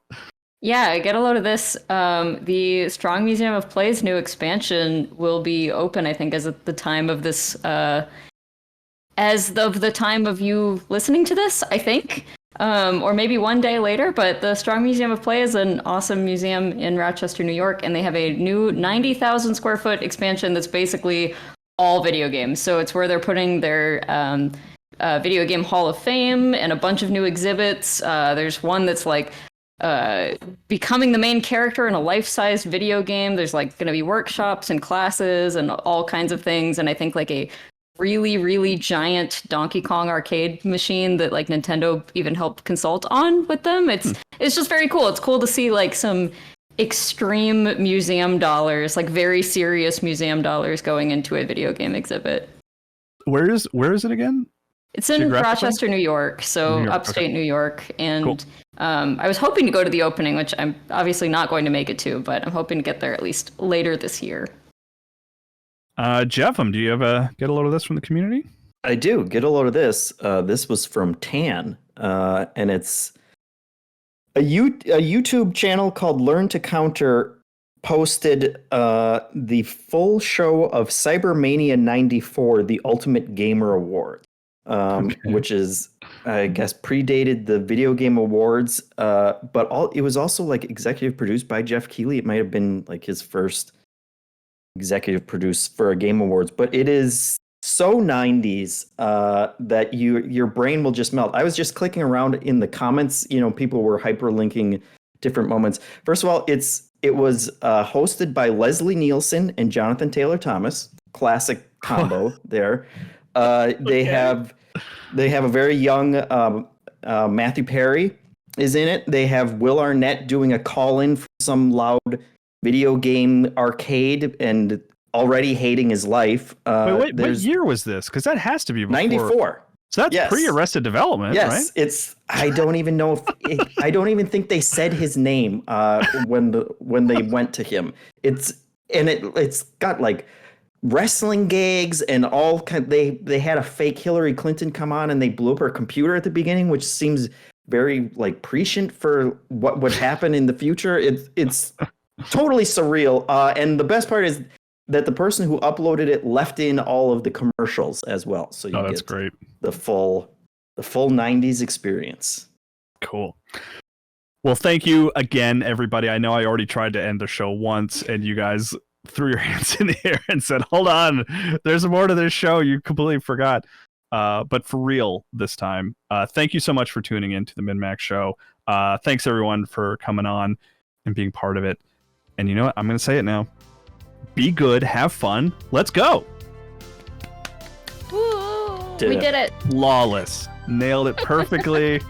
Yeah, get a load of this. The Strong Museum of Play's new expansion will be open, I think, as of the time of this, as of the time of you listening to this, I think. Or maybe one day later, but the Strong Museum of Play is an awesome museum in Rochester, New York, and they have a new 90,000 square foot expansion that's basically all video games. So it's where they're putting their Video Game Hall of Fame and a bunch of new exhibits. There's one that's like becoming the main character in a life-sized video game. There's like going to be workshops and classes and all kinds of things. And I think like a really, really giant Donkey Kong arcade machine that like Nintendo even helped consult on with them. It's just very cool. It's cool to see like some extreme museum dollars, like very serious museum dollars going into a video game exhibit.
Where is it again?
It's in Rochester, New York, so
New York,
upstate New York. And
Cool.
I was hoping to go to the opening, which I'm obviously not going to make it to, but I'm hoping to get there at least later this year.
Jeff, do you have get a load of this from the community?
I do. Get a load of this. This was from Tan, and it's a YouTube channel called Learn to Counter posted the full show of Cybermania 94, the Ultimate Gamer Award, which is, I guess, predated the Video Game Awards, but it was also like executive produced by Jeff Keighley. It might have been like his first executive produce for a Game Awards, but it is so 90s that your brain will just melt. I was just clicking around in the comments, people were hyperlinking different moments. First of all, it was hosted by Leslie Nielsen and Jonathan Taylor Thomas. Classic combo there. They have a very young Matthew Perry is in it. They have Will Arnett doing a call-in for some loud video game arcade and already hating his life.
Wait, what year was this? Because that has to be before.
94.
So that's pre-Arrested Development, right?
Yes, it's. I don't even know if I don't even think they said his name when they went to him. It's got like wrestling gigs and all kind. They had a fake Hillary Clinton come on and they blew up her computer at the beginning, which seems very like prescient for what would happen in the future. It's totally surreal. And the best part is that the person who uploaded it left in all of the commercials as well. So you
that's
get
great.
The full 90s experience.
Cool. Well, thank you again, everybody. I know I already tried to end the show once and you guys threw your hands in the air and said, hold on, there's more to this show. You completely forgot. But for real this time, thank you so much for tuning in to the MinnMax show. Thanks everyone for coming on and being part of it. And you know what? I'm going to say it now. Be good, have fun. Let's go.
Woo!
Did
We
it.
did it.
Flawless. Nailed it perfectly.